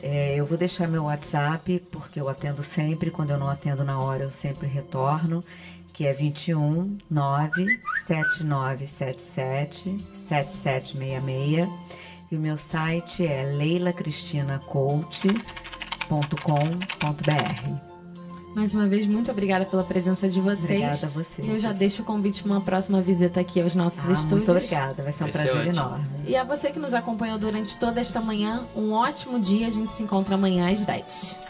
Eu vou deixar meu WhatsApp, porque eu atendo sempre, quando eu não atendo na hora eu sempre retorno, que é 21 97977 7766. E o meu site é leilacristinacoach.com.br. Mais uma vez, muito obrigada pela presença de vocês. Obrigada a você. Eu já deixo o convite para uma próxima visita aqui aos nossos estúdios. Muito obrigada, vai ser um prazer enorme. E a você que nos acompanhou durante toda esta manhã, um ótimo dia. A gente se encontra amanhã às 10.